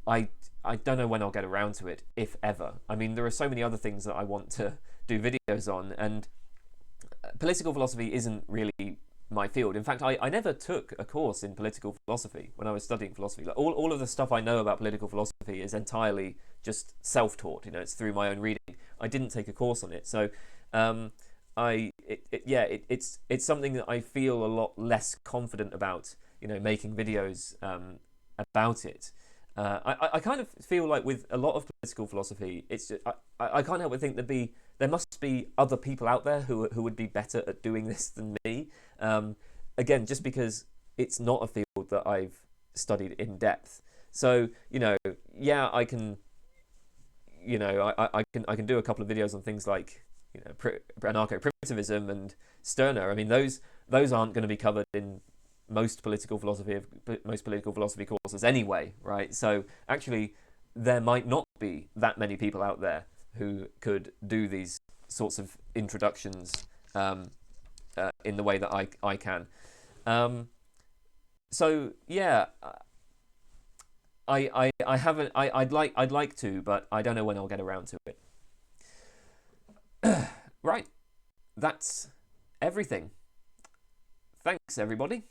S1: I don't know when I'll get around to it, if ever. I mean, there are so many other things that I want to do videos on, and political philosophy isn't really my field. In fact, I never took a course in political philosophy when I was studying philosophy. Like, all of the stuff I know about political philosophy is entirely just self-taught. You know, it's through my own reading. I didn't take a course on it, so it's something that I feel a lot less confident about, you know, making videos about it. I kind of feel like with a lot of political philosophy, it's just, I can't help but think there must be other people out there who would be better at doing this than me. Again, just because it's not a field that I've studied in depth. So, you know, yeah, I can do a couple of videos on things like, you know, anarcho-primitivism and Stirner. I mean, those aren't going to be covered in most political philosophy courses anyway, right? So actually, there might not be that many people out there who could do these sorts of introductions in the way that I can. So yeah, I haven't. I'd like to, but I don't know when I'll get around to it. Right, that's everything. Thanks, everybody.